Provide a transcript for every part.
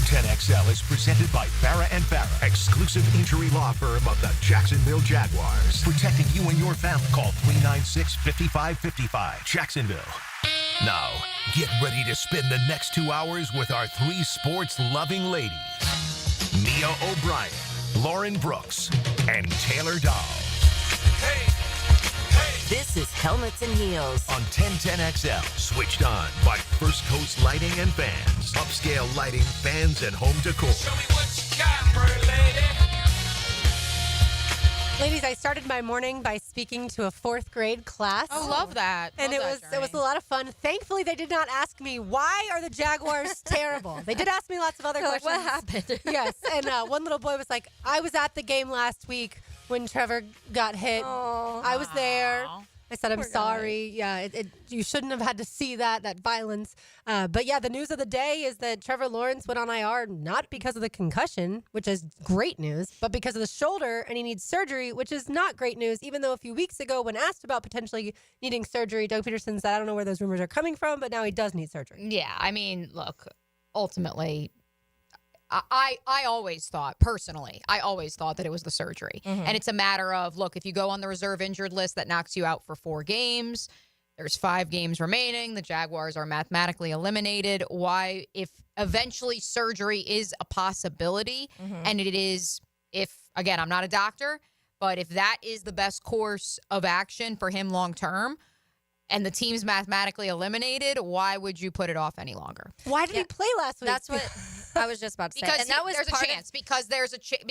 10XL is presented by Farah and Farah, exclusive injury law firm of the Jacksonville Jaguars. Protecting you and your family. Call 396-5555. Jacksonville. Now, get ready to spend the next 2 hours with our three sports-loving ladies. Mia O'Brien, Lauren Brooks, and Taylor Dawes. Hey! This is Helmets and Heels On 1010XL, switched on by First Coast Lighting and Fans. Upscale lighting, fans, and home decor. Show me what you got, pretty lady. Ladies, I started my morning by speaking to a fourth grade class. Oh, love that. And it was a lot of fun. Thankfully, they did not ask me, why are the Jaguars terrible? They did ask me lots of other questions. What happened? Yes, and one little boy was like, I was at the game last week when Trevor got hit. Oh, I was there. I said, I'm Poor guy. sorry. Yeah, you shouldn't have had to see that violence. But yeah, the news of the day is that Trevor Lawrence went on IR not because of the concussion, which is great news, but because of the shoulder, and he needs surgery, which is not great news, even though a few weeks ago when asked about potentially needing surgery, Doug Peterson said, I don't know where those rumors are coming from, but now he does need surgery. Yeah, I mean, look, ultimately, I always thought, personally, that it was the surgery. And it's a matter of, look, if you go on the reserve injured list, that knocks you out for 4 games. There's 5 games remaining. The Jaguars are mathematically eliminated. Why, if eventually surgery is a possibility, and it is, again, I'm not a doctor, but if that is the best course of action for him long term, and the team's mathematically eliminated, why would you put it off any longer? Why did he play last week? That's what I was just about to say. Because And that was there's a part chance. Because there's a chance.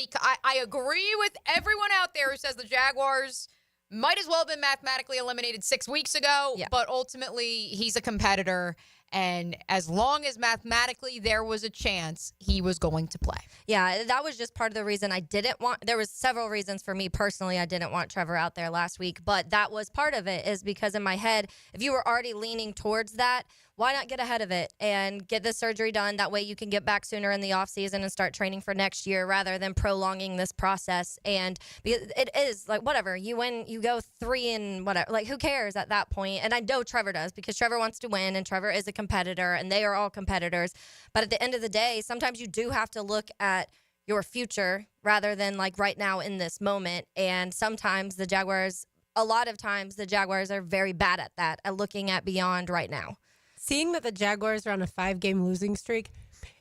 I agree with everyone out there who says the Jaguars might as well have been mathematically eliminated 6 weeks ago. Yeah. But ultimately, he's a competitor. And as long as mathematically there was a chance, he was going to play. Yeah, that was just part of the reason I didn't want. There was several reasons for me personally. I didn't want Trevor out there last week, but that was part of it. Is because in my head, if you were already leaning towards that, why not get ahead of it and get the surgery done? That way you can get back sooner in the offseason and start training for next year rather than prolonging this process. And because it is like, whatever, you win, you go 3 and whatever. Like, who cares at that point? And I know Trevor does, because Trevor wants to win and Trevor is a competitor and they are all competitors. But at the end of the day, sometimes you do have to look at your future rather than like right now in this moment. And sometimes a lot of times the Jaguars are very bad at that, at looking at beyond right now. Seeing that the Jaguars are on a 5-game losing streak,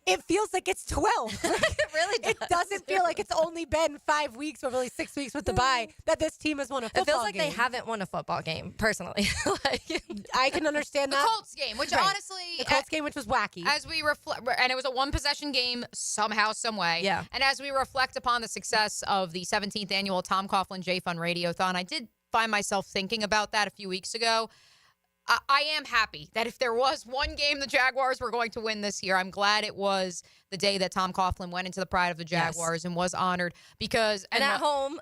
it feels like it's 12. It really does. It doesn't feel like it's only been 5 weeks or really 6 weeks with the bye that this team has won a football game. It feels like they haven't won a football game, personally. I can understand The that. Colts game, which Right. honestly, The Colts game, which was wacky. as we reflect, and it was a 1-possession game somehow, some way. Yeah. And as we reflect upon the success of the 17th annual Tom Coughlin J Fun Radiothon, I did find myself thinking about that a few weeks ago. I am happy that if there was one game the Jaguars were going to win this year, I'm glad it was the day that Tom Coughlin went into the pride of the Jaguars and was honored, because and at home.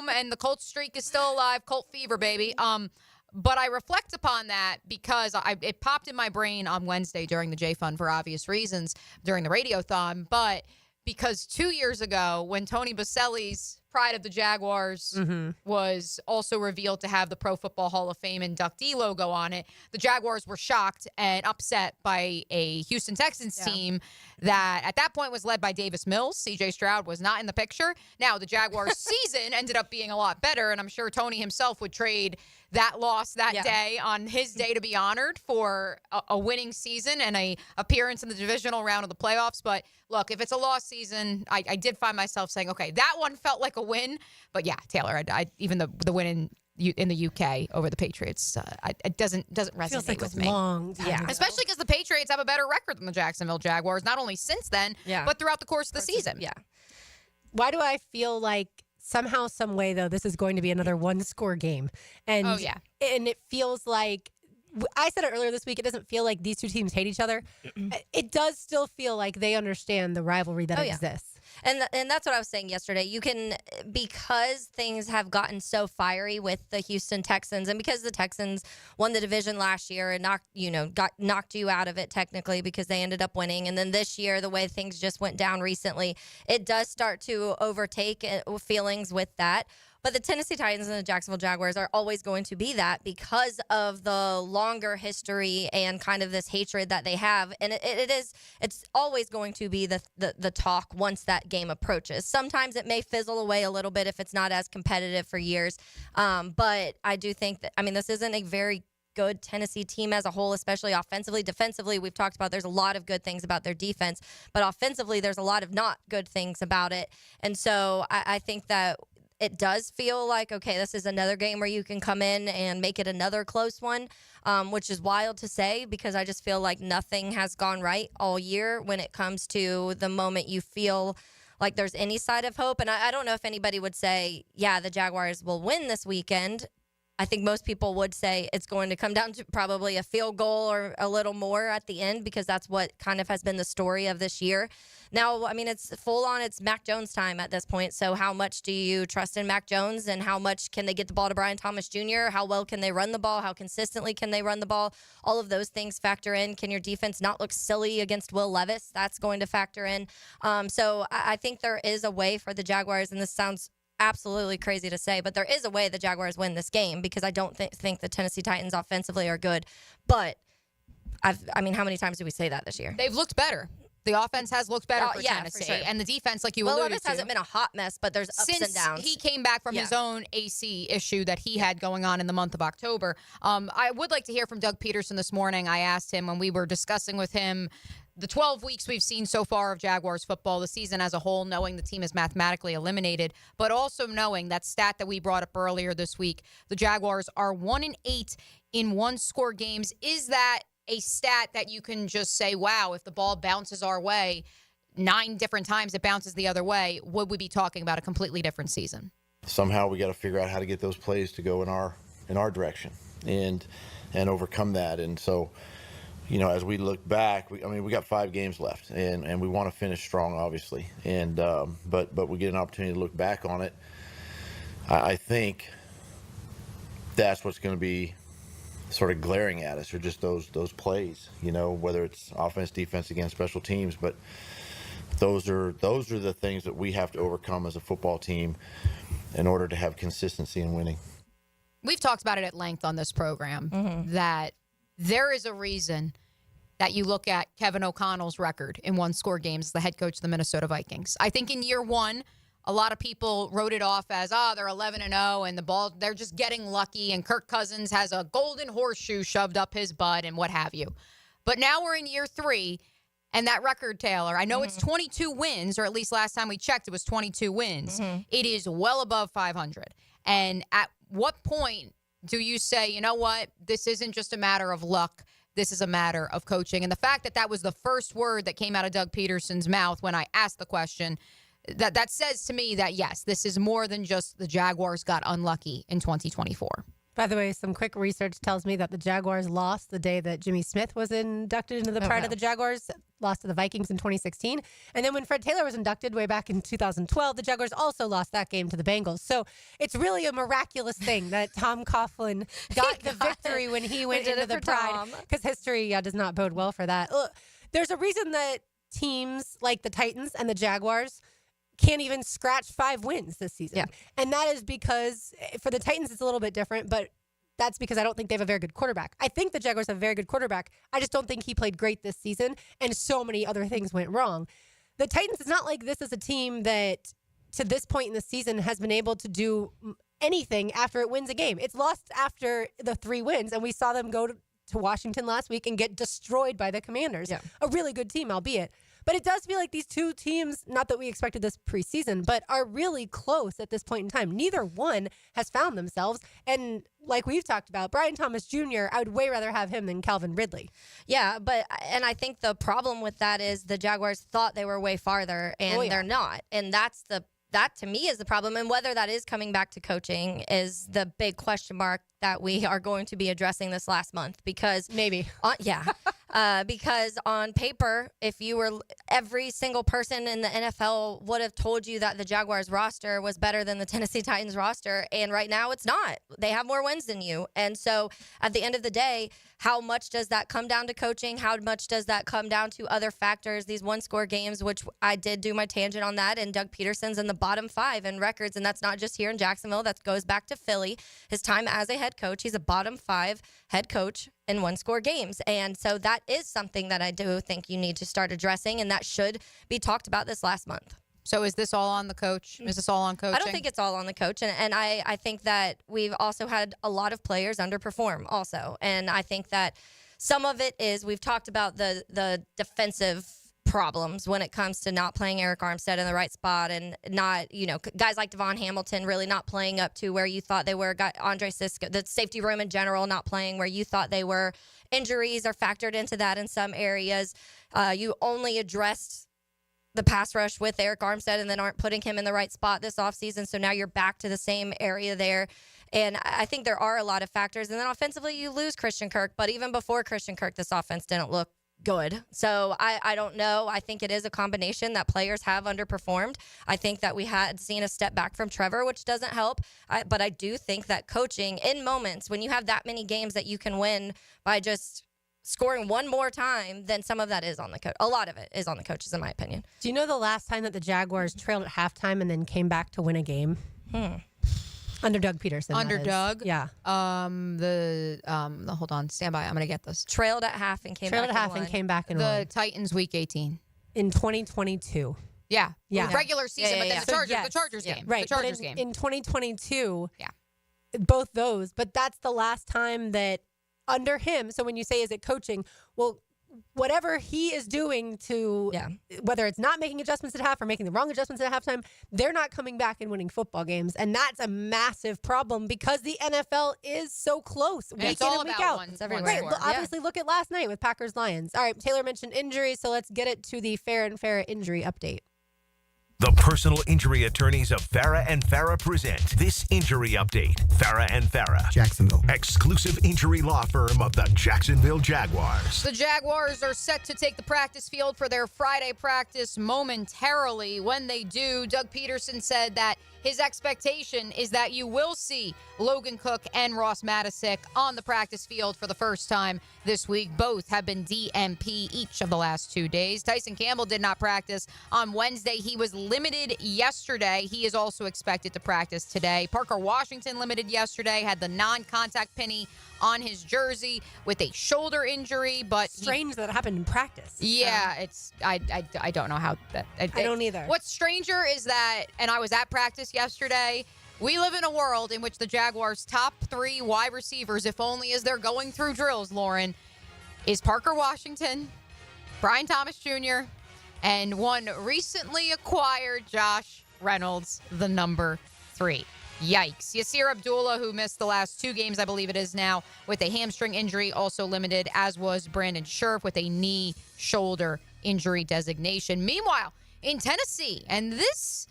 and the Colts streak is still alive. Colt fever, baby. But I reflect upon that because it popped in my brain on Wednesday during the J Fun for obvious reasons during the Radiothon, but because 2 years ago when Tony Baselli's pride of the Jaguars was also revealed to have the Pro Football Hall of Fame inductee logo on it, the Jaguars were shocked and upset by a Houston Texans team that at that point was led by Davis Mills. C.J. Stroud was not in the picture. Now, the Jaguars' season ended up being a lot better, and I'm sure Tony himself would trade that loss that day on his day to be honored for a winning season and a appearance in the divisional round of the playoffs. But look, if it's a lost season, I did find myself saying, okay, that one felt like a win. But yeah, Taylor, even the win in the UK over the Patriots, it doesn't resonate Feels like with a me. long time ago. Especially because the Patriots have a better record than the Jacksonville Jaguars, not only since then, but throughout the course of the season. Yeah. Why do I feel like somehow, some way, though, this is going to be another 1-score game? And and it feels like, I said it earlier this week, it doesn't feel like these two teams hate each other. It does still feel like they understand the rivalry that exists. And that's what I was saying yesterday. You can, because things have gotten so fiery with the Houston Texans, and because the Texans won the division last year and got knocked you out of it technically because they ended up winning, and then this year the way things just went down recently, it does start to overtake feelings with that. But the Tennessee Titans and the Jacksonville Jaguars are always going to be that because of the longer history and kind of this hatred that they have. And it's always going to be the talk once that game approaches. Sometimes it may fizzle away a little bit if it's not as competitive for years. But I do think that, this isn't a very good Tennessee team as a whole, especially offensively. Defensively, we've talked about there's a lot of good things about their defense, but offensively, there's a lot of not good things about it. And so I think that it does feel like, okay, this is another game where you can come in and make it another close one, which is wild to say because I just feel like nothing has gone right all year when it comes to the moment you feel like there's any side of hope. And I don't know if anybody would say, yeah, the Jaguars will win this weekend. I think most people would say it's going to come down to probably a field goal or a little more at the end because that's what kind of has been the story of this year. Now, it's full on. It's Mac Jones time at this point. So how much do you trust in Mac Jones and how much can they get the ball to Brian Thomas Jr.? How well can they run the ball? How consistently can they run the ball? All of those things factor in. Can your defense not look silly against Will Levis? That's going to factor in. So I think there is a way for the Jaguars, and this sounds absolutely crazy to say, but there is a way the Jaguars win this game because I don't think the Tennessee Titans offensively are good. But how many times do we say that this year? They've looked better. The offense has looked better for Tennessee. For sure. And the defense, like you alluded Levis to. hasn't been a hot mess, but there's ups and downs. He came back from his own AC issue that he had going on in the month of October. I would like to hear from Doug Peterson this morning. I asked him when we were discussing with him the 12 weeks we've seen so far of Jaguars football, the season as a whole, knowing the team is mathematically eliminated, but also knowing that stat that we brought up earlier this week, the Jaguars are 1-8 in one-score games. Is that a stat that you can just say, wow, if the ball bounces our way 9 different times, it bounces the other way, would we be talking about a completely different season? Somehow we got to figure out how to get those plays to go in our direction and overcome that. And so, as we look back, we got 5 games left, and we want to finish strong, obviously. And but we get an opportunity to look back on it. I think that's what's going to be sort of glaring at us, or just those plays. Whether it's offense, defense, against special teams, but those are the things that we have to overcome as a football team in order to have consistency in winning. We've talked about it at length on this program that there is a reason that you look at Kevin O'Connell's record in one-score games as the head coach of the Minnesota Vikings. I think in year one, a lot of people wrote it off as, they're 11-0 and they're just getting lucky and Kirk Cousins has a golden horseshoe shoved up his butt and what have you. But now we're in year 3, and that record, Taylor, I know it's 22 wins, or at least last time we checked, it was 22 wins. It is well above 500. And at what point do you say, you know what, this isn't just a matter of luck, this is a matter of coaching? And the fact that that was the first word that came out of Doug Peterson's mouth when I asked the question, that says to me that, yes, this is more than just the Jaguars got unlucky in 2024. By the way, some quick research tells me that the Jaguars lost the day that Jimmy Smith was inducted into the Pride of the Jaguars, lost to the Vikings in 2016. And then when Fred Taylor was inducted way back in 2012, the Jaguars also lost that game to the Bengals. So it's really a miraculous thing that Tom Coughlin got the victory when he went into the Pride, because history does not bode well for that. Look, there's a reason that teams like the Titans and the Jaguars can't even scratch 5 wins this season. And that is because for the Titans, it's a little bit different, but that's because I don't think they have a very good quarterback. I think the Jaguars have a very good quarterback. I just don't think he played great this season, and so many other things went wrong. The Titans, it's not like this is a team that to this point in the season has been able to do anything after it wins a game. It's lost after the 3 wins, and we saw them go to Washington last week and get destroyed by the Commanders. A really good team, albeit. But it does feel like these two teams, not that we expected this preseason, but are really close at this point in time. Neither one has found themselves. And like we've talked about, Brian Thomas Jr., I would way rather have him than Calvin Ridley. Yeah, and I think the problem with that is the Jaguars thought they were way farther, and they're not. And that to me is the problem. And whether that is coming back to coaching is the big question mark that we are going to be addressing this last month. Because maybe. Because on paper, if you were every single person in the NFL would have told you that the Jaguars roster was better than the Tennessee Titans roster, and right now it's not. They have more wins than you. And so at the end of the day, how much does that come down to coaching? How much does that come down to other factors? These one-score games, which I did do my tangent on that, and Doug Peterson's in the bottom 5 in records, and that's not just here in Jacksonville. That goes back to Philly. His time as a head coach, he's a bottom 5 head coach in one-score games. And so that is something that I do think you need to start addressing, and that should be talked about this last month. So is this all on the coach? Is this all on coaching? I don't think it's all on the coach. And I think that we've also had a lot of players underperform also. And I think that some of it is we've talked about the defensive problems when it comes to not playing Eric Armstead in the right spot and not, guys like Devon Hamilton really not playing up to where you thought they were. Got Andre Sisko, the safety room in general, not playing where you thought they were. Injuries are factored into that in some areas. You only addressed the pass rush with Eric Armstead and then aren't putting him in the right spot this offseason. So now you're back to the same area there. And I think there are a lot of factors. And then offensively, you lose Christian Kirk. But even before Christian Kirk, this offense didn't look good. So I don't know. I think it is a combination that players have underperformed. I think that we had seen a step back from Trevor, which doesn't help. But I do think that coaching in moments when you have that many games that you can win by just scoring one more time, then some of that is on the coach. A lot of it is on the coaches, in my opinion. Do you know the last time that the Jaguars trailed at halftime and then came back to win a game? Under Doug Peterson. Under Doug? Yeah. Hold on, stand by. I'm gonna get this. Trailed at half and came back. Came back and the won. Titans week 18 in 2022. Yeah. Yeah. Regular season, but then the Chargers Yeah. game. Right. The Chargers but game. In 2022. Yeah. Both those, but that's the last time that under him. So when you say, is it coaching? Well, whatever he is doing to, whether it's not making adjustments at half or making the wrong adjustments at halftime, they're not coming back and winning football games. And that's a massive problem because the NFL is so close week in and week out. It's Right. Obviously, look at last night with Packers-Lions. All right, Taylor mentioned injuries, so let's get it to the Farrah and Farrah injury update. The personal injury attorneys of Farrah and Farrah present this injury update. Farrah and Farrah, Jacksonville, exclusive injury law firm of the Jacksonville Jaguars. The Jaguars are set to take the practice field for their Friday practice momentarily. When they do, Doug Peterson said that his expectation is that you will see Logan Cook and Ross Matisic on the practice field for the first time this week. Both have been DNP each of the last 2 days. Tyson Campbell did not practice on Wednesday. He was limited yesterday. He is also expected to practice today. Parker Washington limited yesterday, had the non-contact penny on his jersey with a shoulder injury, but strange that it happened in practice. Yeah, it's I don't know how that. I don't either. What's stranger is that, and I was at practice yesterday. We live in a world in which the Jaguars' top 3 wide receivers, if only as they're going through drills, Lauren, is Parker Washington, Brian Thomas Jr., and one recently acquired Josh Reynolds, the number 3. Yikes. Yasir Abdullah, who missed the last 2 games, I believe it is now, with a hamstring injury, also limited, as was Brandon Scherf with a knee shoulder injury designation. Meanwhile, in Tennessee, and this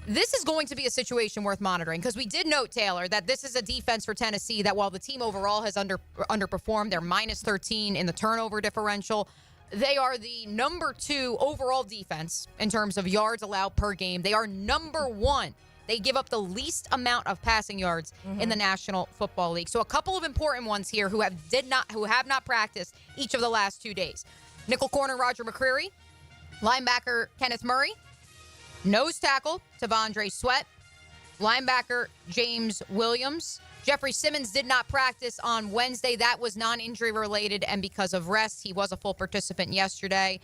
is going to be a situation worth monitoring because we did note, Taylor, that this is a defense for Tennessee that while the team overall has underperformed, they're minus 13 in the turnover differential. They are the number 2 overall defense in terms of yards allowed per game. They are number 1. They give up the least amount of passing yards in the National Football League. So a couple of important ones here who have not practiced each of the last 2 days. Nickel corner Roger McCreary, linebacker Kenneth Murray, nose tackle Tavondre Sweat, linebacker James Williams. Jeffrey Simmons did not practice on Wednesday. That was non-injury related and because of rest. He was a full participant yesterday.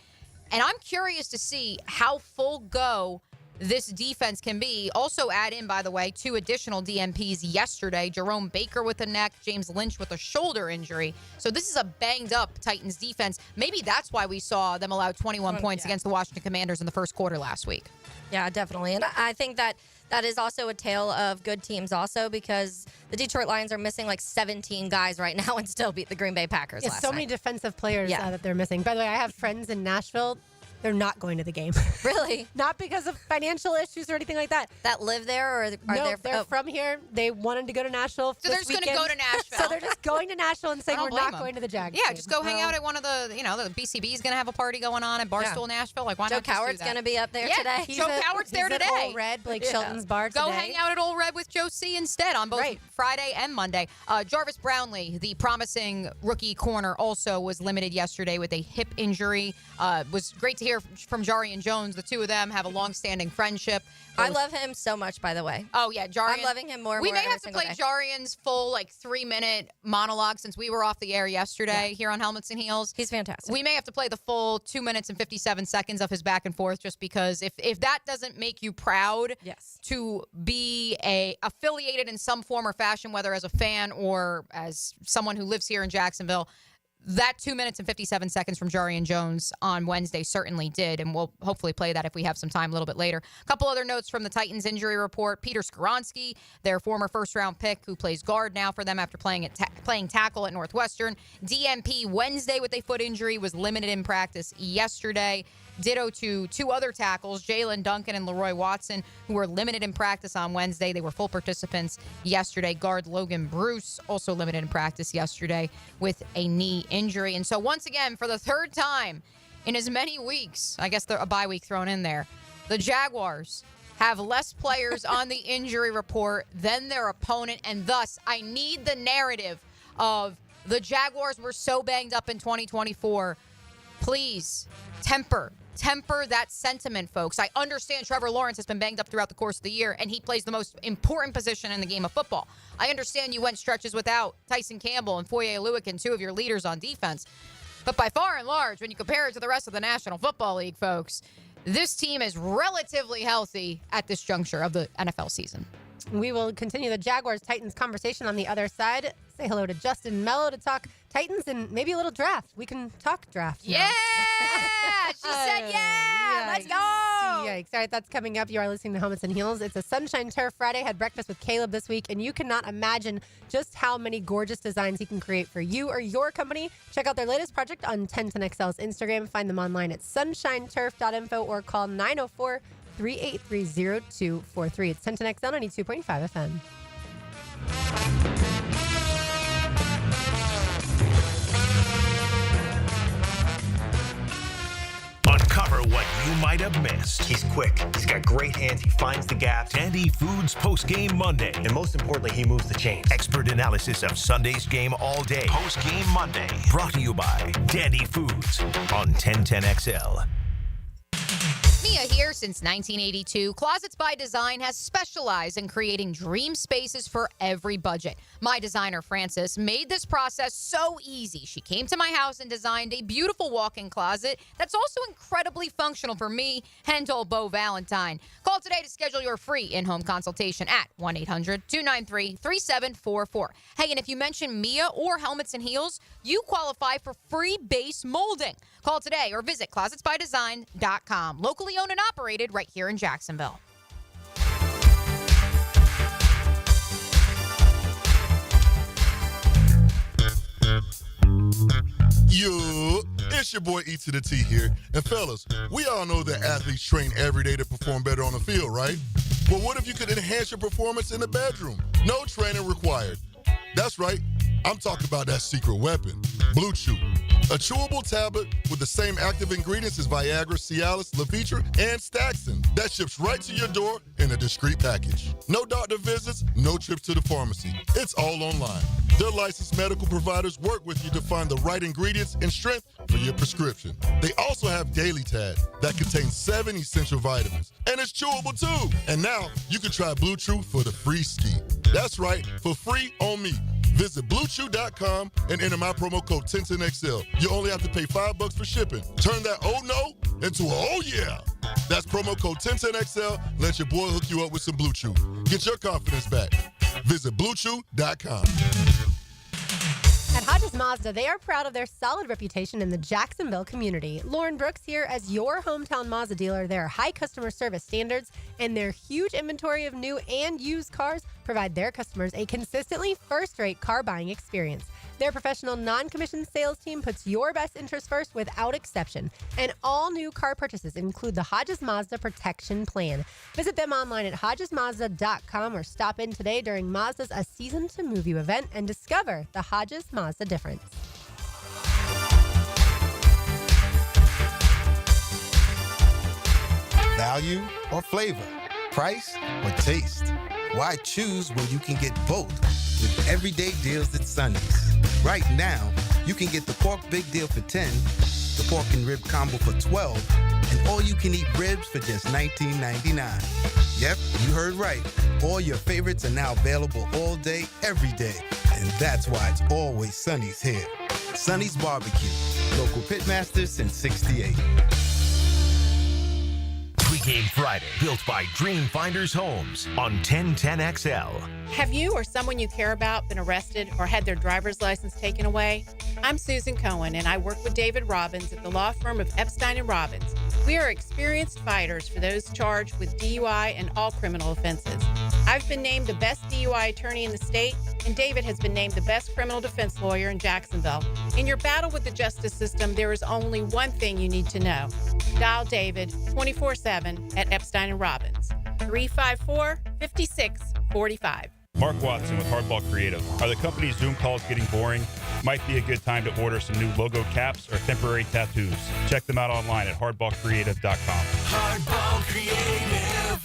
And I'm curious to see how full go this defense can be. Also add in, by the way, 2 additional DNPs yesterday. Jerome Baker with a neck, James Lynch with a shoulder injury. So this is a banged-up Titans defense. Maybe that's why we saw them allow 21 points against the Washington Commanders in the first quarter last week. Yeah, definitely. And I think that is also a tale of good teams also because the Detroit Lions are missing like 17 guys right now and still beat the Green Bay Packers last so night. many defensive players that they're missing. By the way, I have friends in Nashville. they're not going to the game. Really? Not because of financial issues or anything like that. That live there, or are No, they? they're from here. They wanted to go to Nashville. So they're just going to go to Nashville. So they're just going to Nashville and saying I we're don't blame not them. going to the Jags. Yeah, game. just go hang Well, out at one of the, the BCB is going to have a party going on at Barstool, Nashville. Like, why Joe not just do Coward's that? going to be up there Yeah, today. he's Joe Coward's there he's at today. Old Red, Blake Yeah. Shelton's bar today. Go hang out at Old Red with Joe C instead on both Right. Friday and Monday. Jarvis Brownlee, the promising rookie corner, also was limited yesterday with a hip injury. Was great to hear from Jarian Jones. The two of them have a long-standing friendship. I love him so much, by the way. Oh, yeah, Jarian. I'm loving him more and We more may every have to single play day. Jarian's full, 3-minute monologue since we were off the air yesterday here on Helmets and Heels. He's fantastic. We may have to play the full 2 minutes and 57 seconds of his back and forth just because if that doesn't make you proud Yes. to be affiliated in some form or fashion, whether as a fan or as someone who lives here in Jacksonville, that 2 minutes and 57 seconds from Jarian Jones on Wednesday certainly did, and we'll hopefully play that if we have some time a little bit later. A couple other notes from the Titans injury report. Peter Skoronsky, their former first-round pick who plays guard now for them after playing tackle at Northwestern. DMP Wednesday with a foot injury, was limited in practice yesterday. Ditto to two other tackles, Jalen Duncan and Leroy Watson, who were limited in practice on Wednesday. They were full participants yesterday. Guard Logan Bruce, also limited in practice yesterday with a knee injury. And so once again, for the third time in as many weeks, I guess a bye week thrown in there, the Jaguars have less players on the injury report than their opponent. And thus, I need the narrative of the Jaguars were so banged up in 2024. Please temper that sentiment, folks. I understand Trevor Lawrence has been banged up throughout the course of the year, and he plays the most important position in the game of football. I understand you went stretches without Tyson Campbell and Foye Oluokun, two of your leaders on defense. But by far and large, when you compare it to the rest of the National Football League, folks, this team is relatively healthy at this juncture of the NFL season. We will continue the Jaguars-Titans conversation on the other side. Say hello to Justin Melo to talk Titans and maybe a little draft. We can talk draft now. Yeah! She said yeah! Let's go! Yikes. All right, that's coming up. You are listening to Helmets and Heels. It's a Sunshine Turf Friday. Had breakfast with Caleb this week, and you cannot imagine just how many gorgeous designs he can create for you or your company. Check out their latest project on 1010XL's Instagram. Find them online at sunshineturf.info or call 904 3830243. It's 1010XL 92.5 FM. Uncover what you might have missed. He's quick. He's got great hands. He finds the gaps. Dandy Foods Post-Game Monday. And most importantly, he moves the chains. Expert analysis of Sunday's game all day. Post-Game Monday. Brought to you by Dandy Foods on 1010XL. Mia here since 1982. Closets by Design has specialized in creating dream spaces for every budget. My designer, Frances, made this process so easy. She came to my house and designed a beautiful walk-in closet that's also incredibly functional for me and old Beau Valentine. Call today to schedule your free in-home consultation at 1-800-293-3744. Hey, and if you mention Mia or Helmets and Heels, you qualify for free base molding. Call today or visit closetsbydesign.com. Locally owned and operated right here in Jacksonville. Yo, it's your boy E to the T here. And fellas, we all know that athletes train every day to perform better on the field, right? Well, what if you could enhance your performance in the bedroom? No training required. That's right. I'm talking about that secret weapon, Blue Chew. A chewable tablet with the same active ingredients as Viagra, Cialis, Levitra, and Staxin that ships right to your door in a discreet package. No doctor visits, no trips to the pharmacy. It's all online. Their licensed medical providers work with you to find the right ingredients and strength for your prescription. They also have Daily Tad that contains 7 essential vitamins. And it's chewable too. And now you can try Blue Chew for the free ski. That's right, for free on me. Visit BlueChew.com and enter my promo code 1010XL. You only have to pay $5 for shipping. Turn that oh no into a oh yeah. That's promo code 1010XL. Let your boy hook you up with some Blue Chew. Get your confidence back. Visit BlueChew.com. At Hodges Mazda, they are proud of their solid reputation in the Jacksonville community. Lauren Brooks here as your hometown Mazda dealer. Their high customer service standards and their huge inventory of new and used cars provide their customers a consistently first-rate car buying experience. Their professional non-commissioned sales team puts your best interest first without exception. And all new car purchases include the Hodges Mazda Protection Plan. Visit them online at HodgesMazda.com or stop in today during Mazda's A Season to Move You event and discover the Hodges Mazda difference. Value or flavor? Price or taste? Why choose when you can get both with everyday deals at Sonny's? Right now, you can get the pork big deal for $10, the pork and rib combo for $12, and all you can eat ribs for just $19.99. Yep, you heard right. All your favorites are now available all day, every day. And that's why it's always Sonny's here. Sonny's Barbecue, local pitmasters since '68. Pre-Game Friday, built by Dream Finders Homes on 1010XL. Have you or someone you care about been arrested or had their driver's license taken away? I'm Susan Cohen, and I work with David Robbins at the law firm of Epstein & Robbins. We are experienced fighters for those charged with DUI and all criminal offenses. I've been named the best DUI attorney in the state, and David has been named the best criminal defense lawyer in Jacksonville. In your battle with the justice system, there is only one thing you need to know. Dial David 24/7 at Epstein & Robbins, 354-5645. Mark Watson with Hardball Creative. Are the company's Zoom calls getting boring? Might be a good time to order some new logo caps or temporary tattoos. Check them out online at hardballcreative.com. Hardball Creative.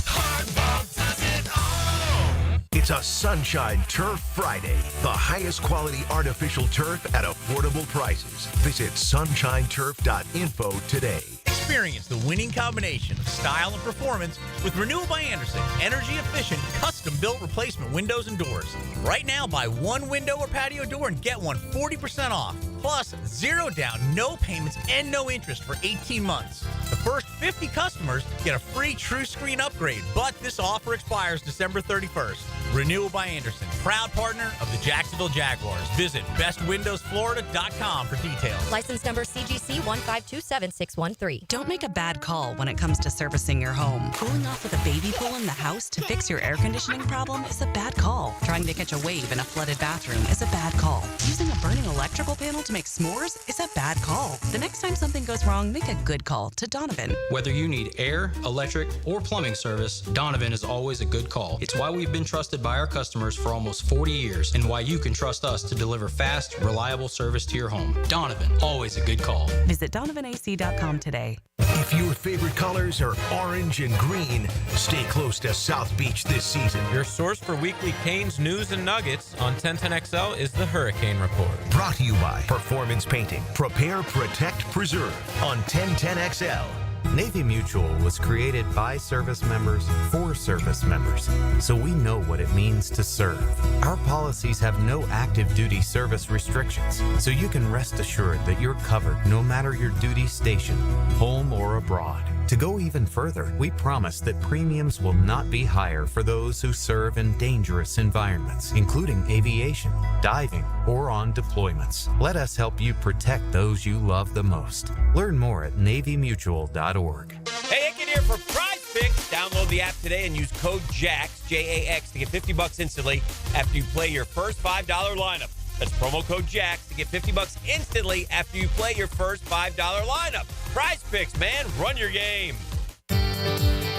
Hardball does it all. It's a Sunshine Turf Friday. The highest quality artificial turf at affordable prices. Visit sunshineturf.info today. Experience the winning combination of style and performance with Renewal by Andersen. Energy-efficient, custom-built replacement windows and doors. Right now, buy one window or patio door and get one 40% off. Plus, 0 down, no payments, and no interest for 18 months. The first 50 customers get a free True Screen upgrade, but this offer expires December 31st. Renewal by Andersen, proud partner of the Jacksonville Jaguars. Visit bestwindowsflorida.com for details. License number CGC 1527613. Don't make a bad call when it comes to servicing your home. Cooling off with a baby pool in the house to fix your air conditioning problem is a bad call. Trying to catch a wave in a flooded bathroom is a bad call. Using a burning electrical panel to make s'mores is a bad call. The next time something goes wrong, make a good call to Donovan. Whether you need air, electric, or plumbing service, Donovan is always a good call. It's why we've been trusted by our customers for almost 40 years and why you can trust us to deliver fast, reliable service to your home. Donovan, always a good call. Visit DonovanAC.com today. If your favorite colors are orange and green, stay close to South Beach this season. Your source for weekly Canes news and nuggets on 1010XL is the Hurricane Report. Brought to you by Performance Painting. Prepare, protect, preserve on 1010XL. Navy Mutual was created by service members for service members, so we know what it means to serve. Our policies have no active duty service restrictions, so you can rest assured that you're covered no matter your duty station, home or abroad. To go even further, we promise that premiums will not be higher for those who serve in dangerous environments, including aviation, diving, or on deployments. Let us help you protect those you love the most. Learn more at NavyMutual.org. Hey, Icken here for Prize Picks. Download the app today and use code JAX, J-A-X, to get $50 instantly after you play your first $5 lineup. That's promo code JAX to get $50 instantly after you play your first $5 lineup. Prize Picks, man. Run your game.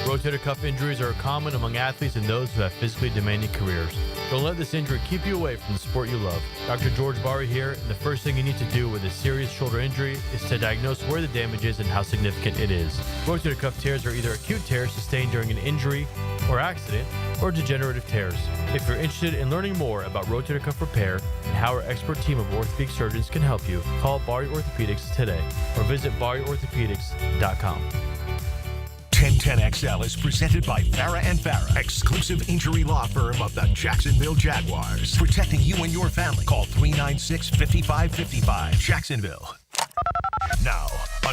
Rotator cuff injuries are common among athletes and those who have physically demanding careers. Don't let this injury keep you away from the sport you love. Dr. George Barry here, and the first thing you need to do with a serious shoulder injury is to diagnose where the damage is and how significant it is. Rotator cuff tears are either acute tears sustained during an injury or accident, or degenerative tears. If you're interested in learning more about rotator cuff repair and how our expert team of orthopedic surgeons can help you, call Barry Orthopedics today or visit barryorthopedics.com. 1010XL is presented by Farah & Farah, exclusive injury law firm of the Jacksonville Jaguars. Protecting you and your family. Call 396-5555. Jacksonville. Now,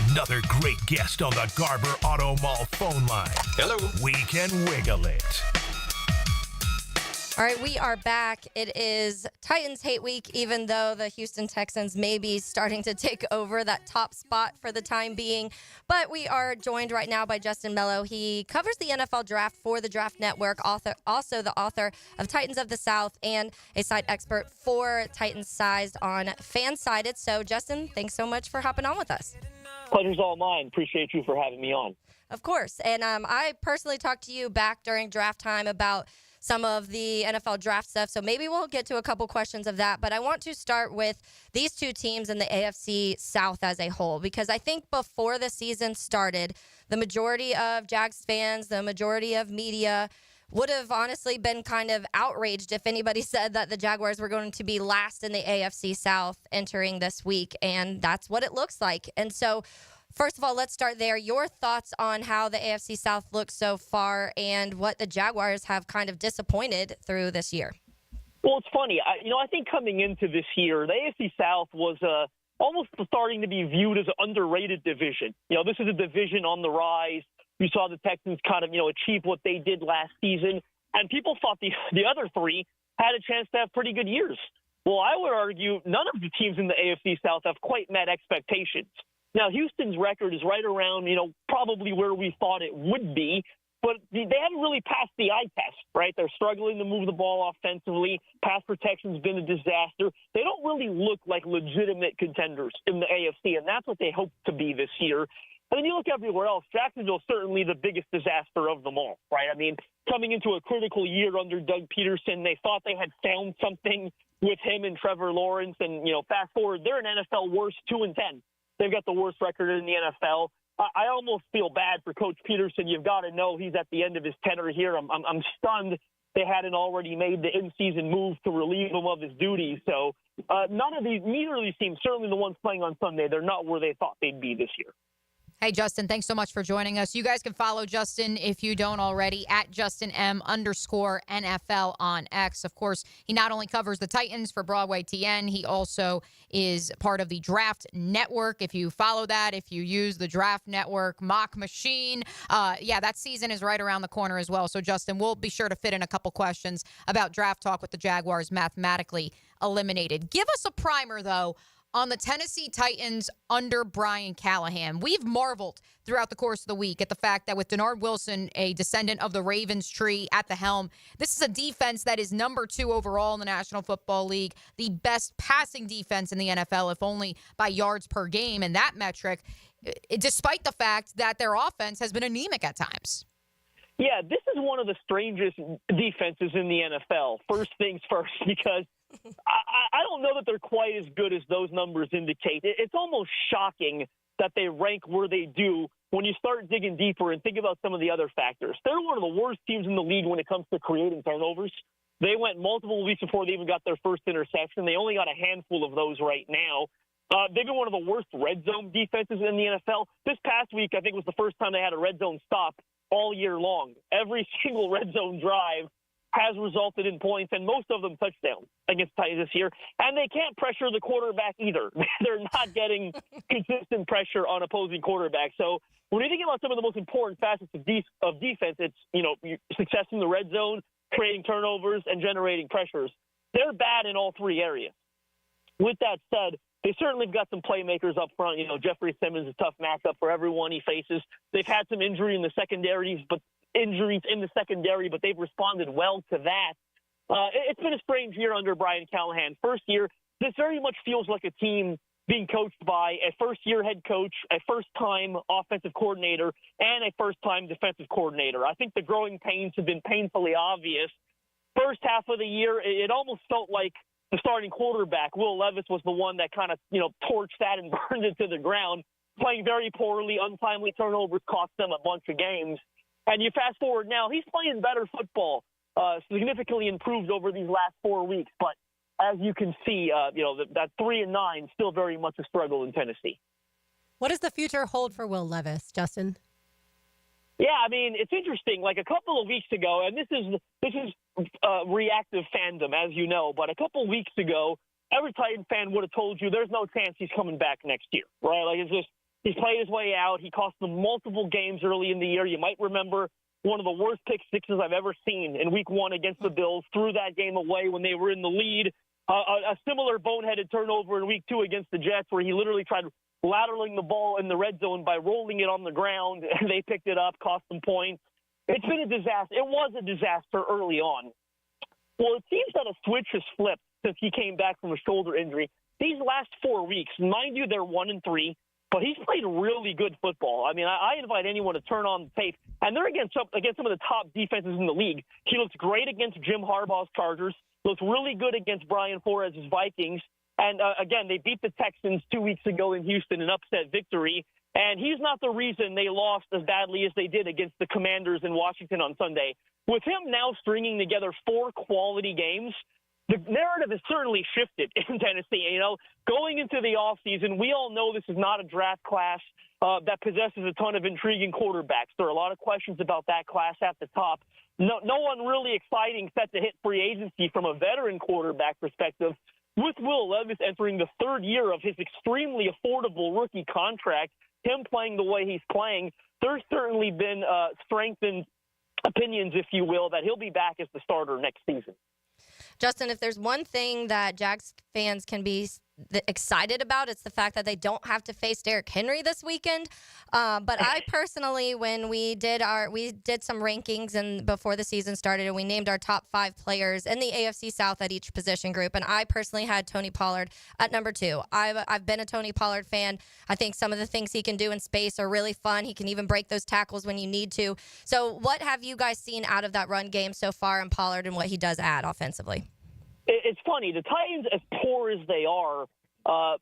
another great guest on the Garber Auto Mall phone line. Hello. We can wiggle it. All right, we are back. It is Titans Hate Week, even though the Houston Texans may be starting to take over that top spot for the time being. But we are joined right now by Justin Melo. He covers the NFL draft for the Draft Network, also the author of Titans of the South and a site expert for Titans Sized on Fansided. So, Justin, thanks so much for hopping on with us. Pleasure's all mine. Appreciate you for having me on. Of course. And I personally talked to you back during draft time about some of the NFL draft stuff, so maybe we'll get to a couple questions of that. But I want to start with these two teams in the AFC South as a whole, because I think before the season started, the majority of Jags fans, the majority of media would have honestly been kind of outraged if anybody said that the Jaguars were going to be last in the AFC South entering this week, and that's what it looks like. And so, first of all, let's start there. Your thoughts on how the AFC South looks so far and what the Jaguars have kind of disappointed through this year. Well, it's funny. I think coming into this year, the AFC South was almost starting to be viewed as an underrated division. This is a division on the rise. You saw the Texans kind of, achieve what they did last season, and people thought the other three had a chance to have pretty good years. Well, I would argue none of the teams in the AFC South have quite met expectations. Now, Houston's record is right around, probably where we thought it would be, but they haven't really passed the eye test, right? They're struggling to move the ball offensively. Pass protection's been a disaster. They don't really look like legitimate contenders in the AFC, and that's what they hope to be this year. And then you look everywhere else, Jacksonville's certainly the biggest disaster of them all, right? I mean, coming into a critical year under Doug Peterson, they thought they had found something with him and Trevor Lawrence, and, fast forward, they're an NFL worst 2-10. They've got the worst record in the NFL. I almost feel bad for Coach Peterson. You've got to know he's at the end of his tenure here. I'm stunned they hadn't already made the in-season move to relieve him of his duties. So neither of these teams, certainly the ones playing on Sunday, they're not where they thought they'd be this year. Hey, Justin, thanks so much for joining us. You guys can follow Justin, if you don't already, at JustinM_NFL on X. Of course, he not only covers the Titans for Broadway TN, he also is part of the Draft Network. If you follow that, if you use the Draft Network mock machine, that season is right around the corner as well. So, Justin, we'll be sure to fit in a couple questions about draft talk with the Jaguars mathematically eliminated. Give us a primer, though, on the Tennessee Titans under Brian Callahan. We've marveled throughout the course of the week at the fact that with Denard Wilson, a descendant of the Ravens tree, at the helm, this is a defense that is number 2 overall in the National Football League, the best passing defense in the NFL, if only by yards per game, and that metric, despite the fact that their offense has been anemic at times. Yeah, this is one of the strangest defenses in the NFL. First things first, because I don't know that they're quite as good as those numbers indicate. It's almost shocking that they rank where they do when you start digging deeper and think about some of the other factors. They're one of the worst teams in the league when it comes to creating turnovers. They went multiple weeks before they even got their first interception. They only got a handful of those right now. They've been one of the worst red zone defenses in the NFL. This past week, I think, was the first time they had a red zone stop all year long. Every single red zone drive has resulted in points, and most of them touchdowns against Titans this year. And they can't pressure the quarterback either. They're not getting consistent pressure on opposing quarterbacks. So when you think about some of the most important facets of defense, it's, success in the red zone, creating turnovers, and generating pressures. They're bad in all three areas. With that said, they certainly have got some playmakers up front. Jeffrey Simmons is a tough matchup for everyone he faces. They've had some injuries in the secondary, but they've responded well to that. It's been a strange year under Brian Callahan. First year, this very much feels like a team being coached by a first-year head coach, a first-time offensive coordinator, and a first-time defensive coordinator. I think the growing pains have been painfully obvious. First half of the year, it almost felt like the starting quarterback, Will Levis, was the one that kind of, torched that and burned it to the ground, playing very poorly. Untimely turnovers cost them a bunch of games. And you fast forward now, he's playing better football, significantly improved over these last 4 weeks. But as you can see, that 3-9 still very much a struggle in Tennessee. What does the future hold for Will Levis, Justin? Yeah, I mean, it's interesting. Like a couple of weeks ago, and this is reactive fandom, as you know, but a couple of weeks ago, every Titan fan would have told you there's no chance he's coming back next year, right? Like, it's just he's played his way out. He cost them multiple games early in the year. You might remember one of the worst pick sixes I've ever seen in week 1 against the Bills, threw that game away when they were in the lead. A similar boneheaded turnover in week 2 against the Jets where he literally tried lateraling the ball in the red zone by rolling it on the ground, and they picked it up, cost them points. It's been a disaster. It was a disaster early on. Well, it seems that a switch has flipped since he came back from a shoulder injury. These last 4 weeks, mind you, they're 1-3, but he's played really good football. I mean, I invite anyone to turn on the tape, and they're against some of the top defenses in the league. He looks great against Jim Harbaugh's Chargers, looks really good against Brian Flores' Vikings, and again, they beat the Texans 2 weeks ago in Houston, an upset victory, and he's not the reason they lost as badly as they did against the Commanders in Washington on Sunday. With him now stringing together 4 quality games, the narrative has certainly shifted in Tennessee. You know, going into the offseason, we all know this is not a draft class that possesses a ton of intriguing quarterbacks. There are a lot of questions about that class at the top. No one really exciting set to hit free agency from a veteran quarterback perspective. With Will Levis entering the 3rd year of his extremely affordable rookie contract, him playing the way he's playing, there's certainly been strengthened opinions, if you will, that he'll be back as the starter next season. Justin, if there's one thing that Jags fans can be excited about, it's the fact that they don't have to face Derrick Henry this weekend. But I personally, when we did some rankings and before the season started, and we named our top 5 players in the AFC South at each position group, and I personally had Tony Pollard at number 2. I've been a Tony Pollard fan. I think some of the things he can do in space are really fun. He can even break those tackles when you need to. So what have you guys seen out of that run game so far in Pollard and what he does add offensively? It's funny. The Titans, as poor as they are,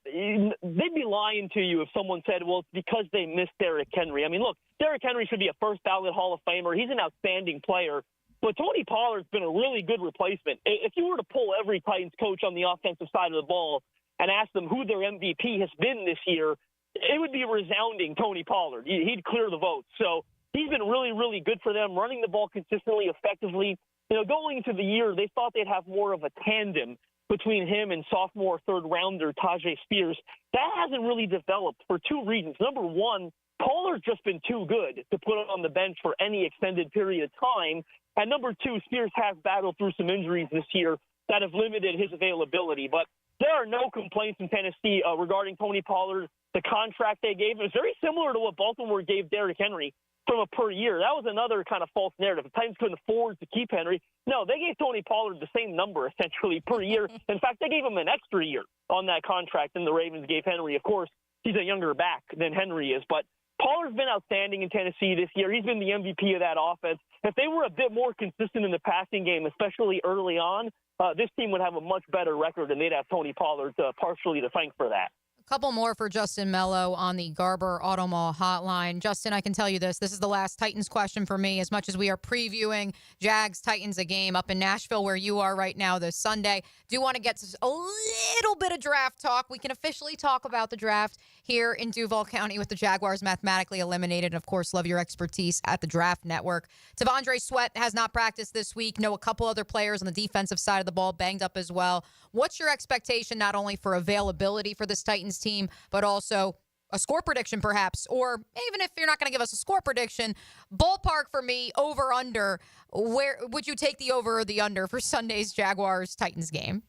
they'd be lying to you if someone said, well, it's because they missed Derrick Henry. I mean, look, Derrick Henry should be a first-ballot Hall of Famer. He's an outstanding player. But Tony Pollard's been a really good replacement. If you were to pull every Titans coach on the offensive side of the ball and ask them who their MVP has been this year, it would be resounding Tony Pollard. He'd clear the vote. So he's been really, really good for them, running the ball consistently, effectively. You know, going into the year, they thought they'd have more of a tandem between him and sophomore third-rounder Tajay Spears. That hasn't really developed for 2 reasons. Number one, Pollard's just been too good to put on the bench for any extended period of time. And number 2, Spears has battled through some injuries this year that have limited his availability. But there are no complaints in Tennessee regarding Tony Pollard. The contract they gave him is very similar to what Baltimore gave Derrick Henry from a per year. That was another kind of false narrative. The Titans couldn't afford to keep Henry. No, they gave Tony Pollard the same number, essentially, per year. In fact, they gave him an extra year on that contract than the Ravens gave Henry. Of course, he's a younger back than Henry is, but Pollard's been outstanding in Tennessee this year. He's been the MVP of that offense. If they were a bit more consistent in the passing game, especially early on, this team would have a much better record, and they'd have Tony Pollard partially to thank for that. Couple more for Justin Melo on the Garber Auto Mall hotline. Justin, I can tell you this. This is the last Titans question for me. As much as we are previewing Jags-Titans, a game up in Nashville where you are right now this Sunday, do want to get a little bit of draft talk. We can officially talk about the draft here in Duval County with the Jaguars mathematically eliminated. And, of course, love your expertise at the Draft Network. T'Vondre Sweat has not practiced this week. Know a couple other players on the defensive side of the ball banged up as well. What's your expectation not only for availability for this Titans team, but also a score prediction perhaps, or even if you're not going to give us a score prediction, ballpark for me, over, under, where would you take the over or the under for Sunday's Jaguars-Titans game?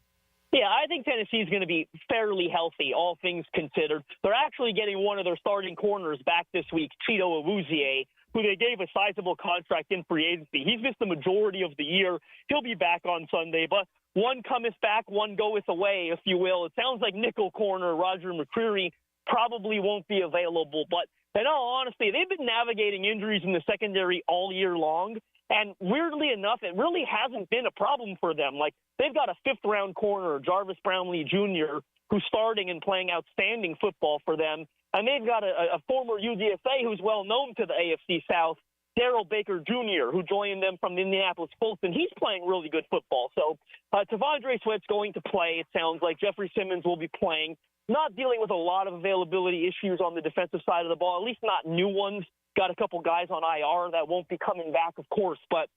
Yeah, I think Tennessee is going to be fairly healthy, all things considered. They're actually getting one of their starting corners back this week, Cheeto Awuzie, who they gave a sizable contract in free agency. He's missed the majority of the year. He'll be back on Sunday, but one cometh back, one goeth away, if you will. It sounds like nickel corner Roger McCreary probably won't be available. But in all honesty, they've been navigating injuries in the secondary all year long. And weirdly enough, it really hasn't been a problem for them. Like, they've got a 5th-round corner, Jarvis Brownlee Jr., who's starting and playing outstanding football for them. And they've got a former UDFA who's well known to the AFC South, Darrell Baker Jr., who joined them from the Indianapolis Colts, and he's playing really good football. So T'Vondre Sweat's going to play, it sounds like. Jeffrey Simmons will be playing. Not dealing with a lot of availability issues on the defensive side of the ball, at least not new ones. Got a couple guys on IR that won't be coming back, of course. But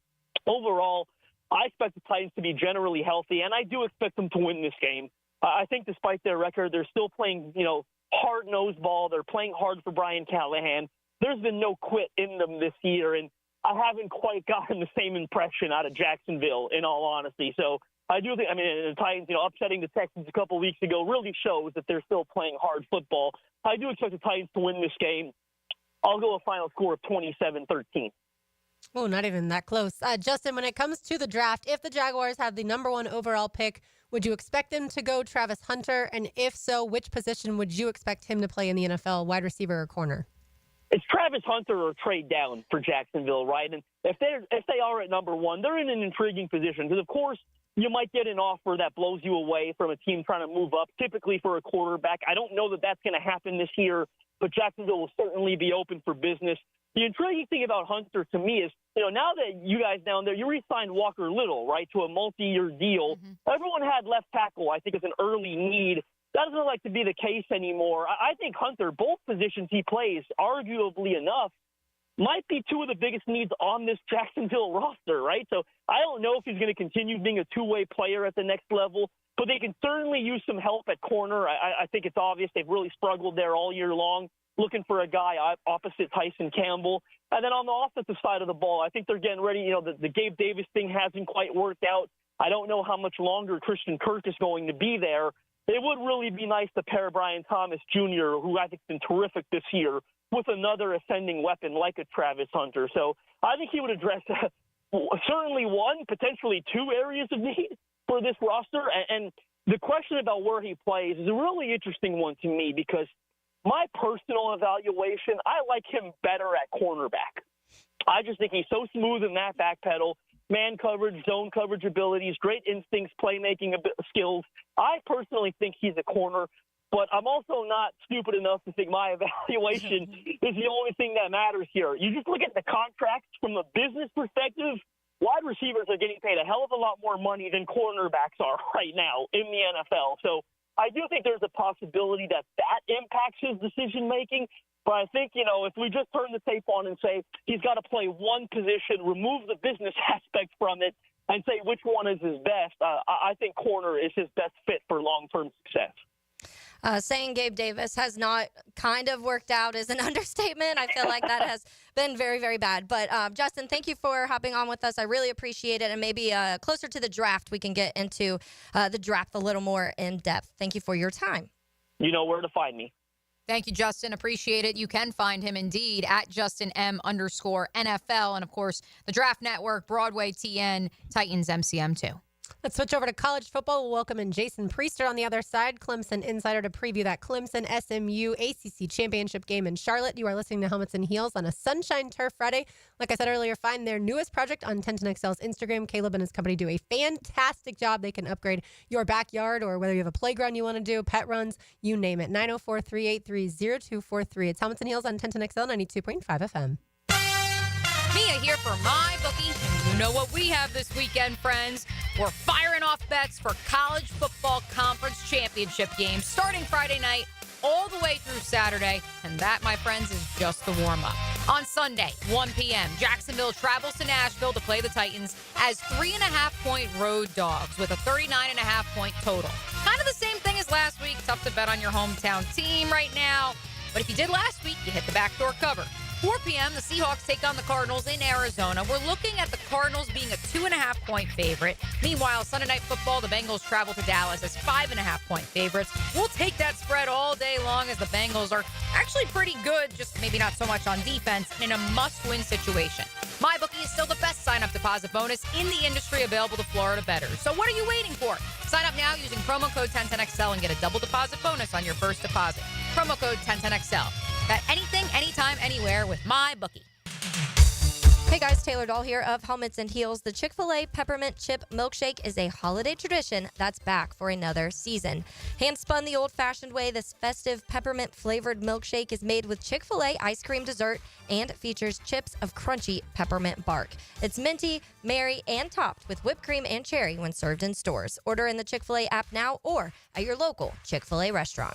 overall, I expect the Titans to be generally healthy, and I do expect them to win this game. I think despite their record, they're still playing, hard-nosed ball. They're playing hard for Brian Callahan. There's been no quit in them this year, and I haven't quite gotten the same impression out of Jacksonville, in all honesty. So I do think, the Titans, upsetting the Texans a couple weeks ago really shows that they're still playing hard football. I do expect the Titans to win this game. I'll go a final score of 27-13. Oh, not even that close. Justin, when it comes to the draft, if the Jaguars have the number 1 overall pick, would you expect them to go Travis Hunter? And if so, which position would you expect him to play in the NFL, wide receiver or corner? It's Travis Hunter or trade down for Jacksonville, right? And if they are at number 1, they're in an intriguing position because, of course, you might get an offer that blows you away from a team trying to move up, typically for a quarterback. I don't know that that's going to happen this year, but Jacksonville will certainly be open for business. The intriguing thing about Hunter to me is, now that you guys down there, you re-signed Walker Little, right, to a multi-year deal. Everyone had left tackle, I think, as an early need. That doesn't like to be the case anymore. I think Hunter, both positions he plays, arguably enough, might be 2 of the biggest needs on this Jacksonville roster, right? So I don't know if he's going to continue being a two-way player at the next level, but they can certainly use some help at corner. I think it's obvious they've really struggled there all year long, looking for a guy opposite Tyson Campbell. And then on the offensive side of the ball, I think they're getting ready. The Gabe Davis thing hasn't quite worked out. I don't know how much longer Christian Kirk is going to be there. It would really be nice to pair Brian Thomas Jr., who I think has been terrific this year, with another ascending weapon like a Travis Hunter. So I think he would address certainly 1, potentially 2 areas of need for this roster. And the question about where he plays is a really interesting one to me because my personal evaluation, I like him better at cornerback. I just think he's so smooth in that back pedal. Man coverage, zone coverage abilities, great instincts, playmaking skills. I personally think he's a corner, but I'm also not stupid enough to think my evaluation is the only thing that matters here. You just look at the contracts from a business perspective, wide receivers are getting paid a hell of a lot more money than cornerbacks are right now in the NFL. So I do think there's a possibility that impacts his decision-making. But I think, if we just turn the tape on and say he's got to play one position, remove the business aspect from it, and say which one is his best, I think corner is his best fit for long-term success. Saying Gabe Davis has not kind of worked out is an understatement. I feel like that has been very, very bad. But, Justin, thank you for hopping on with us. I really appreciate it. And maybe closer to the draft, we can get into the draft a little more in depth. Thank you for your time. You know where to find me. Thank you, Justin. Appreciate it. You can find him indeed at JustinM_NFL. And, of course, the Draft Network, Broadway TN, Titans MCM too. Let's switch over to college football. We'll welcome in Jason Priester on the other side, Clemson insider, to preview that Clemson SMU ACC championship game in Charlotte. You are listening to Helmets and Heels on a Sunshine Turf Friday. Like I said earlier, find their newest project on 1010XL's Instagram. Caleb and his company do a fantastic job. They can upgrade your backyard or whether you have a playground you want to do, pet runs, you name it. 904-383-0243. It's Helmets and Heels on 1010XL 92.5 FM. Mia here for MyBookie, and you know what we have this weekend, friends. We're firing off bets for college football conference championship games starting Friday night all the way through Saturday, and that, my friends, is just the warm-up. On Sunday, 1 p.m., Jacksonville travels to Nashville to play the Titans as 3.5-point road dogs with a 39.5-point total. Kind of the same thing as last week. Tough to bet on your hometown team right now, but if you did last week, you hit the backdoor cover. 4 p.m., the Seahawks take on the Cardinals in Arizona. We're looking at the Cardinals being a 2.5-point favorite. Meanwhile, Sunday Night Football, the Bengals travel to Dallas as 5.5-point favorites. We'll take that spread all day long as the Bengals are actually pretty good, just maybe not so much on defense, in a must-win situation. MyBookie is still the best sign-up deposit bonus in the industry available to Florida bettors. So what are you waiting for? Sign up now using promo code 1010XL and get a double deposit bonus on your first deposit. Promo code 1010XL. Bet anything, anytime, anywhere with MyBookie. Hey guys, Taylor Dahl here of Helmets and Heels. The Chick-fil-A Peppermint Chip Milkshake is a holiday tradition that's back for another season. Hand-spun the old-fashioned way, this festive peppermint-flavored milkshake is made with Chick-fil-A ice cream dessert and features chips of crunchy peppermint bark. It's minty, merry, and topped with whipped cream and cherry when served in stores. Order in the Chick-fil-A app now or at your local Chick-fil-A restaurant.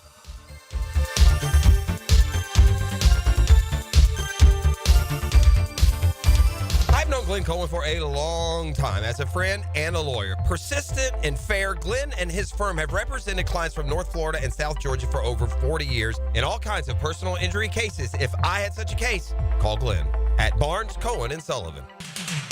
I've known Glenn Cohen for a long time as a friend and a lawyer. Persistent and fair, Glenn and his firm have represented clients from North Florida and South Georgia for over 40 years in all kinds of personal injury cases. If I had such a case, call Glenn at Barnes, Cohen, and Sullivan.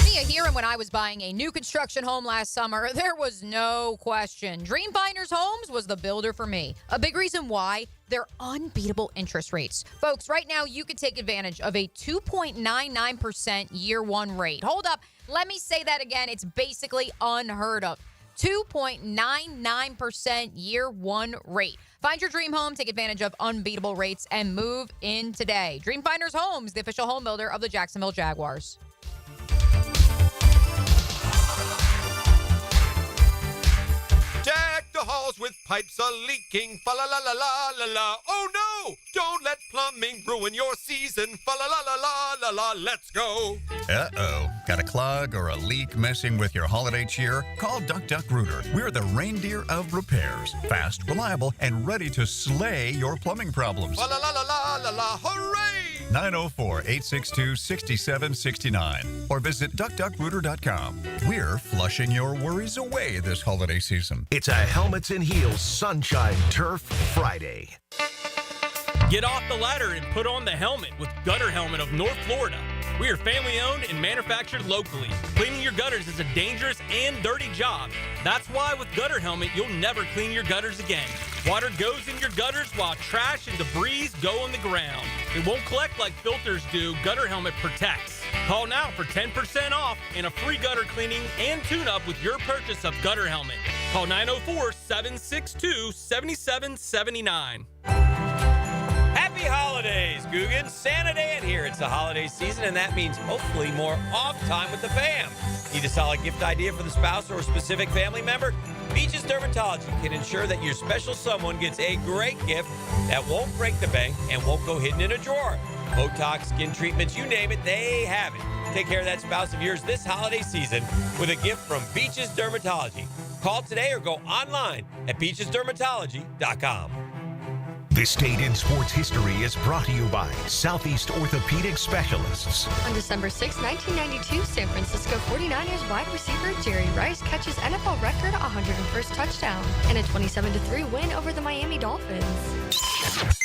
Mia here, and when I was buying a new construction home last summer, there was no question. Dream Finders Homes was the builder for me. A big reason why? Their unbeatable interest rates. Folks, right now you could take advantage of a 2.99% year one rate. Hold up. Let me say that again. It's basically unheard of. 2.99% year one rate. Find your dream home, take advantage of unbeatable rates, and move in today. Dream Finders Homes, the official home builder of the Jacksonville Jaguars. Jack the halls with pipes a-leaking, fa-la-la-la-la-la-la. Oh no! Don't let plumbing ruin your season, fa-la-la-la-la-la-la. Let's go! Uh-oh. Got a clog or a leak messing with your holiday cheer? Call Duck Duck Rooter. We're the reindeer of repairs. Fast, reliable, and ready to slay your plumbing problems. Fa-la-la-la-la-la-la, hooray! 904-862-6769 or visit duckduckrooter.com. We're flushing your worries away this holiday season. It's a Helmets and Heels Sunshine Turf Friday. Get off the ladder and put on the helmet with Gutter Helmet of North Florida. We are family owned and manufactured locally. Cleaning your gutters is a dangerous and dirty job. That's why with Gutter Helmet, you'll never clean your gutters again. Water goes in your gutters while trash and debris go on the ground. It won't collect like filters do. Gutter Helmet protects. Call now for 10% off and a free gutter cleaning and tune-up with your purchase of Gutter Helmet. Call 904-762-7779. Happy holidays, Googans. Santa Dan here. It's the holiday season, and that means hopefully more off time with the fam. Need a solid gift idea for the spouse or a specific family member? Beaches Dermatology can ensure that your special someone gets a great gift that won't break the bank and won't go hidden in a drawer. Botox, skin treatments, you name it, they have it. Take care of that spouse of yours this holiday season with a gift from Beaches Dermatology. Call today or go online at beachesdermatology.com. This date in sports history is brought to you by Southeast Orthopedic Specialists. On December 6, 1992, San Francisco 49ers wide receiver Jerry Rice catches NFL record 101st touchdown and a 27-3 win over the Miami Dolphins.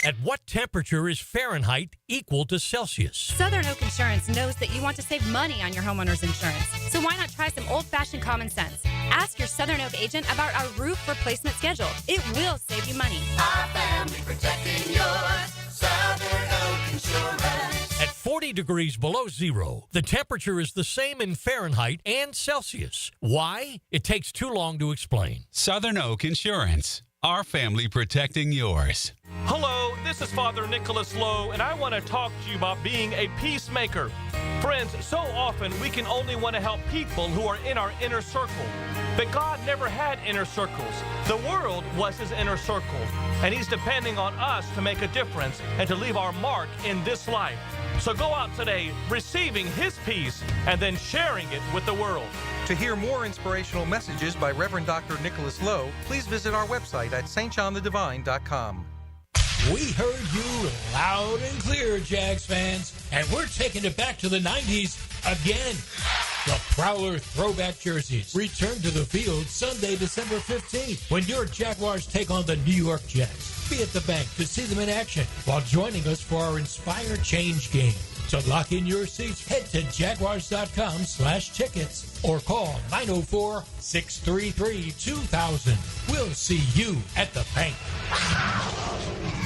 At what temperature is Fahrenheit equal to Celsius? Southern Oak Insurance knows that you want to save money on your homeowner's insurance. So why not try some old-fashioned common sense? Ask your Southern Oak agent about our roof replacement schedule. It will save you money. Our family protecting yours. Southern Oak Insurance. At 40 degrees below zero, the temperature is the same in Fahrenheit and Celsius. Why? It takes too long to explain. Southern Oak Insurance. Our family protecting yours. Hello, this is Father Nicholas Lowe, and I want to talk to you about being a peacemaker. Friends, so often we can only want to help people who are in our inner circle. But God never had inner circles. The world was his inner circle, and he's depending on us to make a difference and to leave our mark in this life. So go out today receiving his peace and then sharing it with the world. To hear more inspirational messages by Reverend Dr. Nicholas Lowe, please visit our website at stjohnthedivine.com. We heard you loud and clear, Jags fans, and we're taking it back to the 90s again. The Prowler throwback jerseys return to the field Sunday, December 15th, when your Jaguars take on the New York Jets. Be at the bank to see them in action while joining us for our Inspire Change game. To lock in your seats, head to jaguars.com/tickets or call 904-633-2000. We'll see you at the bank.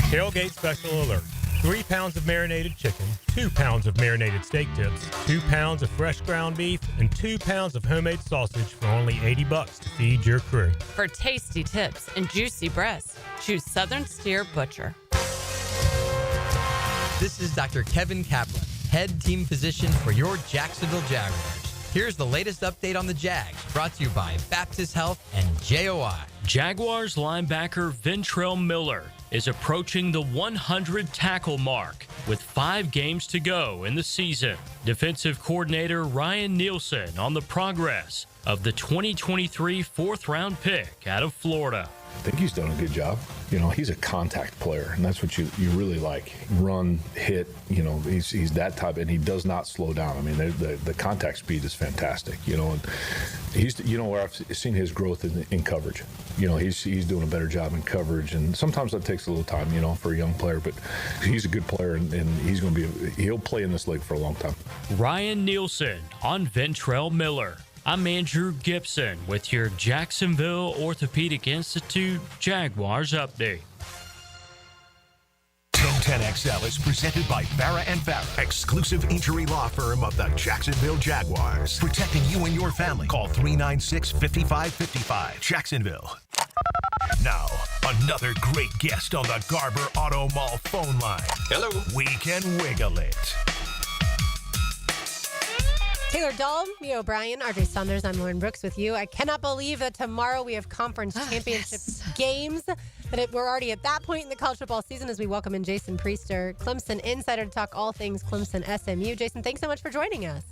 Tailgate special alert. 3 pounds of marinated chicken, 2 pounds of marinated steak tips, 2 pounds of fresh ground beef, and 2 pounds of homemade sausage for only $80 to feed your crew. For tasty tips and juicy breasts, choose Southern Steer Butcher. This is Dr. Kevin Kaplan, head team physician for your Jacksonville Jaguars. Here's the latest update on the Jags, brought to you by Baptist Health and JOI. Jaguars linebacker Ventrell Miller is approaching the 100 tackle mark with 5 games to go in the season. Defensive coordinator Ryan Nielsen on the progress of the 2023 4th-round pick out of Florida. think he's done a good job. He's a contact player, and that's what you really like. Run, hit, he's that type, and he does not slow down. I mean, the contact speed is fantastic, and he's, where I've seen his growth in coverage. He's doing a better job in coverage, and sometimes that takes a little time, for a young player, but he's a good player, and he'll play in this league for a long time. Ryan Nielsen on Ventrell Miller. I'm Andrew Gibson with your Jacksonville Orthopedic Institute Jaguars update. 1010XL is presented by Farah & Farah, exclusive injury law firm of the Jacksonville Jaguars. Protecting you and your family. Call 396-5555. Jacksonville. Now, another great guest on the Garber Auto Mall phone line. Hello. We can wiggle it. Taylor Dahl, Mia O'Brien, RJ Saunders, I'm Lauren Brooks with you. I cannot believe that tomorrow we have conference championship games. We're already at that point in the college football season as we welcome in Jason Priester, Clemson insider, to talk all things Clemson SMU. Jason, thanks so much for joining us.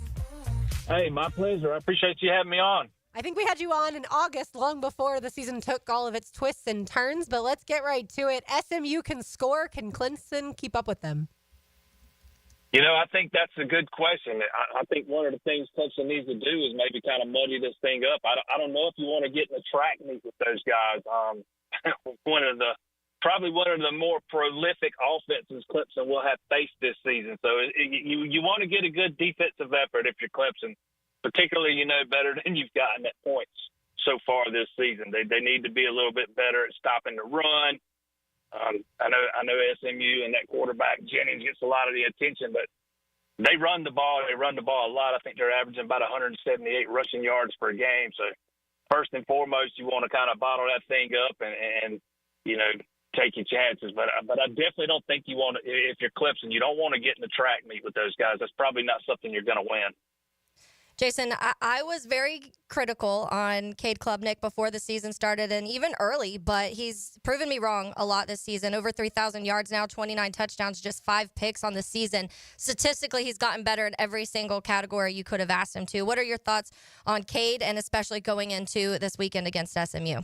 Hey, my pleasure. I appreciate you having me on. I think we had you on in August, long before the season took all of its twists and turns, but let's get right to it. SMU can score. Can Clemson keep up with them? I think that's a good question. I think one of the things Clemson needs to do is maybe kind of muddy this thing up. I don't know if you want to get in a track meet with those guys. Probably one of the more prolific offenses Clemson will have faced this season. So you want to get a good defensive effort if you're Clemson, particularly better than you've gotten at points so far this season. They need to be a little bit better at stopping the run. I know SMU and that quarterback Jennings gets a lot of the attention, but they run the ball. They run the ball a lot. I think they're averaging about 178 rushing yards per game. So first and foremost, you want to kind of bottle that thing up and take your chances. But I definitely don't think you want to. If you're Clemson, you don't want to get in the track meet with those guys. That's probably not something you're going to win. Jason, I was very critical on Cade Klubnik before the season started and even early, but he's proven me wrong a lot this season. Over 3,000 yards now, 29 touchdowns, just 5 picks on the season. Statistically, he's gotten better in every single category you could have asked him to. What are your thoughts on Cade, and especially going into this weekend against SMU?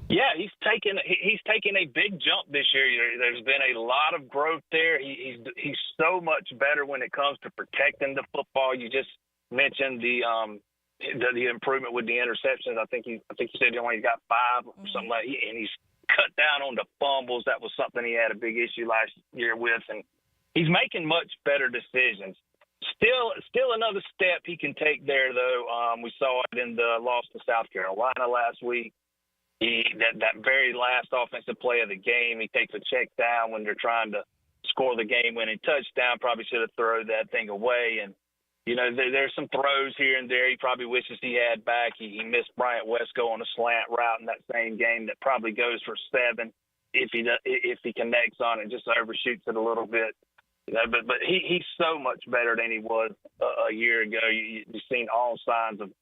Yeah, he's taken a big jump this year. There's been a lot of growth there. He's so much better when it comes to protecting the football. You just mentioned the improvement with the interceptions. I think you said he only got 5 or something like that, and he's cut down on the fumbles. That was something he had a big issue last year with, and he's making much better decisions. Still another step he can take there, though. We saw it in the loss to South Carolina last week. That very last offensive play of the game, he takes a check down when they're trying to score the game-winning touchdown. Probably should have thrown that thing away, and there's some throws here and there he probably wishes he had back. He missed Bryant Wesco on a slant route in that same game that probably goes for 7 if he connects on it, just overshoots it a little bit. But he's so much better than he was a year ago. You've seen all kinds of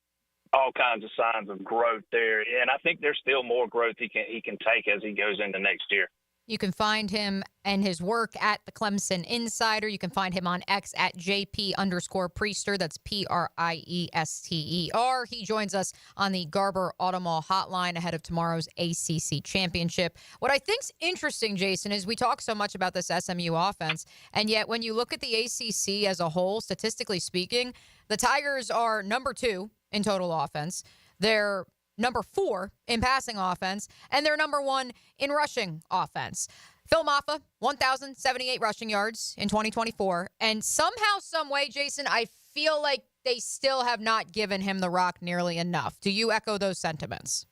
signs of growth there, and I think there's still more growth he can take as he goes into next year. You can find him and his work at the Clemson Insider. You can find him on X at JP_Priester. That's Priester. He joins us on the Garber Auto Mall hotline ahead of tomorrow's ACC championship. What I think's interesting, Jason, is we talk so much about this SMU offense, and yet when you look at the ACC as a whole, statistically speaking, the Tigers are number 2 in total offense. They're number 4 in passing offense, and they're number 1 in rushing offense. Phil Maffa, 1,078 rushing yards in 2024. And somehow, some way, Jason, I feel like they still have not given him the rock nearly enough. Do you echo those sentiments?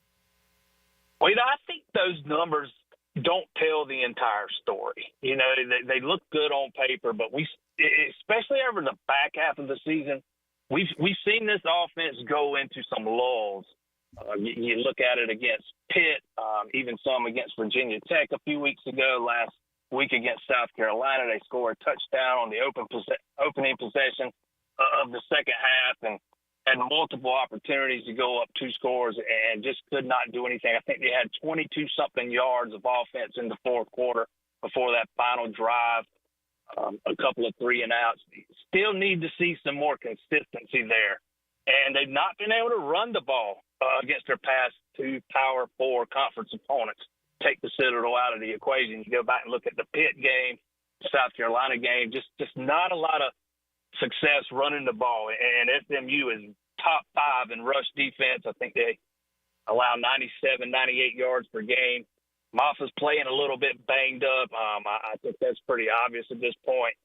Well, I think those numbers don't tell the entire story. They look good on paper, but especially over the back half of the season, we've seen this offense go into some lulls. You look at it against Pitt, even some against Virginia Tech a few weeks ago. Last week against South Carolina, they scored a touchdown on the opening possession of the second half and had multiple opportunities to go up 2 scores and just could not do anything. I think they had 22-something yards of offense in the fourth quarter before that final drive, a couple of 3-and-outs. Still need to see some more consistency there. And they've not been able to run the ball against their pass two Power 4 conference opponents. Take the Citadel out of the equation. You go back and look at the Pitt game, South Carolina game, just not a lot of success running the ball. And SMU is top 5 in rush defense. I think they allow 97, 98 yards per game. Moffa's playing a little bit banged up. I think that's pretty obvious at this point.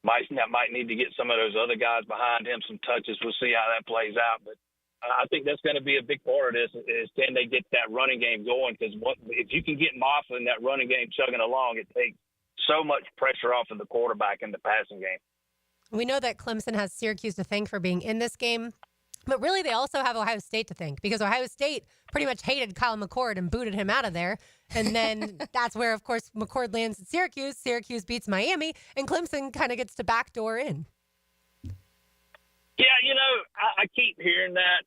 Might need to get some of those other guys behind him some touches. We'll see how that plays out. But I think that's going to be a big part of this is can they get that running game going? Because if you can get Moffa in that running game chugging along, it takes so much pressure off of the quarterback in the passing game. We know that Clemson has Syracuse to thank for being in this game. But really, they also have Ohio State to thank because Ohio State pretty much hated Kyle McCord and booted him out of there. And then that's where, of course, McCord lands at Syracuse. Syracuse beats Miami, and Clemson kind of gets to backdoor in. Yeah, I keep hearing that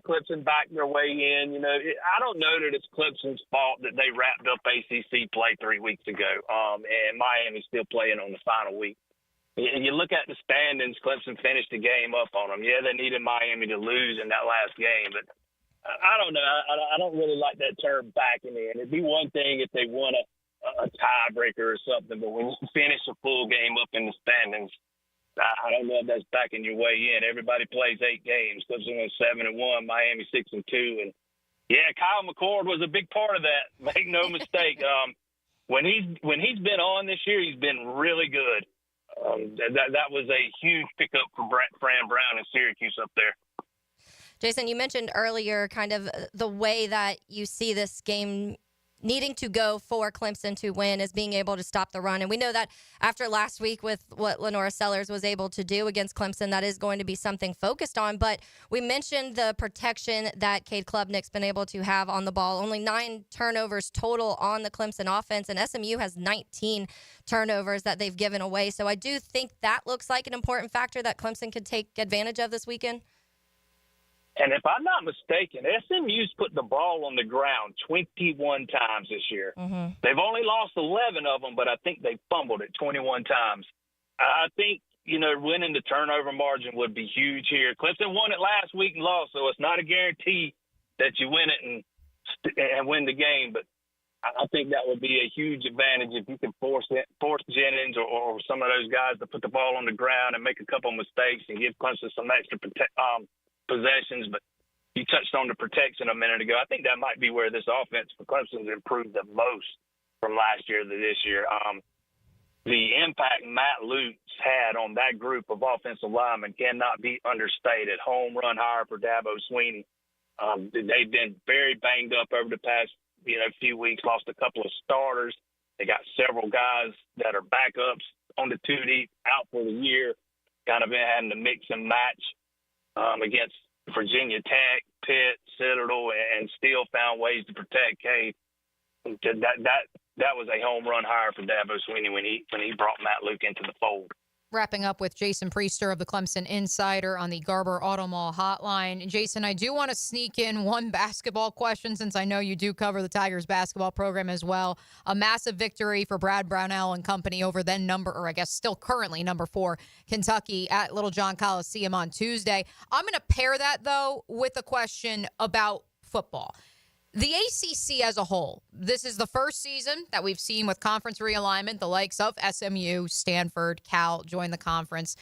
Clemson backed their way in. I don't know that it's Clemson's fault that they wrapped up ACC play 3 weeks ago, and Miami's still playing on the final week. You look at the standings, Clemson finished the game up on them. Yeah, they needed Miami to lose in that last game, but I don't know. I don't really like that term backing in. It'd be one thing if they won a tiebreaker or something, but when you finish a full game up in the standings, I don't know if that's backing your way in. Everybody plays 8 games. Clemson went 7-1, Miami 6-2, and yeah, Kyle McCord was a big part of that. Make no mistake. When he's been on this year, he's been really good. That was a huge pickup for Fran Brown in Syracuse up there. Jason, you mentioned earlier kind of the way that you see this game needing to go for Clemson to win is being able to stop the run. And we know that after last week with what Lenora Sellers was able to do against Clemson, that is going to be something focused on. But we mentioned the protection that Cade Klubnik's been able to have on the ball. Only 9 turnovers total on the Clemson offense, and SMU has 19 turnovers that they've given away. So I do think that looks like an important factor that Clemson could take advantage of this weekend. And if I'm not mistaken, SMU's put the ball on the ground 21 times this year. Mm-hmm. They've only lost 11 of them, but I think they fumbled it 21 times. I think, winning the turnover margin would be huge here. Clemson won it last week and lost, so it's not a guarantee that you win it and win the game. But I think that would be a huge advantage if you can force Jennings or some of those guys to put the ball on the ground and make a couple of mistakes and give Clemson some extra possessions. But you touched on the protection a minute ago. I think that might be where this offense for Clemson has improved the most from last year to this year. The impact Matt Lutz had on that group of offensive linemen cannot be understated. Home run hire for Dabo Swinney. They've been very banged up over the past few weeks, lost a couple of starters. They got several guys that are backups on the 2 deep out for the year, kind of been having to mix and match against Virginia Tech, Pitt, Citadel, and still found ways to protect Cade. That was a home run hire for Dabo Swinney when he brought Matt Luke into the fold. Wrapping up with Jason Priester of the Clemson Insider on the Garber Auto Mall hotline. Jason, I do want to sneak in one basketball question since I know you do cover the Tigers basketball program as well. A massive victory for Brad Brownell and company over then still currently number 4 Kentucky at Little John Coliseum on Tuesday. I'm going to pair that, though, with a question about football. The ACC as a whole, this is the first season that we've seen with conference realignment, the likes of SMU, Stanford, Cal join the conference.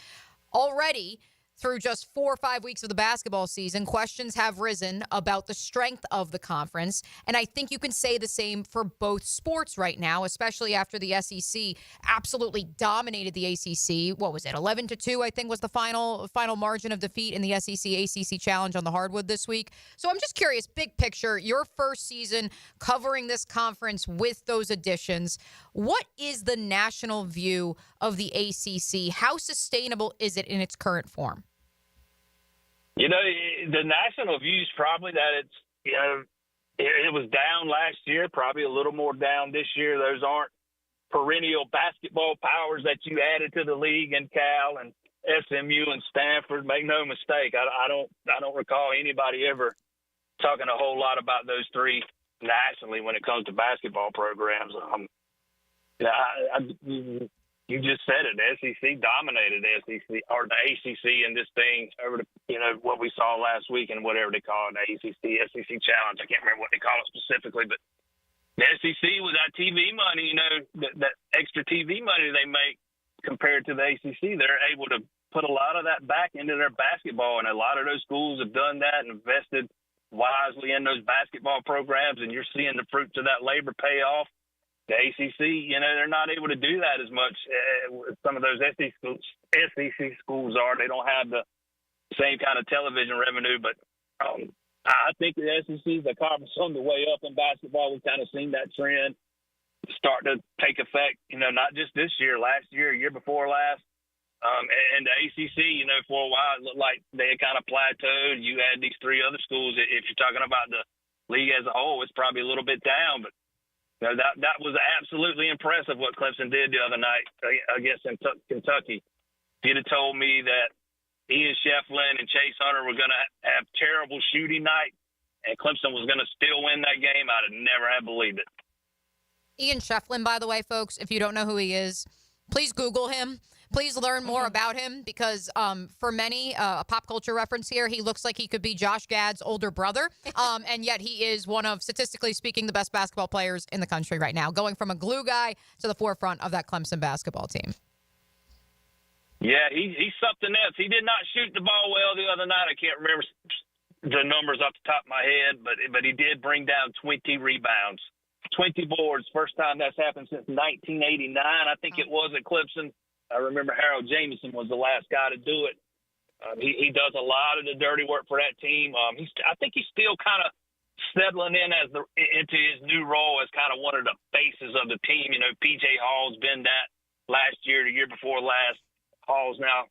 Already, through just 4 or 5 weeks of the basketball season, questions have risen about the strength of the conference. And I think you can say the same for both sports right now, especially after the SEC absolutely dominated the ACC. What was it? 11-2, I think, was the final margin of defeat in the SEC-ACC challenge on the hardwood this week. So I'm just curious, big picture, your first season covering this conference with those additions, what is the national view of the ACC? How sustainable is it in its current form? The national view is probably that it's, it was down last year, probably a little more down this year. Those aren't perennial basketball powers that you added to the league in Cal and SMU and Stanford. Make no mistake, I don't recall anybody ever talking a whole lot about those 3 nationally when it comes to basketball programs. you just said it. The SEC dominated the SEC or the ACC in this thing over the, what we saw last week and whatever they call it, the ACC, SEC Challenge. I can't remember what they call it specifically, but the SEC with that TV money, that extra TV money they make compared to the ACC, they're able to put a lot of that back into their basketball, and a lot of those schools have done that and invested wisely in those basketball programs, and you're seeing the fruits of that labor pay off. The ACC, they're not able to do that as much. Some of those SEC schools are. They don't have the same kind of television revenue, but I think the SEC is a conference on the way up in basketball. We've kind of seen that trend start to take effect, not just this year, last year, year before last. And the ACC, for a while, it looked like they had kind of plateaued. You had these three other schools. If you're talking about the league as a whole, it's probably a little bit down, but that was absolutely impressive what Clemson did the other night against Kentucky. If you'd have told me that Ian Shefflin and Chase Hunter were going to have terrible shooting night and Clemson was going to still win that game, I'd have never have believed it. Ian Shefflin, by the way, folks, if you don't know who he is, please Google him. Please learn more about him because for many, a pop culture reference here, he looks like he could be Josh Gad's older brother. And yet he is one of, statistically speaking, the best basketball players in the country right now, going from a glue guy to the forefront of that Clemson basketball team. Yeah, he's something else. He did not shoot the ball well the other night. I can't remember the numbers off the top of my head, but he did bring down 20 rebounds, 20 boards. First time that's happened since 1989, I think it was at Clemson. I remember Harold Jamison was the last guy to do it. He does a lot of the dirty work for that team. I think he's still kind of settling in into his new role as kind of one of the faces of the team. P.J. Hall's been that last year, the year before last. Hall's now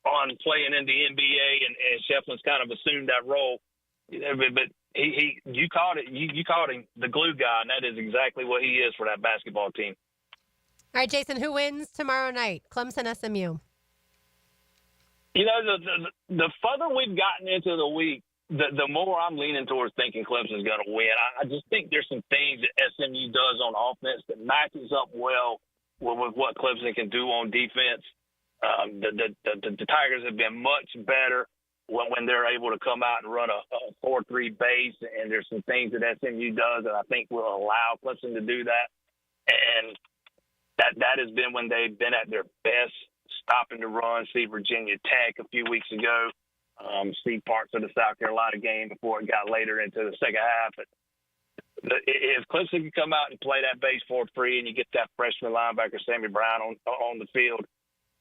on playing in the NBA, and Shefflin's kind of assumed that role. But you called it. You called him the glue guy, and that is exactly what he is for that basketball team. All right, Jason, who wins tomorrow night? Clemson, SMU. The further we've gotten into the week, the more I'm leaning towards thinking Clemson's going to win. I just think there's some things that SMU does on offense that matches up well with what Clemson can do on defense. The Tigers have been much better when they're able to come out and run a 4-3 base, and there's some things that SMU does that I think will allow Clemson to do that. And that has been when they've been at their best, stopping the run. See Virginia Tech a few weeks ago. See parts of the South Carolina game before it got later into the second half. But if Clemson can come out and play that base 4-3 and you get that freshman linebacker Sammy Brown on the field,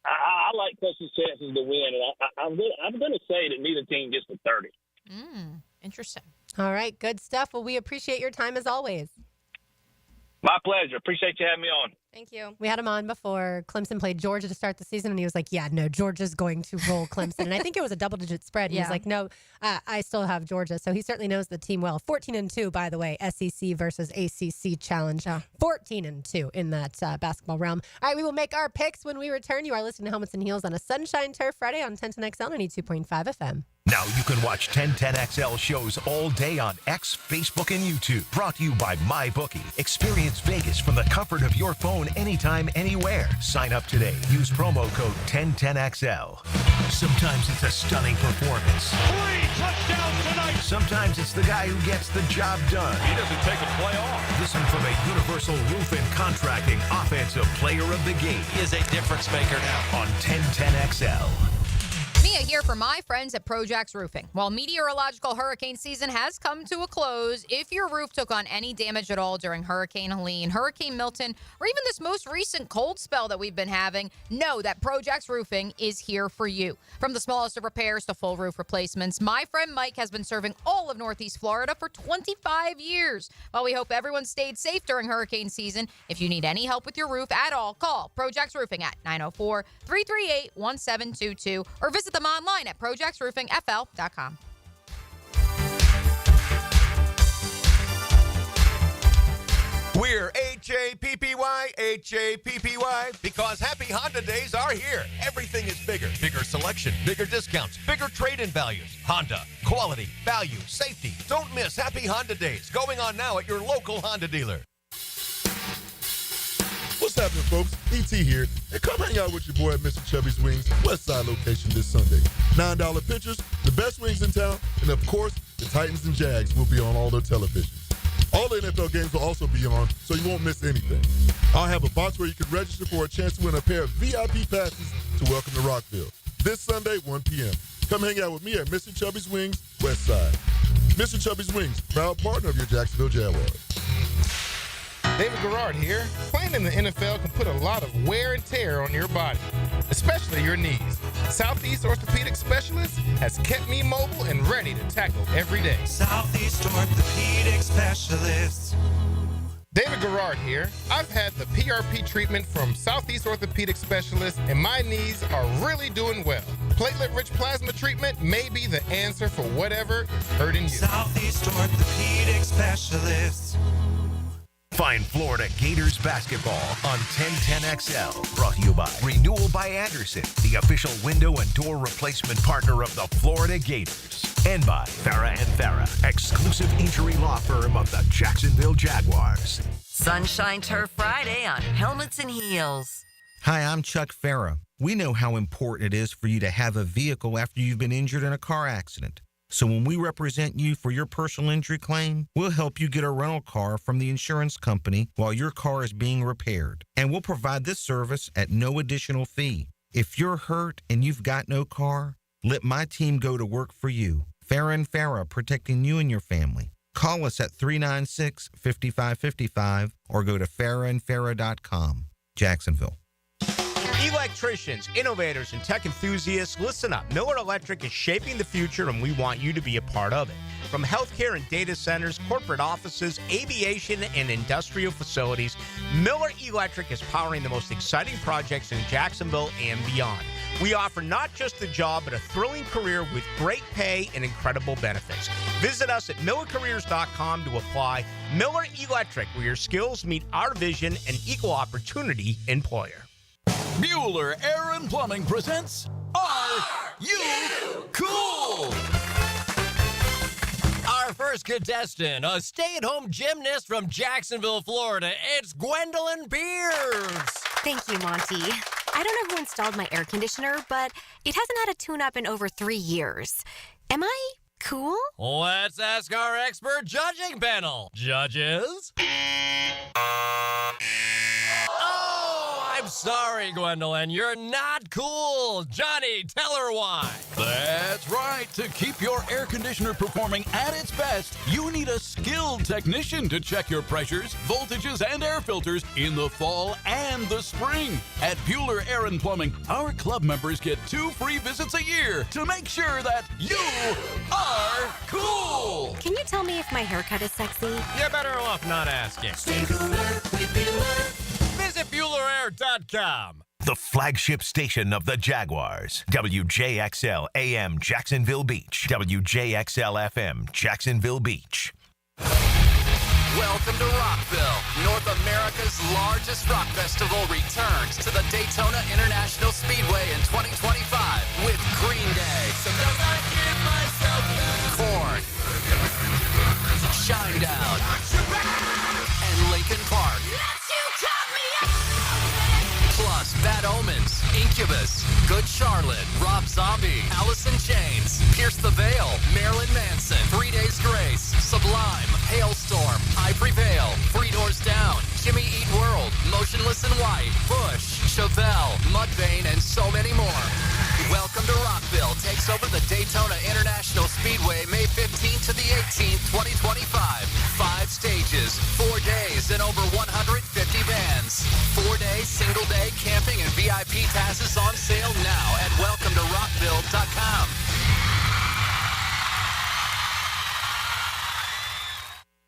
I like Clemson's chances to win. And I'm going to say that neither team gets to 30. Interesting. All right, good stuff. Well, we appreciate your time as always. My pleasure. Appreciate you having me on. Thank you. We had him on before Clemson played Georgia to start the season, and he was like, yeah, no, Georgia's going to roll Clemson. And I think it was a double-digit spread. And Yeah. he's like, no, I still have Georgia. So he certainly knows the team well. 14-2, by the way, SEC versus ACC challenge. 14-2 in that basketball realm. All right, we will make our picks when we return. You are listening to Helmets and Heels on a Sunshine Turf Friday on 1010XL 92.5 FM. Now you can watch 1010XL shows all day on X, Facebook, and YouTube. Brought to you by MyBookie. Experience Vegas from the comfort of your phone anytime, anywhere. Sign up today. Use promo code 1010XL. Sometimes it's a stunning performance. 3 touchdowns tonight. Sometimes it's the guy who gets the job done. He doesn't take a play off. Listen from a Universal Roof and Contracting Offensive Player of the Game. He is a difference maker now. On 1010XL. Mia here for my friends at Projax Roofing. While meteorological hurricane season has come to a close, if your roof took on any damage at all during Hurricane Helene, Hurricane Milton, or even this most recent cold spell that we've been having, know that Projax Roofing is here for you. From the smallest of repairs to full roof replacements, my friend Mike has been serving all of Northeast Florida for 25 years. While we hope everyone stayed safe during hurricane season, if you need any help with your roof at all, call Projax Roofing at 904-338-1722 or visit them online at projaxroofingfl.com. We're HAPPY, because Happy Honda Days are here. Everything is bigger. Bigger selection, bigger discounts, bigger trade-in values. Honda, quality, value, safety. Don't miss Happy Honda Days, going on now at your local Honda dealer. What's happening, folks? E.T. here, and come hang out with your boy at Mr. Chubby's Wings West Side location this Sunday. $9 pitchers, the best wings in town, and of course, the Titans and Jags will be on all their television. All the NFL games will also be on, so you won't miss anything. I'll have a box where you can register for a chance to win a pair of VIP passes to Welcome to Rockville. This Sunday, 1 p.m. Come hang out with me at Mr. Chubby's Wings West Side. Mr. Chubby's Wings, proud partner of your Jacksonville Jaguars. David Garrard here. Playing in the NFL can put a lot of wear and tear on your body, especially your knees. Southeast Orthopedic Specialist has kept me mobile and ready to tackle every day. Southeast Orthopedic Specialist. David Garrard here. I've had the PRP treatment from Southeast Orthopedic Specialist, and my knees are really doing well. Platelet-rich plasma treatment may be the answer for whatever is hurting you. Southeast Orthopedic Specialist. Find Florida Gators basketball on 1010XL. Brought to you by Renewal by Anderson, the official window and door replacement partner of the Florida Gators. And by Farrah & Farrah, exclusive injury law firm of the Jacksonville Jaguars. Sunshine Turf Friday on Helmets and Heels. Hi, I'm Chuck Farrah. We know how important it is for you to have a vehicle after you've been injured in a car accident. So when we represent you for your personal injury claim, we'll help you get a rental car from the insurance company while your car is being repaired. And we'll provide this service at no additional fee. If you're hurt and you've got no car, let my team go to work for you. Farrah & Farrah, protecting you and your family. Call us at 396-5555 or go to farrahandfarrah.com. Jacksonville. Electricians, innovators, and tech enthusiasts, listen up. Miller Electric is shaping the future, and we want you to be a part of it. From healthcare and data centers, corporate offices, aviation, and industrial facilities, Miller Electric is powering the most exciting projects in Jacksonville and beyond. We offer not just a job, but a thrilling career with great pay and incredible benefits. Visit us at millercareers.com to apply. Miller Electric, where your skills meet our vision, an equal opportunity employer. Bueller Air and Plumbing presents Are You Cool? Our first contestant, a stay-at-home gymnast from Jacksonville, Florida. It's Gwendolyn Pierce. Thank you, Monty. I don't know who installed my air conditioner, but it hasn't had a tune-up in over 3 years. Am I cool? Let's ask our expert judging panel. Judges? I'm sorry, Gwendolyn. You're not cool. Johnny, tell her why. That's right. To keep your air conditioner performing at its best, you need a skilled technician to check your pressures, voltages, and air filters in the fall and the spring. At Bueller Air and Plumbing, our club members get 2 free visits a year to make sure that you are cool. Can you tell me if my haircut is sexy? You're better off not asking. Stay cooler with Bueller. Visit BuellerAir.com. The flagship station of the Jaguars. WJXL AM Jacksonville Beach. WJXL FM Jacksonville Beach. Welcome to Rockville. North America's largest rock festival returns to the Daytona International Speedway in 2025 with Green Day, Korn, Shinedown, and Linkin Park. Plus, Bad Omens, Incubus, Good Charlotte, Rob Zombie, Alice in Chains, Pierce the Veil, Marilyn Manson, 3 Days Grace, Sublime, Hailstorm, I Prevail, 3 Doors Down, Jimmy Eat World, Motionless in White, Bush, Chevelle, Mudvayne, and so many more. Welcome to Rockville takes over the Daytona International Speedway May 15th to the 18th, 2025. 5 stages, 4 days, and over 150 bands. 4-day, single-day camping and VIP passes on sale now at welcometoRockville.com.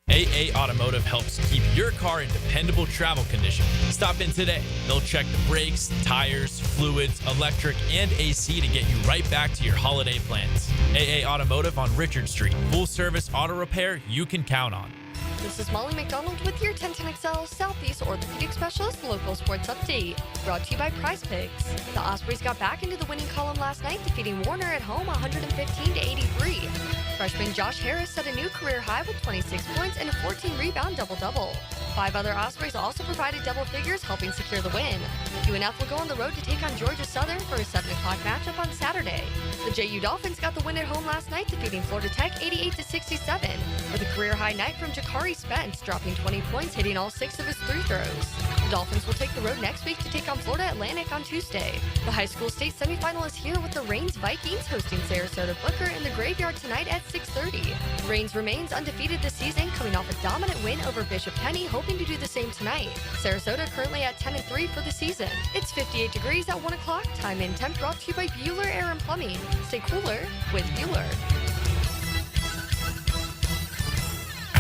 AA Automotive helps keep your car in dependable travel condition. Stop in today. They'll check the brakes, tires, fluids, electric, and AC to get you right back to your holiday plans. AA Automotive on Richard Street. Full service auto repair you can count on. This is Molly McDonald with your 1010XL Southeast Orthopedic Specialist Local Sports Update. Brought to you by Prize Picks. The Ospreys got back into the winning column last night, defeating Warner at home 115-83. Freshman Josh Harris set a new career high with 26 points and a 14-rebound double-double. 5 other Ospreys also provided double figures, helping secure the win. UNF will go on the road to take on Georgia Southern for a 7 o'clock matchup on Saturday. The JU Dolphins got the win at home last night, defeating Florida Tech 88-67, with a career-high night from Jakari Spence, dropping 20 points, hitting all 6 of his free throws. The Dolphins will take the road next week to take on Florida Atlantic on Tuesday. The high school state semifinal is here with the Reigns Vikings hosting Sarasota Booker in the Graveyard tonight at 6:30. Reigns remains undefeated this season, coming off a dominant win over Bishop Kenny, hoping to do the same tonight. Sarasota currently at 10-3 for the season. It's 58 degrees at 1 o'clock. Time and temp brought to you by Bueller Air and Plumbing. Stay cooler with Bueller.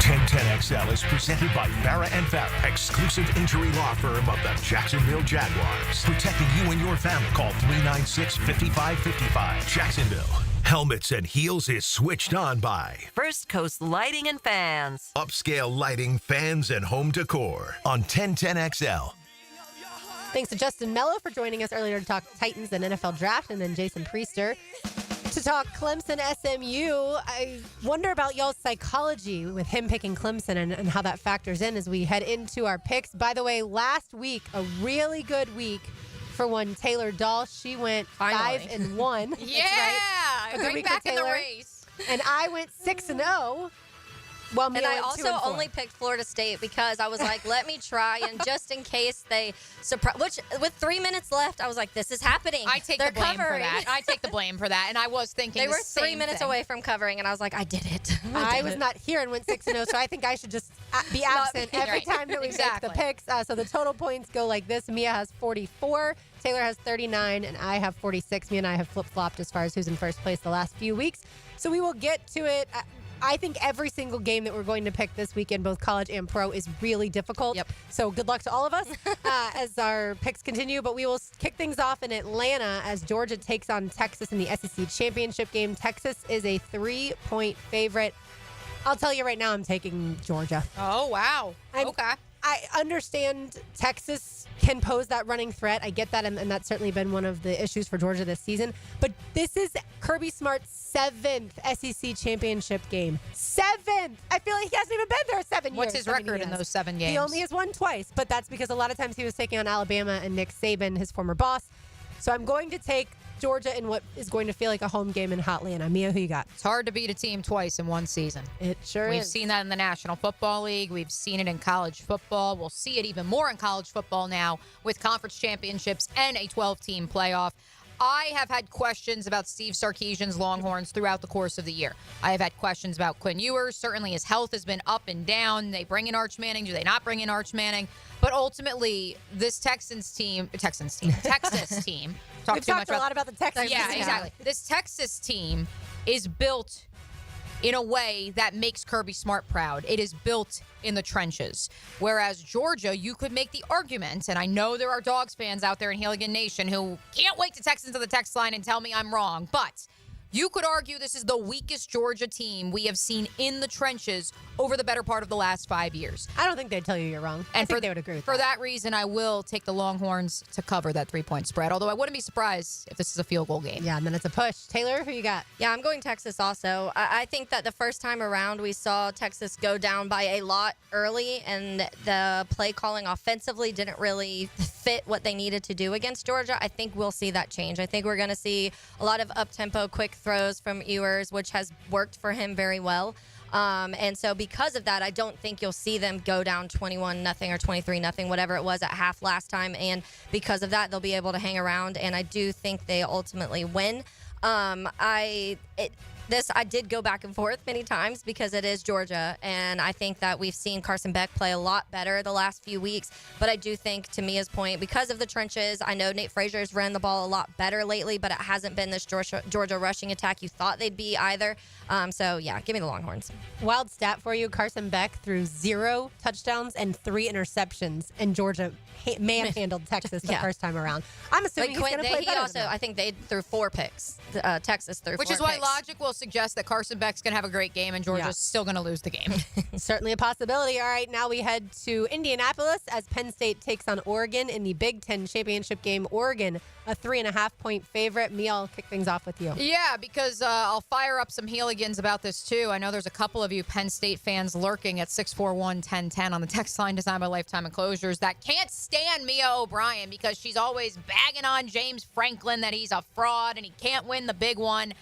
1010XL is presented by Farah & Farah, exclusive injury law firm of the Jacksonville Jaguars. Protecting you and your family. Call 396-5555. Jacksonville. Helmets and Heels is switched on by First Coast Lighting and Fans. Upscale Lighting, Fans, and Home Decor on 1010XL. Thanks to Justin Melo for joining us earlier to talk Titans and NFL Draft, and then Jason Priester to talk Clemson SMU. I wonder about y'all's psychology with him picking Clemson and how that factors in as we head into our picks. By the way, last week, a really good week for one Taylor Dahl. She went 5-1. Yeah, right back in the race. And I went 6-0. Well, and I also only picked Florida State because I was like, let me try, and just in case they surprise. Which, with 3 minutes left, I was like, this is happening. I take the blame for that. I take the blame for that, and I was thinking they were 3 minutes away from covering, and I was like, I did it. I was not here and went 6-0, so I think I should just be absent every time that we make the picks. So the total points go like this: Mia has 44, Taylor has 39, and I have 46. Mia and I have flip-flopped as far as who's in first place the last few weeks. So we will get to it. I think every single game that we're going to pick this weekend, both college and pro, is really difficult. Yep. So good luck to all of us as our picks continue. But we will kick things off in Atlanta as Georgia takes on Texas in the SEC championship game. Texas is a 3-point favorite. I'll tell you right now, I'm taking Georgia. Oh, wow. Okay. I understand Texas can pose that running threat. I get that, and that's certainly been one of the issues for Georgia this season. But this is Kirby Smart's 7th SEC championship game. 7th! I feel like he hasn't even been there 7 years. What's his record in those 7 games? He only has won twice, but that's because a lot of times he was taking on Alabama and Nick Saban, his former boss. So I'm going to take Georgia in what is going to feel like a home game in Hotlanta. Mia, who you got? It's hard to beat a team twice in one season. It sure is. We've seen that in the National Football League. We've seen it in college football. We'll see it even more in college football now with conference championships and a 12-team playoff. I have had questions about Steve Sarkisian's Longhorns throughout the course of the year. I have had questions about Quinn Ewers. Certainly his health has been up and down. They bring in Arch Manning. Do they not bring in Arch Manning? But ultimately, this Texas team. We've talked a lot about the Texans. Yeah, exactly. This Texas team is built in a way that makes Kirby Smart proud. It is built in the trenches. Whereas Georgia, you could make the argument, and I know there are Dogs fans out there in Healigan Nation who can't wait to text into the text line and tell me I'm wrong, but you could argue this is the weakest Georgia team we have seen in the trenches over the better part of the last 5 years. I don't think they'd tell you you're wrong. And I think they would agree with for that reason, I will take the Longhorns to cover that 3-point spread, although I wouldn't be surprised if this is a field goal game. Yeah, and then it's a push. Taylor, who you got? Yeah, I'm going Texas also. I think that the first time around we saw Texas go down by a lot early, and the play calling offensively didn't really fit what they needed to do against Georgia. I think we'll see that change. I think we're going to see a lot of up-tempo, quick throws from Ewers, which has worked for him very well. And so because of that, I don't think you'll see them go down 21-0 or 23-0, whatever it was at half last time. And because of that, they'll be able to hang around. And I do think they ultimately win. I did go back and forth many times because it is Georgia, and I think that we've seen Carson Beck play a lot better the last few weeks, but I do think, to Mia's point, because of the trenches, I know Nate Frazier has ran the ball a lot better lately, but it hasn't been this Georgia rushing attack you thought they'd be either. So, yeah, give me the Longhorns. Wild stat for you, Carson Beck threw 0 touchdowns and 3 interceptions, and Georgia manhandled Texas the first time around. I'm assuming he's going to play better. I think they threw 4 picks. Texas threw 4 picks. Which is why logic will suggest that Carson Beck's going to have a great game and Georgia's still going to lose the game. Certainly a possibility. All right, now we head to Indianapolis as Penn State takes on Oregon in the Big Ten championship game. Oregon, a 3.5-point favorite. Mia, I'll kick things off with you. Yeah, because I'll fire up some Heeligans about this, too. I know there's a couple of you Penn State fans lurking at 641-1010 on the text line designed by Lifetime Enclosures that can't stand Mia O'Brien because she's always bagging on James Franklin that he's a fraud and he can't win the big one.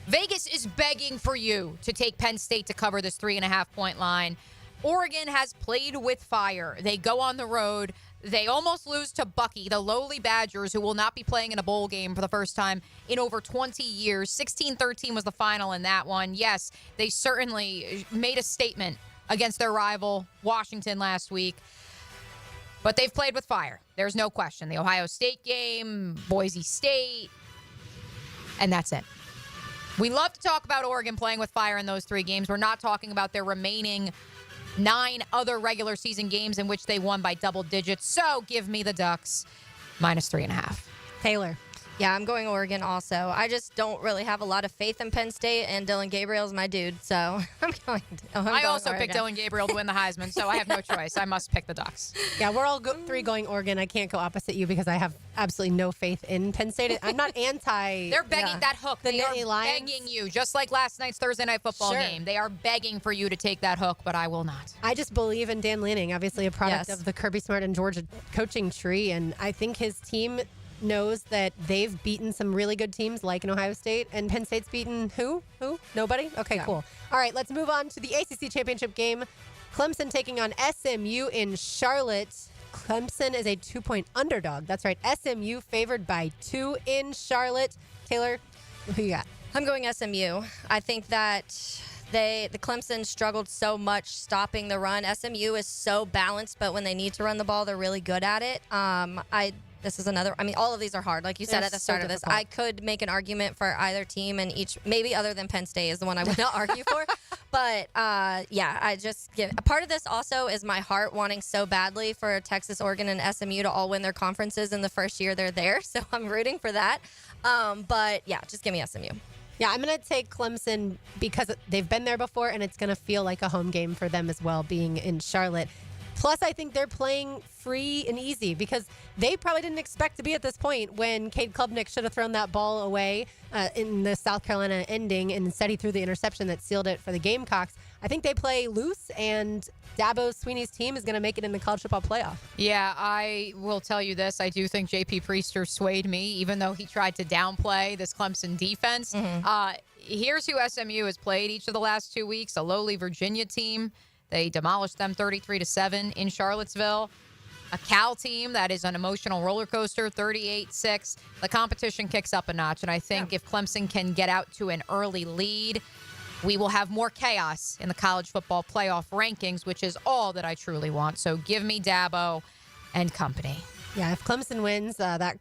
Vegas is begging for you to take Penn State to cover this 3.5-point line. Oregon has played with fire. They go on the road. They almost lose to Bucky, the lowly Badgers, who will not be playing in a bowl game for the first time in over 20 years. 16-13 was the final in that one. Yes, they certainly made a statement against their rival, Washington, last week. But they've played with fire. There's no question. The Ohio State game, Boise State, and that's it. We love to talk about Oregon playing with fire in those 3 games. We're not talking about their remaining 9 other regular season games in which they won by double digits. So give me the Ducks -3.5. Taylor. Yeah, I'm going Oregon also. I just don't really have a lot of faith in Penn State, and Dylan Gabriel's my dude, so I'm going I also Oregon. picked Dylan Gabriel to win the Heisman, so I have no choice. I must pick the Ducks. Yeah, we're all 3 going Oregon. I can't go opposite you because I have absolutely no faith in Penn State. I'm not anti. They're begging that hook. The They are Nittany Lions. begging you, just like last night's Thursday Night Football Sure. game. They are begging for you to take that hook, but I will not. I just believe in Dan Lanning, obviously a product Yes. of the Kirby Smart and Georgia coaching tree, and I think his team knows that they've beaten some really good teams like in Ohio State, and Penn State's beaten who? Nobody? Okay, cool. All right, let's move on to the ACC championship game. Clemson taking on SMU in Charlotte. Clemson is a 2-point underdog. That's right. SMU favored by 2 in Charlotte. Taylor, who you got? I'm going SMU. I think that the Clemson struggled so much stopping the run. SMU is so balanced, but when they need to run the ball, they're really good at it. This is another. I mean, all of these are hard. Like you said They're at the so start of this, difficult. I could make an argument for either team, and each, maybe other than Penn State is the one I would not argue for. But yeah, I just give a part of this also is my heart wanting so badly for Texas, Oregon, and SMU to all win their conferences in the first year they're there. So I'm rooting for that. But yeah, just give me SMU. Yeah, I'm going to take Clemson because they've been there before, and it's going to feel like a home game for them as well, being in Charlotte. Plus, I think they're playing free and easy because they probably didn't expect to be at this point when Cade Klubnik should have thrown that ball away in the South Carolina ending, and instead he threw the interception that sealed it for the Gamecocks. I think they play loose, and Dabo Swinney's team is going to make it in the college football playoff. Yeah, I will tell you this. I do think J.P. Priester swayed me, even though he tried to downplay this Clemson defense. Here's who SMU has played each of the last 2 weeks, a lowly Virginia team. They demolished them 33-7 in Charlottesville. A Cal team that is an emotional roller coaster, 38-6. The competition kicks up a notch, and I think if Clemson can get out to an early lead, we will have more chaos in the college football playoff rankings, which is all that I truly want. So give me Dabo and company. Yeah, if Clemson wins, that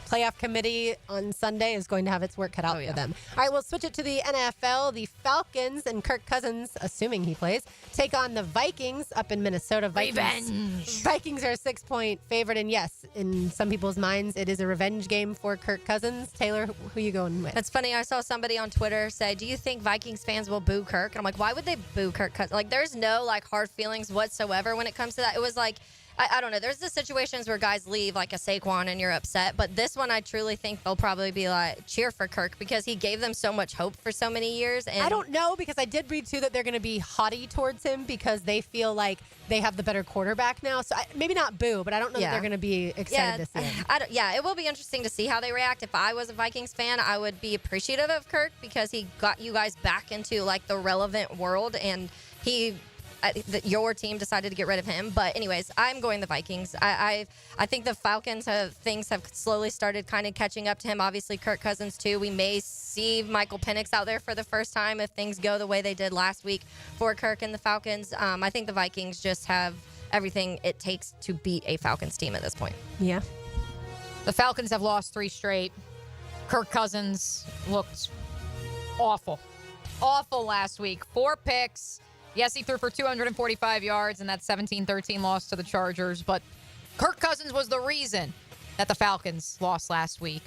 playoff committee on Sunday is going to have its work cut out for them. All right, we'll switch it to the NFL. The Falcons and Kirk Cousins, assuming he plays, take on the Vikings up in Minnesota. Vikings are a 6-point favorite, and yes, in some people's minds, it is a revenge game for Kirk Cousins. Taylor, who you going with? That's funny. I saw somebody on Twitter say, "Do you think Vikings fans will boo Kirk?" And I'm like, why would they boo Kirk Cousins? Like, there's no hard feelings whatsoever when it comes to that. It was like, I don't know. There's the situations where guys leave like a Saquon and you're upset. But this one, I truly think they'll probably be cheer for Kirk because he gave them so much hope for so many years. And I don't know because I did read, too, that they're going to be haughty towards him because they feel like they have the better quarterback now. So maybe not boo, but I don't know that they're going to be excited to see him. It will be interesting to see how they react. If I was a Vikings fan, I would be appreciative of Kirk because he got you guys back into the relevant world, and your team decided to get rid of him. But anyways, I'm going the Vikings. I think the Falcons have slowly started kind of catching up to him. Obviously, Kirk Cousins too. We may see Michael Penix out there for the first time if things go the way they did last week for Kirk and the Falcons. I think the Vikings just have everything it takes to beat a Falcons team at this point. Yeah. The Falcons have lost 3 straight. Kirk Cousins looked awful last week. 4 picks. Yes, he threw for 245 yards in that 17-13 loss to the Chargers, but Kirk Cousins was the reason that the Falcons lost last week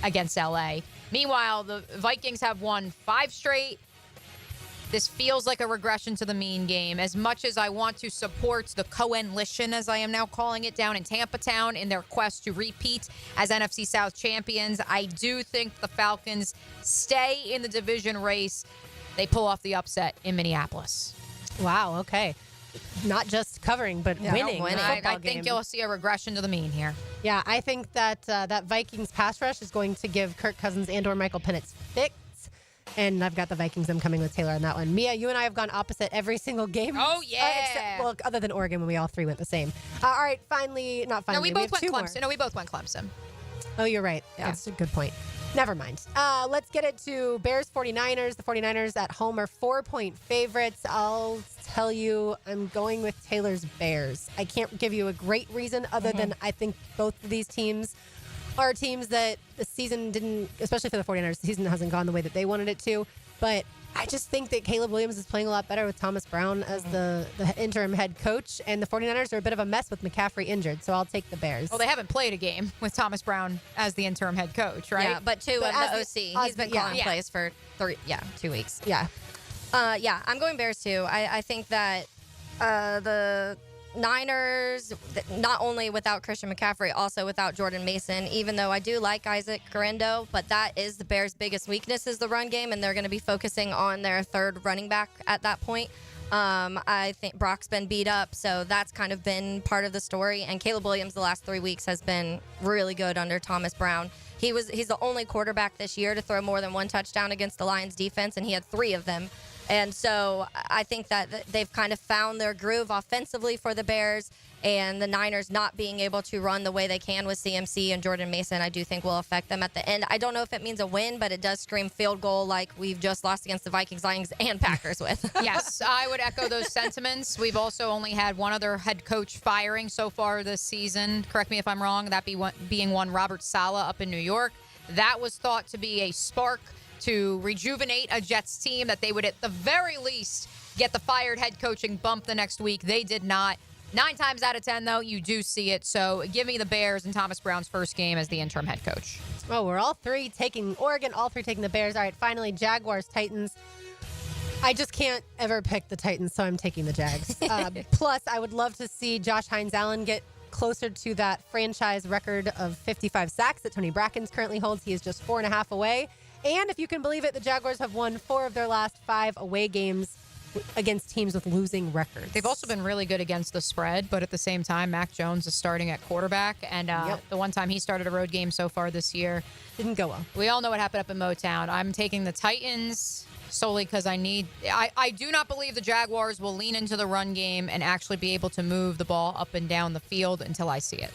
against L.A. Meanwhile, the Vikings have won 5 straight. This feels like a regression to the mean game. As much as I want to support the coalition, as I am now calling it, down in Tampa Town in their quest to repeat as NFC South champions, I do think the Falcons stay in the division race. They pull off the upset in Minneapolis. Wow, okay. Not just covering, but winning. I think you'll see a regression to the mean here. Yeah, I think that that Vikings pass rush is going to give Kirk Cousins and or Michael Penix fits. And I've got the Vikings. I'm coming with Taylor on that one. Mia, you and I have gone opposite every single game. Oh, yeah. Well, other than Oregon when we all three went the same. All right, not finally. No, we both went two Clemson. more. No, we both went Clemson. Oh, you're right. Yeah. That's a good point. Never mind. Let's get it to Bears 49ers. The 49ers at home are 4-point favorites. I'll tell you, I'm going with Taylor's Bears. I can't give you a great reason other than I think both of these teams are teams that the season didn't, especially for the 49ers, the season hasn't gone the way that they wanted it to. But I just think that Caleb Williams is playing a lot better with Thomas Brown as the interim head coach. And the 49ers are a bit of a mess with McCaffrey injured. So I'll take the Bears. Well, they haven't played a game with Thomas Brown as the interim head coach, right? Yeah, but two of the OC. He's been calling plays for 2 weeks. Yeah. I'm going Bears too. I think that the Niners, not only without Christian McCaffrey, also without Jordan Mason, even though I do like Isaac Guerrero, but that is the Bears' biggest weakness is the run game, and they're going to be focusing on their third running back at that point. I think Brock's been beat up, so that's kind of been part of the story. And Caleb Williams the last 3 weeks has been really good under Thomas Brown. He's the only quarterback this year to throw more than one touchdown against the Lions defense, and he had 3 of them. And so I think that they've kind of found their groove offensively for the Bears, and the Niners not being able to run the way they can with CMC and Jordan Mason, I do think will affect them at the end. I don't know if it means a win, but it does scream field goal like we've just lost against the Vikings, Lions, and Packers with. Yes, I would echo those sentiments. We've also only had one other head coach firing so far this season. Correct me if I'm wrong. That being one Robert Saleh up in New York. That was thought to be a spark to rejuvenate a Jets team, that they would at the very least get the fired head coaching bump the next week. They did not. 9 times out of 10, though, you do see it. So give me the Bears and Thomas Brown's first game as the interim head coach. Oh, we're all 3 taking Oregon, all 3 taking the Bears. All right, finally, Jaguars, Titans. I just can't ever pick the Titans, so I'm taking the Jags. Plus, I would love to see Josh Hines-Allen get closer to that franchise record of 55 sacks that Tony Brackens currently holds. He is just 4.5 away. And if you can believe it, the Jaguars have won 4 of their last 5 away games against teams with losing records. They've also been really good against the spread, but at the same time, Mac Jones is starting at quarterback. And the one time he started a road game so far this year didn't go well. We all know what happened up in Motown. I'm taking the Titans solely because I do not believe the Jaguars will lean into the run game and actually be able to move the ball up and down the field until I see it.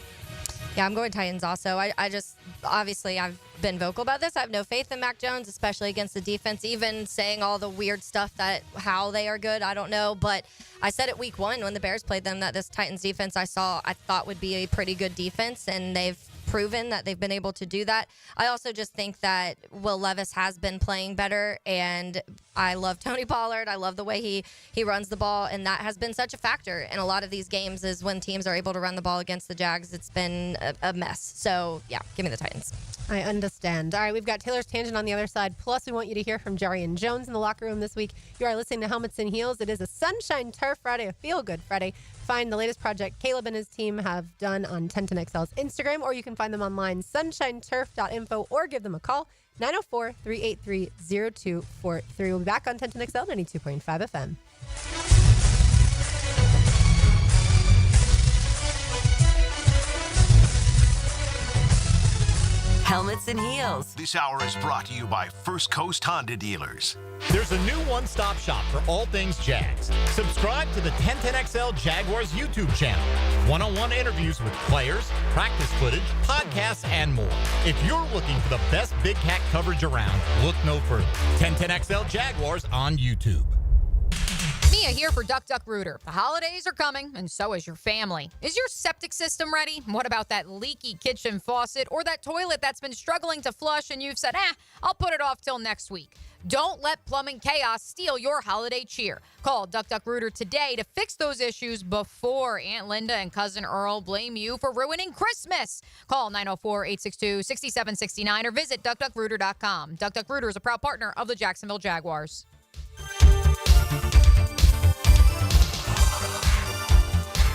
Yeah, I'm going Titans also. I just, obviously, I've been vocal about this. I have no faith in Mac Jones, especially against the defense, even saying all the weird stuff that how they are good, I don't know. But I said it week 1 when the Bears played them that this Titans defense I thought would be a pretty good defense, and they've proven that they've been able to do that. I also just think that Will Levis has been playing better, and I love Tony Pollard. I love the way he runs the ball, and that has been such a factor in a lot of these games is when teams are able to run the ball against the Jags. It's been a mess. So, yeah, give me the Titans. I understand. All right, we've got Taylor's Tangent on the other side. Plus, we want you to hear from Jarian Jones in the locker room this week. You are listening to Helmets and Heels. It is a Sunshine Turf Friday, a feel-good Friday. Find the latest project Caleb and his team have done on 1010XL's Instagram, or you can find them online, sunshineturf.info, or give them a call, 904-383-0243. We'll be back on 1010XL 92.5 FM. Helmets and Heels. This hour is brought to you by First Coast Honda Dealers. There's a new one-stop shop for all things Jags. Subscribe to the 1010XL Jaguars YouTube channel. One-on-one interviews with players, practice footage, podcasts, and more. If you're looking for the best Big Cat coverage around, look no further. 1010XL Jaguars on YouTube. Mia here for Duck Duck Rooter. The holidays are coming, and so is your family. Is your septic system ready? What about that leaky kitchen faucet or that toilet that's been struggling to flush and you've said, I'll put it off till next week? Don't let plumbing chaos steal your holiday cheer. Call Duck Duck Rooter today to fix those issues before Aunt Linda and Cousin Earl blame you for ruining Christmas. Call 904-862-6769 or visit duckduckrooter.com. Duck Duck Rooter is a proud partner of the Jacksonville Jaguars.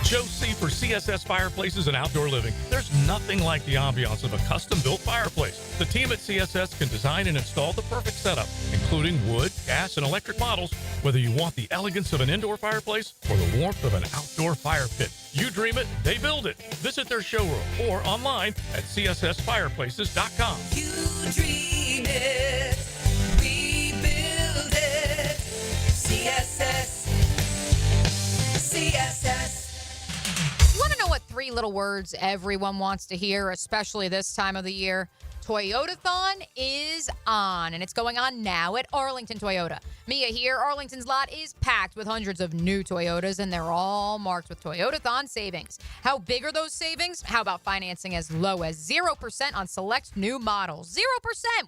Joe C. for CSS Fireplaces and Outdoor Living. There's nothing like the ambiance of a custom-built fireplace. The team at CSS can design and install the perfect setup, including wood, gas, and electric models, whether you want the elegance of an indoor fireplace or the warmth of an outdoor fire pit. You dream it, they build it. Visit their showroom or online at cssfireplaces.com. You dream it, we build it. CSS. Want to know what three little words everyone wants to hear, especially this time of the year? Toyotathon is on, and it's going on now at Arlington Toyota. Mia here. Arlington's lot is packed with hundreds of new Toyotas, and they're all marked with Toyotathon savings. How big are those savings? How about financing as low as 0% on select new models? 0%!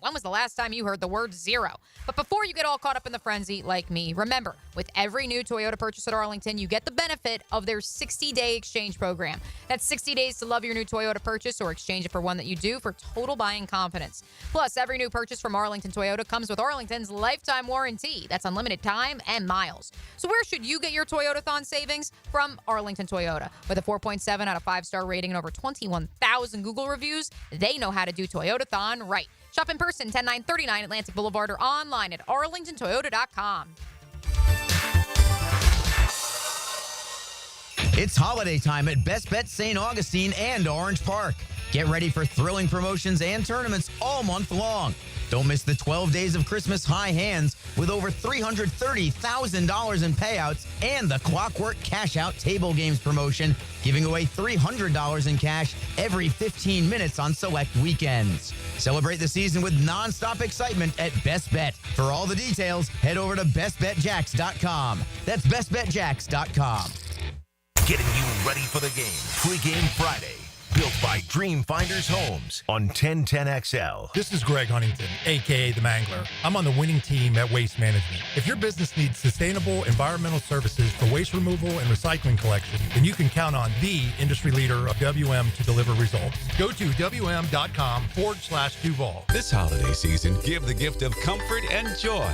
When was the last time you heard the word zero? But before you get all caught up in the frenzy like me, remember, with every new Toyota purchase at Arlington, you get the benefit of their 60-day exchange program. That's 60 days to love your new Toyota purchase or exchange it for one that you do for total buying confidence. Plus, every new purchase from Arlington Toyota comes with Arlington's lifetime warranty. That's unlimited time and miles. So where should you get your Toyotathon savings? From Arlington Toyota. With a 4.7 out of 5-star rating and over 21,000 Google reviews, they know how to do Toyotathon right. Shop in person, 10939 Atlantic Boulevard, or online at arlingtontoyota.com. It's holiday time at Best Bet St. Augustine and Orange Park. Get ready for thrilling promotions and tournaments all month long. Don't miss the 12 days of Christmas high hands with over $330,000 in payouts and the Clockwork Cash Out Table Games promotion, giving away $300 in cash every 15 minutes on select weekends. Celebrate the season with nonstop excitement at Best Bet. For all the details, head over to bestbetjacks.com. That's bestbetjacks.com. Getting you ready for the game. Pre-Game Friday. Built by Dreamfinders Homes on 1010XL. This is Greg Huntington, a.k.a. The Mangler. I'm on the winning team at Waste Management. If your business needs sustainable environmental services for waste removal and recycling collection, then you can count on the industry leader of WM to deliver results. Go to WM.com/Duval. This holiday season, give the gift of comfort and joy.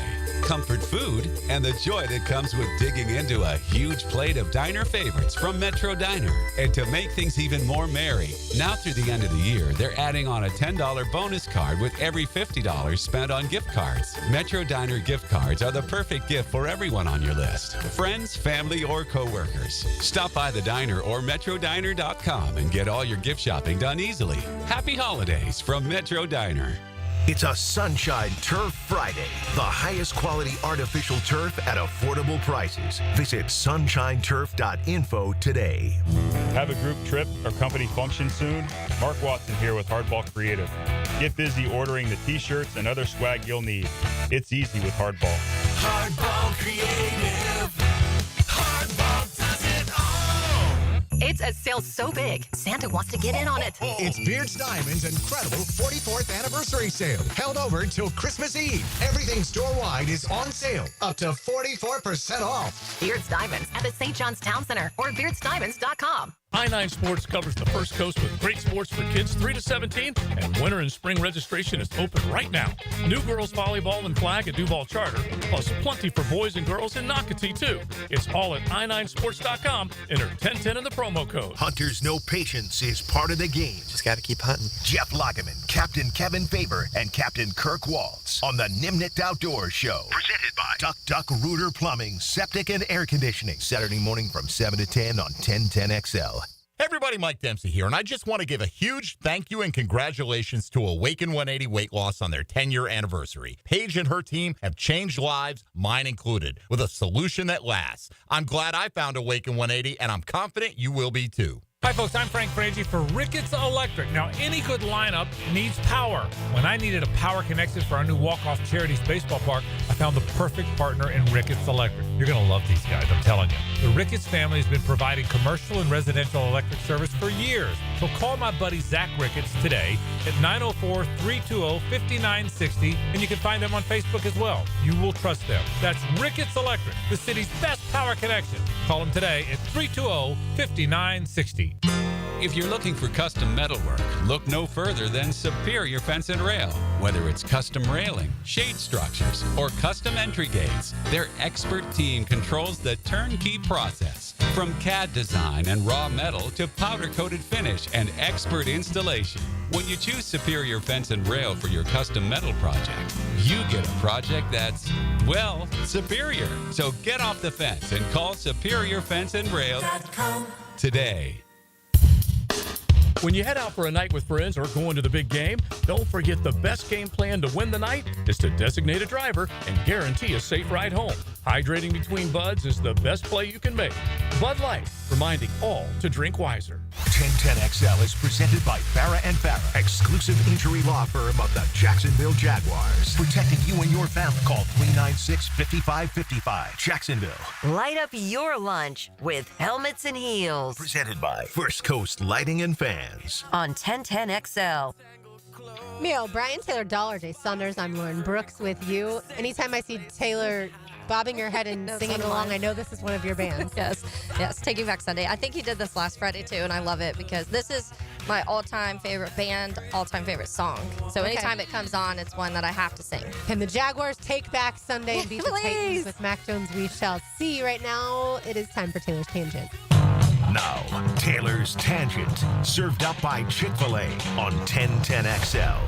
Comfort food and the joy that comes with digging into a huge plate of diner favorites from Metro Diner. And to make things even more merry, now through the end of the year, they're adding on a $10 bonus card with every $50 spent on gift cards. Metro Diner gift cards are the perfect gift for everyone on your list. Friends, family, or coworkers. Stop by the diner or metrodiner.com and get all your gift shopping done easily. Happy holidays from Metro Diner. It's a Sunshine Turf Friday. The highest quality artificial turf at affordable prices. Visit sunshineturf.info today. Have a group trip or company function soon? Mark Watson here with Hardball Creative. Get busy ordering the t-shirts and other swag you'll need. It's easy with Hardball. Hardball Creative. Hardball does it all. It's a sale so big, Santa wants to get in on it. It's Beard's Diamond's incredible 44th anniversary sale, held over until Christmas Eve. Everything store-wide is on sale, up to 44% off. Beard's Diamonds at the St. John's Town Center or beardsdiamonds.com. I-9 Sports covers the first coast with great sports for kids 3 to 17, and winter and spring registration is open right now. New girls volleyball and flag at Duval Charter, plus plenty for boys and girls in Nocatee, too. It's all at i9sports.com. Enter 1010 in the promo code. Hunters Know Patience is part of the game. Just got to keep hunting. Jeff Lageman, Captain Kevin Faber, and Captain Kirk Waltz on the Nimnicht Outdoors Show. Presented by Duck Duck Rooter Plumbing, Septic, and Air Conditioning. Saturday morning from 7 to 10 on 1010XL. Hey everybody, Mike Dempsey here, and I just want to give a huge thank you and congratulations to Awaken 180 Weight Loss on their 10-year anniversary. Paige and her team have changed lives, mine included, with a solution that lasts. I'm glad I found Awaken 180, and I'm confident you will be too. Hi, folks. I'm Frank Frangie for Ricketts Electric. Now, any good lineup needs power. When I needed a power connection for our new Walk-Off Charities baseball park, I found the perfect partner in Ricketts Electric. You're going to love these guys, I'm telling you. The Ricketts family has been providing commercial and residential electric service for years. So call my buddy Zach Ricketts today at 904-320-5960, and you can find them on Facebook as well. You will trust them. That's Ricketts Electric, the city's best power connection. Call them today at 320-5960. If you're looking for custom metalwork, look no further than Superior Fence and Rail. Whether it's custom railing, shade structures, or custom entry gates, their expert team controls the turnkey process. From CAD design and raw metal to powder-coated finish and expert installation. When you choose Superior Fence and Rail for your custom metal project, you get a project that's, well, superior. So get off the fence and call Superior Fence and Rail today. When you head out for a night with friends or going to the big game, don't forget the best game plan to win the night is to designate a driver and guarantee a safe ride home. Hydrating between buds is the best play you can make. Bud Light, reminding all to drink wiser. 1010XL is presented by Farah and Farah, exclusive injury law firm of the Jacksonville Jaguars. Protecting you and your family. Call 396-5555. Jacksonville. Light up your lunch with Helmets and Heels. Presented by First Coast Lighting and Fans. On 1010XL. Mia O'Brien, Taylor Dahl, RJ Saunders. I'm Lauren Brooks with you. Anytime I see Taylor bobbing your head and singing along, I know this is one of your bands. Yes, Taking Back Sunday. I think he did this last Friday too, and I love it because this is my all-time favorite band, all-time favorite song. So anytime it comes on, it's one that I have to sing. Can the Jaguars take back Sunday and beat the Titans with Mac Jones? We shall see. Right now, it is time for Taylor's Tangent. Now, Taylor's Tangent, served up by Chick-fil-A on 1010XL.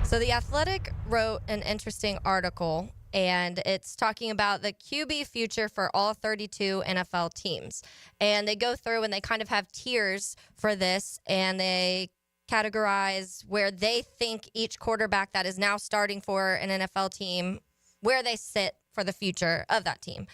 So The Athletic wrote an interesting article, and it's talking about the QB future for all 32 NFL teams. And they go through and they kind of have tiers for this, and they categorize where they think each quarterback that is now starting for an NFL team, where they sit for the future of that team.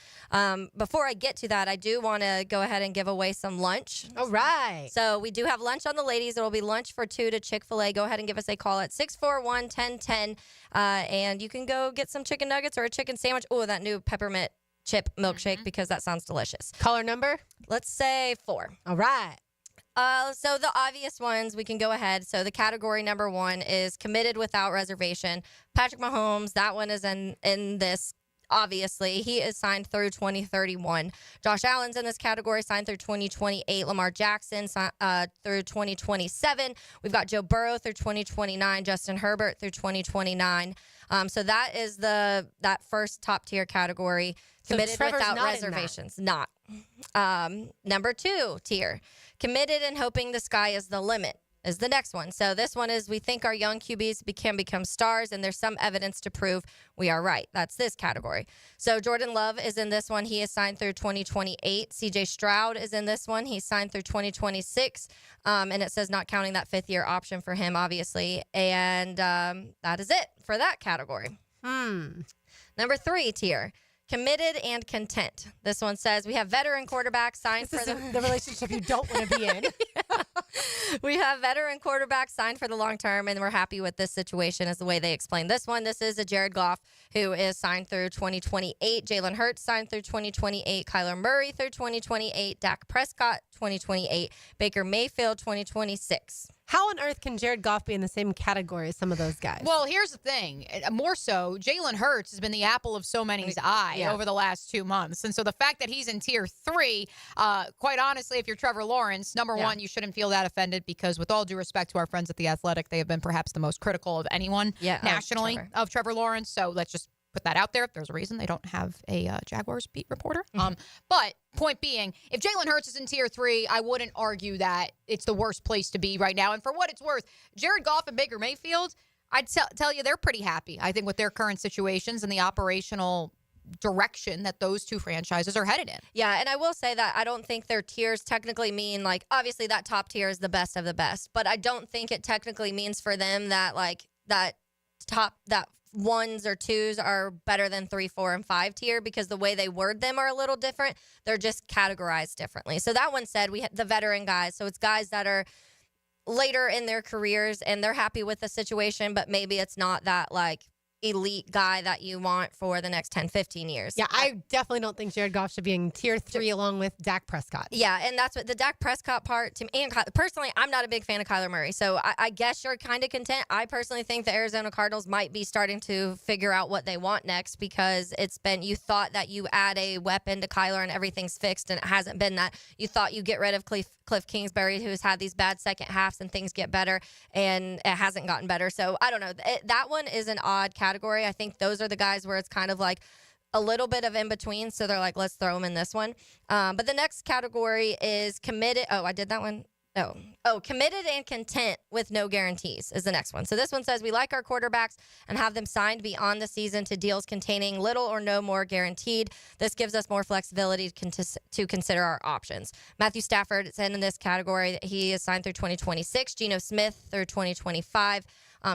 Before I get to that, I do want to go ahead and give away some lunch. All right. So we do have lunch on the ladies. It will be lunch for two to Chick-fil-A. Go ahead and give us a call at 641-1010, and you can go get some chicken nuggets or a chicken sandwich. Oh, that new peppermint chip milkshake, because that sounds delicious. Caller number? Let's say 4. All right. So the obvious ones, we can go ahead. So the category number 1 is committed without reservation. Patrick Mahomes, that one is in this. Obviously, he is signed through 2031. Josh Allen's in this category, signed through 2028. Lamar Jackson through 2027. We've got Joe Burrow through 2029. Justin Herbert through 2029. So that is that first top tier category. Committed without reservations. Not. Number 2 tier. Committed and hoping the sky is the limit is the next one. So this one is we think our young QBs can become stars, and there's some evidence to prove we are right. That's this category. So Jordan Love is in this one. He is signed through 2028. CJ Stroud is in this one. He's signed through 2026. And it says not counting that 5th-year option for him, obviously. And that is it for that category. Number 3 tier. Committed and content. This one says we have veteran quarterbacks signed for the relationship you don't want to be in. We have veteran quarterbacks signed for the long term, and we're happy with this situation is the way they explain this one. This is a Jared Goff who is signed through 2028. Jalen Hurts signed through 2028. Kyler Murray through 2028. Dak Prescott 2028. Baker Mayfield 2026. How on earth can Jared Goff be in the same category as some of those guys? Well, here's the thing. More so, Jalen Hurts has been the apple of so many's eye over the last 2 months. And so the fact that he's in tier 3, quite honestly, if you're Trevor Lawrence, number 1, you shouldn't feel that offended because with all due respect to our friends at The Athletic, they have been perhaps the most critical of anyone nationally of Trevor Lawrence. So let's just put that out there. There's a reason they don't have a Jaguars beat reporter. But point being, if Jalen Hurts is in tier 3, I wouldn't argue that it's the worst place to be right now. And for what it's worth, Jared Goff and Baker Mayfield, I'd tell you they're pretty happy, I think, with their current situations and the operational direction that those two franchises are headed in. Yeah, and I will say that I don't think their tiers technically mean, like, obviously that top tier is the best of the best, but I don't think it technically means for them that, like, that 1s or 2s are better than 3, 4, and 5 tier because the way they word them are a little different. They're just categorized differently. So that one said we have the veteran guys. So it's guys that are later in their careers and they're happy with the situation, but maybe it's not that like elite guy that you want for the next 10, 15 years. Yeah, I definitely don't think Jared Goff should be in tier 3 along with Dak Prescott. Yeah, and that's what the Dak Prescott part to me. And personally, I'm not a big fan of Kyler Murray, so I guess you're kind of content. I personally think the Arizona Cardinals might be starting to figure out what they want next, because you thought that you add a weapon to Kyler and everything's fixed, and it hasn't been that. You thought you get rid of Cliff Kingsbury, who's had these bad second halves, and things get better, and it hasn't gotten better. So I don't know. That one is an odd category. I think those are the guys where it's kind of like a little bit of in between. So they're like, let's throw them in this one. But the next category is committed. Oh, I did that one. Committed and content with no guarantees is the next one. So this one says we like our quarterbacks and have them signed beyond the season to deals containing little or no more guaranteed. This gives us more flexibility to consider our options. Matthew Stafford is in this category. He is signed through 2026. Geno Smith through 2025.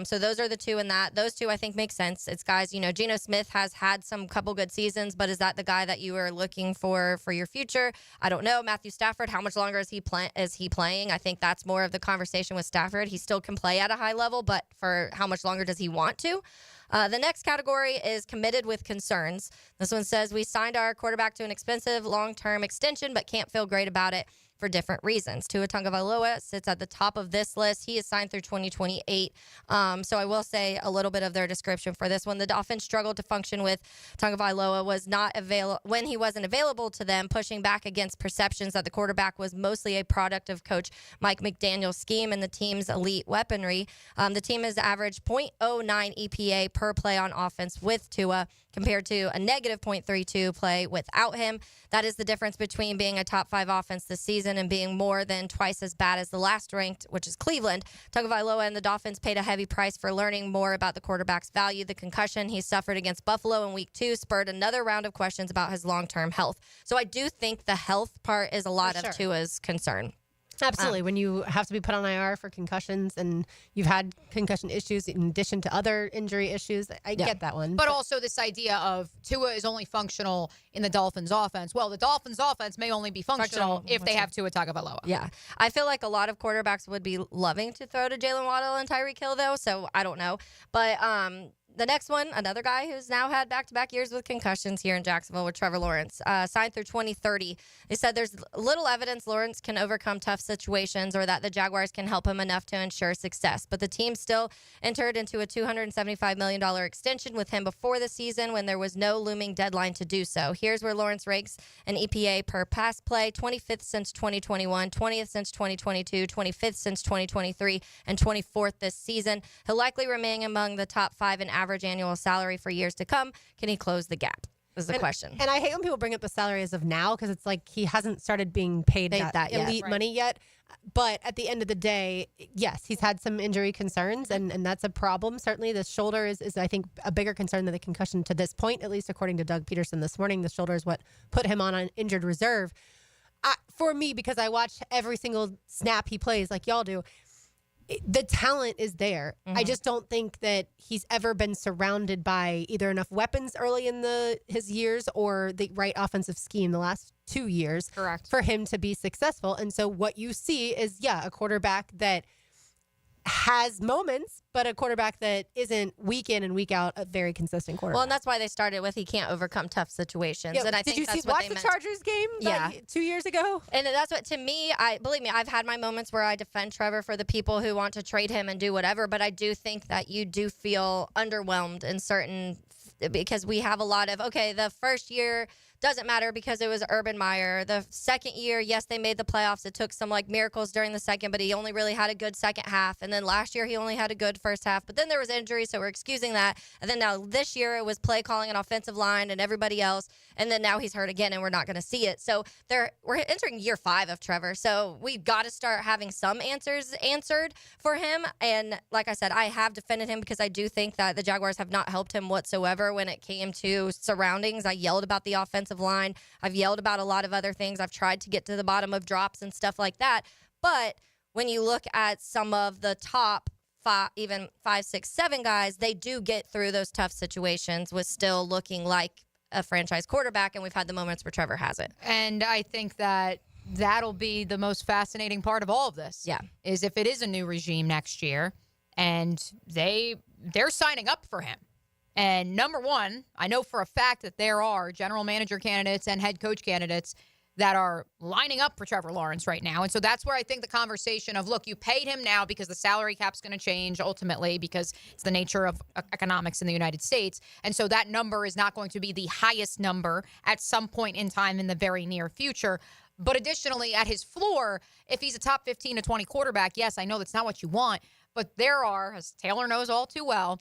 So those are the two in that. Those two I think make sense. It's guys, Geno Smith has had some couple good seasons, but is that the guy that you are looking for your future? I don't know. Matthew Stafford, how much longer is he playing? I think that's more of the conversation with Stafford. He still can play at a high level, but for how much longer does he want to? The next category is committed with concerns. This one says we signed our quarterback to an expensive long-term extension, but can't feel great about it for different reasons. Tua Tagovailoa sits at the top of this list. He is signed through 2028. So I will say a little bit of their description for this one. The Dolphins struggled to function with Tagovailoa was not available when he wasn't available to them, pushing back against perceptions that the quarterback was mostly a product of Coach Mike McDaniel's scheme and the team's elite weaponry. The team has averaged 0.09 EPA per play on offense with Tua, compared to a negative 0.32 play without him. That is the difference between being a top 5 offense this season and being more than twice as bad as the last ranked, which is Cleveland. Tagovailoa and the Dolphins paid a heavy price for learning more about the quarterback's value. The concussion he suffered against Buffalo in week 2 spurred another round of questions about his long-term health. So I do think the health part is a lot of Tua's concern. Absolutely. When you have to be put on IR for concussions and you've had concussion issues in addition to other injury issues, I get that one. But also this idea of Tua is only functional in the Dolphins offense. Well, the Dolphins offense may only be functional if they have Tua Tagovailoa. Yeah. I feel like a lot of quarterbacks would be loving to throw to Jalen Waddle and Tyreek Hill, though, so I don't know. But the next one, another guy who's now had back-to-back years with concussions here in Jacksonville with Trevor Lawrence, signed through 2030. They said there's little evidence Lawrence can overcome tough situations or that the Jaguars can help him enough to ensure success. But the team still entered into a $275 million extension with him before the season when there was no looming deadline to do so. Here's where Lawrence ranks an EPA per pass play, 25th since 2021, 20th since 2022, 25th since 2023, and 24th this season. He'll likely remain among the top 5 in average annual salary for years to come. Can he close the gap? Is the question. And I hate when people bring up the salary as of now because it's like he hasn't started being paid that elite money yet. But at the end of the day, yes, he's had some injury concerns, and that's a problem. Certainly the shoulder is, I think, a bigger concern than the concussion to this point, at least according to Doug Peterson this morning. The shoulder is what put him on an injured reserve. For me, because I watch every single snap he plays like y'all do, the talent is there. I just don't think that he's ever been surrounded by either enough weapons early in his years or the right offensive scheme the last 2 years for him to be successful. And so what you see is, a quarterback that has moments, but a quarterback that isn't week in and week out a very consistent quarterback. Well, and that's why they started with he can't overcome tough situations. And I think did you watch the Chargers game 2 years ago? And that's what, to me, believe me, I've had my moments where I defend Trevor for the people who want to trade him and do whatever, but I do think that you do feel underwhelmed in certain, because we have a lot of, the first year doesn't matter because it was Urban Meyer. The second year, yes, they made the playoffs. It took some miracles during the second, but he only really had a good second half. And then last year, he only had a good first half. But then there was injury, so we're excusing that. And then now this year, it was play calling an offensive line and everybody else. And then now he's hurt again, and we're not going to see it. So we're entering year 5 of Trevor. So we've got to start having some answers answered for him. And like I said, I have defended him because I do think that the Jaguars have not helped him whatsoever when it came to surroundings. I yelled about the offensive line. I've yelled about a lot of other things. I've tried to get to the bottom of drops and stuff like that. But when you look at some of the top 5, even 5, 6, 7 guys, they do get through those tough situations with still looking like a franchise quarterback, and we've had the moments where Trevor hasn't. And I think that that'll be the most fascinating part of all of this. Yeah. Is if it is a new regime next year and they're signing up for him. And number one, I know for a fact that there are general manager candidates and head coach candidates that are lining up for Trevor Lawrence right now. And so that's where I think the conversation of, look, you paid him now because the salary cap's going to change ultimately because it's the nature of economics in the United States. And so that number is not going to be the highest number at some point in time in the very near future. But additionally, at his floor, if he's a top 15 to 20 quarterback, yes, I know that's not what you want, but there are, as Taylor knows all too well,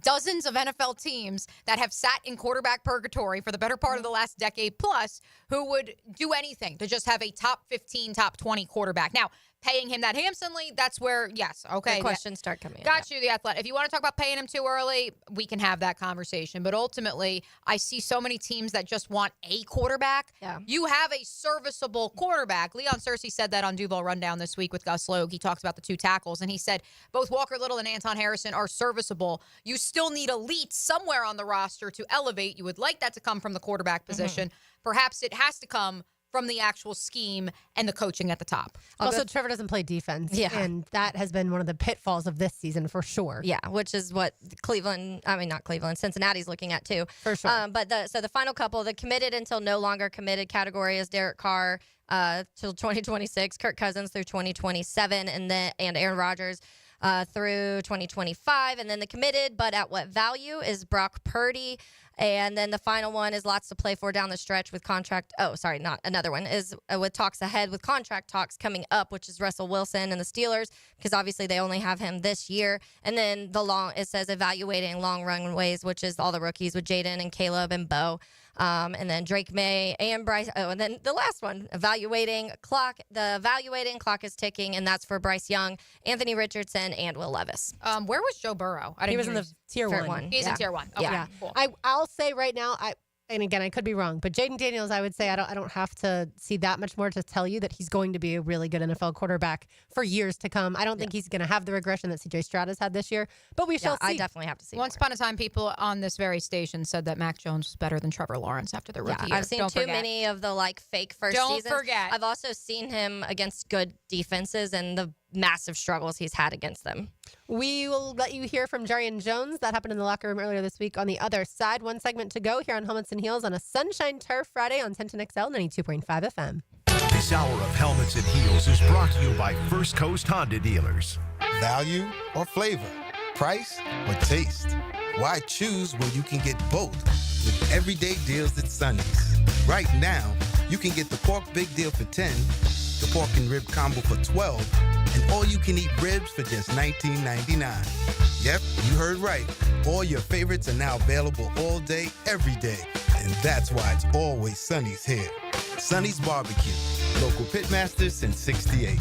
dozens of NFL teams that have sat in quarterback purgatory for the better part of the last decade plus who would do anything to just have a top 15, top 20 quarterback. Now, paying him that handsomely, that's where, yes, okay. The questions start coming in. Got you, the Athletic. If you want to talk about paying him too early, we can have that conversation. But ultimately, I see so many teams that just want a quarterback. Yeah. You have a serviceable quarterback. Leon Searcy said that on Duval Rundown this week with Gus Logue. He talks about the 2 tackles, and he said both Walker Little and Anton Harrison are serviceable. You still need elite somewhere on the roster to elevate. You would like that to come from the quarterback position. Perhaps it has to come from the actual scheme and the coaching at the top. Also, Trevor doesn't play defense. Yeah. And that has been one of the pitfalls of this season for sure. Yeah, which is what Cincinnati's looking at too. For sure. But the final couple, the committed until no longer committed category is Derek Carr till 2026, Kirk Cousins through 2027, and Aaron Rodgers through 2025. And then the committed, but at what value, is Brock Purdy. And then the final one is lots to play for down the stretch with contract. Oh, sorry, not another one is with talks ahead with contract talks coming up, which is Russell Wilson and the Steelers, because obviously they only have him this year. And then it says evaluating long runways, which is all the rookies with Jaden and Caleb and Bo. And then Drake May and Bryce. Oh, and then the last one, evaluating clock. The evaluating clock is ticking, and that's for Bryce Young, Anthony Richardson, and Will Levis. Where was Joe Burrow? He was in the tier Fair one. He's in tier 1. Okay, Yeah. cool. I'll say right now, and again, I could be wrong, but Jaden Daniels, I would say I don't have to see that much more to tell you that he's going to be a really good NFL quarterback for years to come. I don't think he's going to have the regression that CJ Stroud has had this year, but we shall see. I definitely have to see. Once upon a time, people on this very station said that Mac Jones was better than Trevor Lawrence after the rookie year. I've seen too many of the fake first seasons. Don't forget. I've also seen him against good defenses and the massive struggles he's had against them. We will let you hear from Jarian Jones. That happened in the locker room earlier this week on the other side. One segment to go here on Helmets and Heels on a Sunshine Turf Friday on 1010XL 92.5 FM. This hour of Helmets and Heels is brought to you by First Coast Honda Dealers. Value or flavor? Price or taste? Why choose when you can get both with everyday deals at Sonny's? Right now, you can get the pork big deal for $10, the pork and rib combo for $12, and all-you-can-eat ribs for just $19.99. Yep, you heard right. All your favorites are now available all day, every day. And that's why it's always Sonny's here. Sonny's Barbecue. Local pitmasters since '68.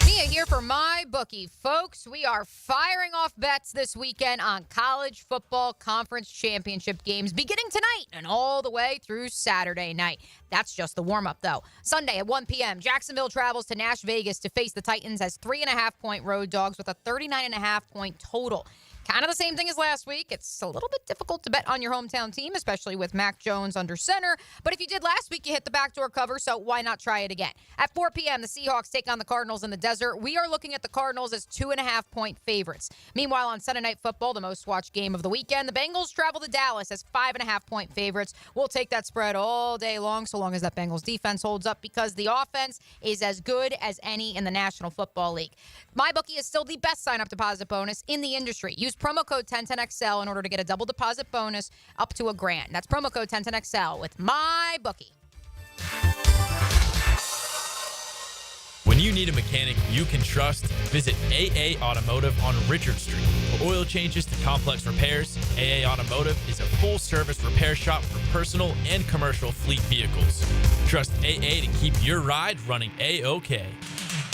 Mia here for my bookie. Folks, we are firing off bets this weekend on college football conference championship games beginning tonight and all the way through Saturday night. That's just the warm-up, though. Sunday at 1 p.m., Jacksonville travels to Nash Vegas to face the Titans as 3.5-point road dogs with a 39.5-point total. Kind of the same thing as last week. It's a little bit difficult to bet on your hometown team, especially with Mac Jones under center. But if you did last week, you hit the backdoor cover, so why not try it again? At 4 p.m., the Seahawks take on the Cardinals in the desert. We are looking at the Cardinals as 2.5-point favorites. Meanwhile, on Sunday Night Football, the most-watched game of the weekend, the Bengals travel to Dallas as 5.5-point favorites. We'll take that spread all day long, so long as that Bengals defense holds up, because the offense is as good as any in the National Football League. MyBookie is still the best sign-up deposit bonus in the industry. Use promo code 1010XL in order to get a double deposit bonus up to $1,000. That's promo code 1010XL with MyBookie. When you need a mechanic you can trust, visit AA Automotive on Richard Street. For oil changes to complex repairs, AA Automotive is a full-service repair shop for personal and commercial fleet vehicles. Trust AA to keep your ride running A-OK.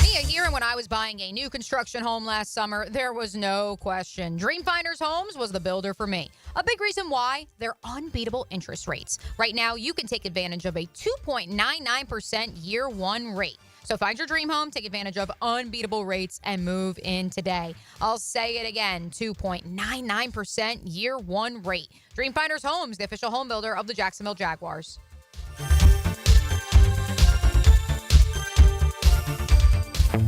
Mia here, and when I was buying a new construction home last summer, there was no question. Dreamfinders Homes was the builder for me. A big reason why? Their unbeatable interest rates. Right now, you can take advantage of a 2.99% year one rate. So find your dream home, take advantage of unbeatable rates, and move in today. I'll say it again, 2.99% year one rate. Dreamfinders Homes, the official home builder of the Jacksonville Jaguars.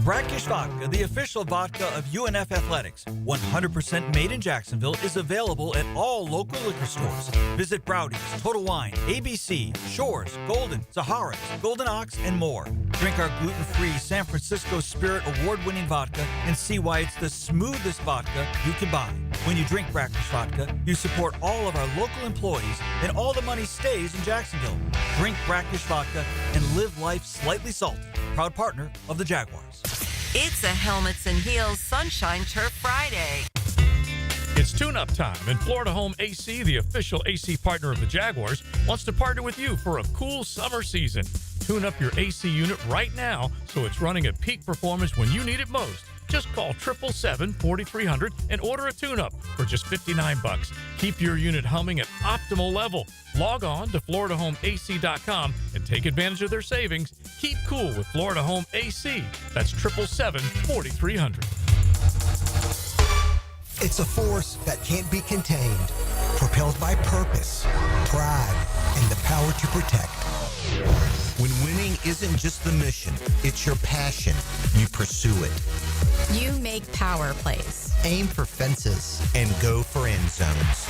Brackish Vodka, the official vodka of UNF Athletics, 100% made in Jacksonville, is available at all local liquor stores. Visit Browdy's, Total Wine, ABC, Shores, Golden, Sahara's, Golden Ox, and more. Drink our gluten-free San Francisco Spirit award-winning vodka and see why it's the smoothest vodka you can buy. When you drink Brackish Vodka, you support all of our local employees, and all the money stays in Jacksonville. Drink Brackish Vodka and live life slightly salty. Proud partner of the Jaguars. It's a Helmets and Heels Sunshine Turf Friday. It's tune-up time, and Florida Home AC, the official AC partner of the Jaguars, wants to partner with you for a cool summer season. Tune up your AC unit right now so it's running at peak performance when you need it most. Just call 777-4300 and order a tune-up for just $59. Keep your unit humming at optimal level. Log on to FloridaHomeAC.com and take advantage of their savings. Keep cool with Florida Home AC. That's 777-4300. It's a force that can't be contained, propelled by purpose, pride, and the power to protect. When winning isn't just the mission, it's your passion. You pursue it. You make power plays. Aim for fences. And go for end zones.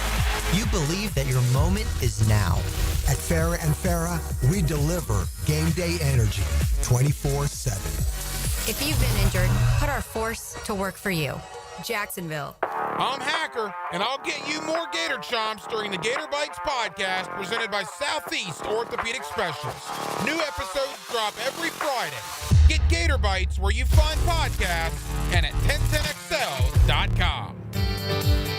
You believe that your moment is now. At Farrah and Farrah, we deliver game day energy 24/7. If you've been injured, put our force to work for you. Jacksonville. I'm Hacker, and I'll get you more Gator Chomps during the Gator Bites podcast presented by Southeast Orthopedic Specialists. New episodes drop every Friday. Get Gator Bites where you find podcasts and at 1010XL.com.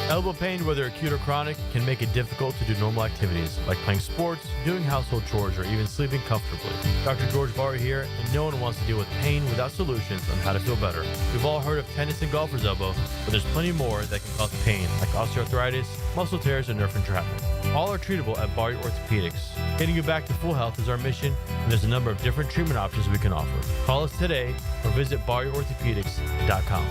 Elbow pain, whether acute or chronic, can make it difficult to do normal activities like playing sports, doing household chores, or even sleeping comfortably. Dr. George Barr here, and no one wants to deal with pain without solutions on how to feel better. We've all heard of tennis and golfer's elbow, but there's plenty more that can cause pain, like osteoarthritis, muscle tears, and nerve entrapment. All are treatable at Barr Orthopedics. Getting you back to full health is our mission, and there's a number of different treatment options we can offer. Call us today or visit barrorthopedics.com.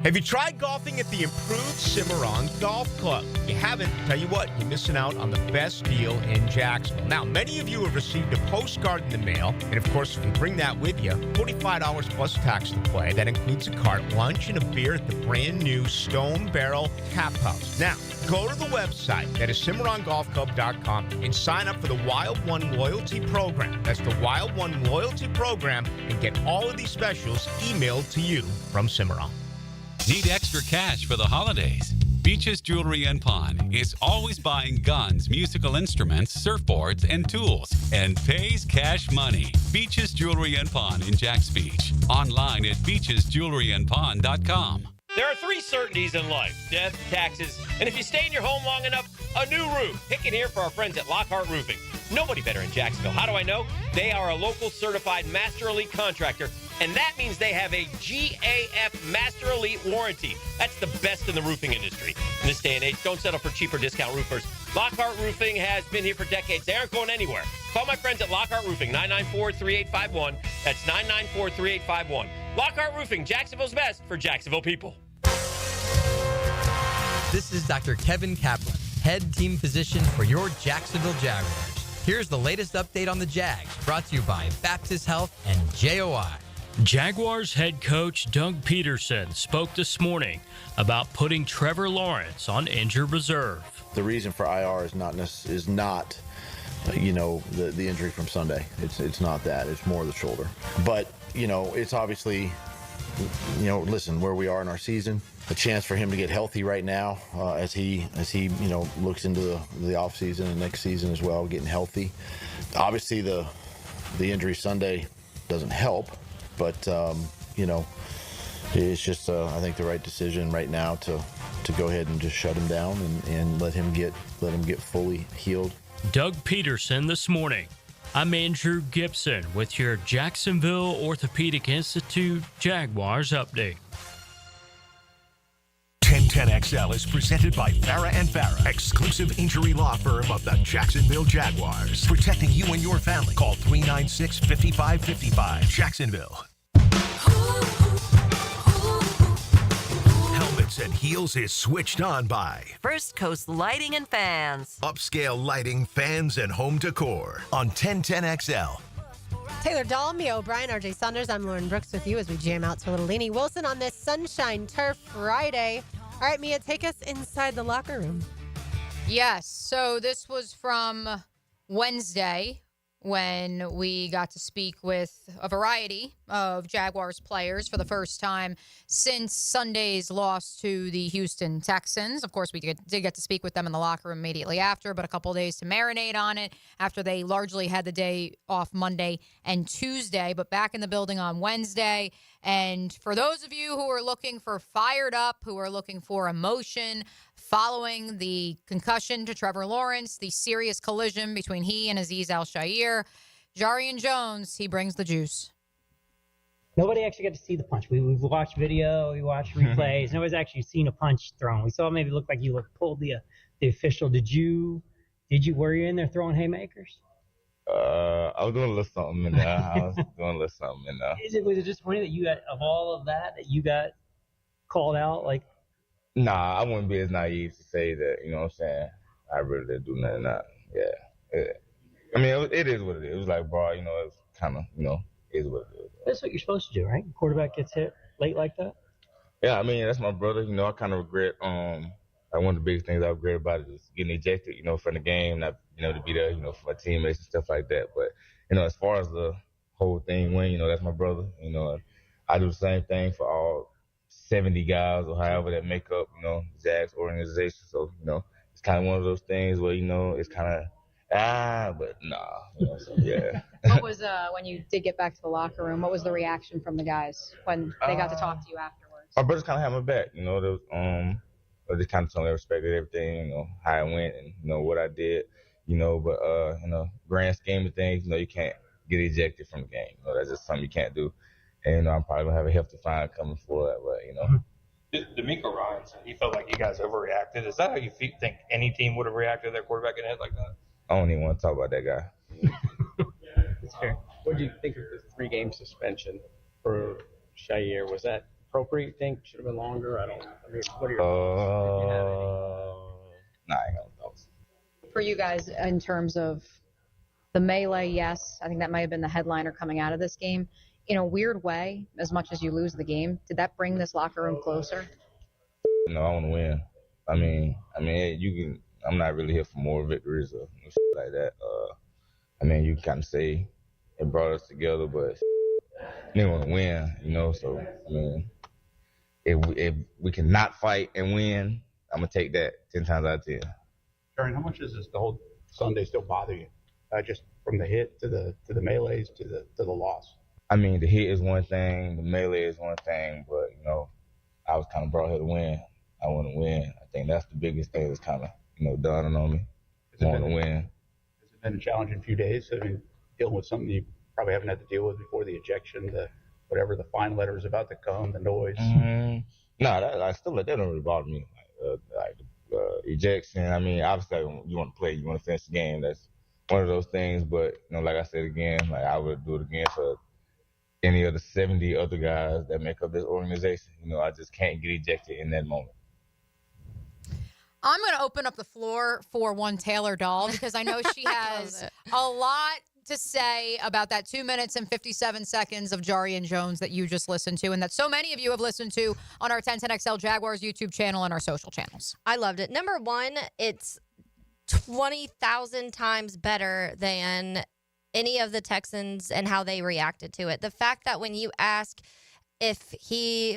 Have you tried golfing at the improved Cimarron Golf Club? If you haven't, tell you what, you're missing out on the best deal in Jacksonville. Now, many of you have received a postcard in the mail, and of course, if you bring that with you, $45 plus tax to play. That includes a cart lunch and a beer at the brand new Stone Barrel Tap House. Now, go to the website, that is CimarronGolfClub.com, and sign up for the Wild One Loyalty Program. That's the Wild One Loyalty Program, and get all of these specials emailed to you from Cimarron. Need extra cash for the holidays? Beaches Jewelry and Pawn is always buying guns, musical instruments, surfboards, and tools, and pays cash money. Beaches Jewelry and Pawn in Jacks Beach. Online at beachesjewelryandpawn.com. There are three certainties in life: death, taxes, and if you stay in your home long enough, a new roof. Pick it here for our friends at Lockhart Roofing. Nobody better in Jacksonville. How do I know? They are a local certified Master Elite contractor, and that means they have a GAF Master Elite warranty. That's the best in the roofing industry. In this day and age, don't settle for cheaper discount roofers. Lockhart Roofing has been here for decades. They aren't going anywhere. Call my friends at Lockhart Roofing, 994-3851. That's 994-3851. Lockhart Roofing, Jacksonville's best for Jacksonville people. This is Dr. Kevin Kaplan, head team physician for your Jacksonville Jaguars. Here's the latest update on the Jags, brought to you by Baptist Health and JOI. Jaguars head coach Doug Peterson spoke this morning about putting Trevor Lawrence on injured reserve. The reason for IR is not the injury from Sunday. It's not that. It's more the shoulder. But it's obviously listen, where we are in our season, a chance for him to get healthy right now as he looks into the offseason and next season as well, getting healthy. Obviously, the injury Sunday doesn't help, but it's just I think the right decision right now to go ahead and just shut him down and let him get fully healed. Doug Peterson this morning. I'm Andrew Gibson with your Jacksonville Orthopedic Institute Jaguars update. 1010XL is presented by Farrah and Farrah, exclusive injury law firm of the Jacksonville Jaguars. Protecting you and your family. Call 396-5555. Jacksonville. Helmets and Heels is switched on by First Coast Lighting and Fans. Upscale lighting, fans, and home decor on 1010XL. Taylor Dahl, Mia O'Brien, RJ Saunders. I'm Lauren Brooks with you as we jam out to a little Leanie Wilson on this Sunshine Turf Friday. All right, Mia, take us inside the locker room. Yes. So this was from Wednesday when we got to speak with a variety of Jaguars players for the first time since Sunday's loss to the Houston Texans. Of course, we did get to speak with them in the locker room immediately after, but a couple of days to marinate on it after they largely had the day off Monday and Tuesday, but back in the building on Wednesday. And for those of you who are looking for fired up, who are looking for emotion following the concussion to Trevor Lawrence, the serious collision between he and Azeez Al-Shaair, Jarian Jones, he brings the juice. Nobody actually got to see the punch. We've watched video, we watched replays. Nobody's actually seen a punch thrown. We saw it maybe look like you pulled the official. Were you in there throwing haymakers? I was doing a little something in there. Was it disappointing that you got, of all of that you got called out? Like, nah, I wouldn't be as naive to say that, you know what I'm saying? I really didn't do nothing. It is what it is. It was like, bro, it's kind of, is what it is. That's what you're supposed to do, right? Quarterback gets hit late like that? Yeah, that's my brother. I kind of regret, one of the biggest things I regret about it is getting ejected, from the game, not, to be there, for my teammates and stuff like that. But, as far as the whole thing went, that's my brother. I do the same thing for all 70 guys or however that make up, Jags organization. So, it's kind of one of those things where, it's kind of, but nah. So, yeah. What was, when you did get back to the locker room, what was the reaction from the guys when they got to talk to you afterwards? My brothers kind of had my back, they kind of told me they respected everything, how it went and, what I did, but, grand scheme of things, you can't get ejected from the game. That's just something you can't do. And, I'm probably going to have a hefty fine coming for that, but, D'Amico Ryan said he felt like you guys overreacted. Is that how you think any team would have reacted to their quarterback getting hit like that? I don't even want to talk about that guy. That's fair. What do you think of the 3-game suspension for Shaair? Was that appropriate, you think? Should have been longer? What are your thoughts? Nah, I ain't got no thoughts. For you guys, in terms of the melee, yes, I think that might have been the headliner coming out of this game. In a weird way, as much as you lose the game, did that bring this locker room closer? No, I want to win. I'm not really here for more victories or shit like that. You can kind of say it brought us together, but they want to win, so, if we can not fight and win, I'm going to take that 10 times out of 10. Jarian, how much does the whole Sunday still bother you? Just from the hit to the melees to the loss? The hit is one thing, the melee is one thing, but, I was kind of brought here to win. I want to win. I think that's the biggest thing that's kind of, dawning on me. I want to win. Has it been a challenging few days? Dealing with something you probably haven't had to deal with before, the ejection, whatever the fine letter is about to come, the noise. Mm-hmm. No, that don't really bother me. Ejection. Obviously, you want to play, you want to finish the game. That's one of those things. But like I said again, I would do it again for any of the 70 other guys that make up this organization. I just can't get ejected in that moment. I'm going to open up the floor for one Taylor Dahl because I know she has a lot to say about that 2 minutes and 57 seconds of Jarian Jones that you just listened to and that so many of you have listened to on our 1010XL Jaguars YouTube channel and our social channels. I loved it. Number one, it's 20,000 times better than any of the Texans and how they reacted to it. The fact that when you ask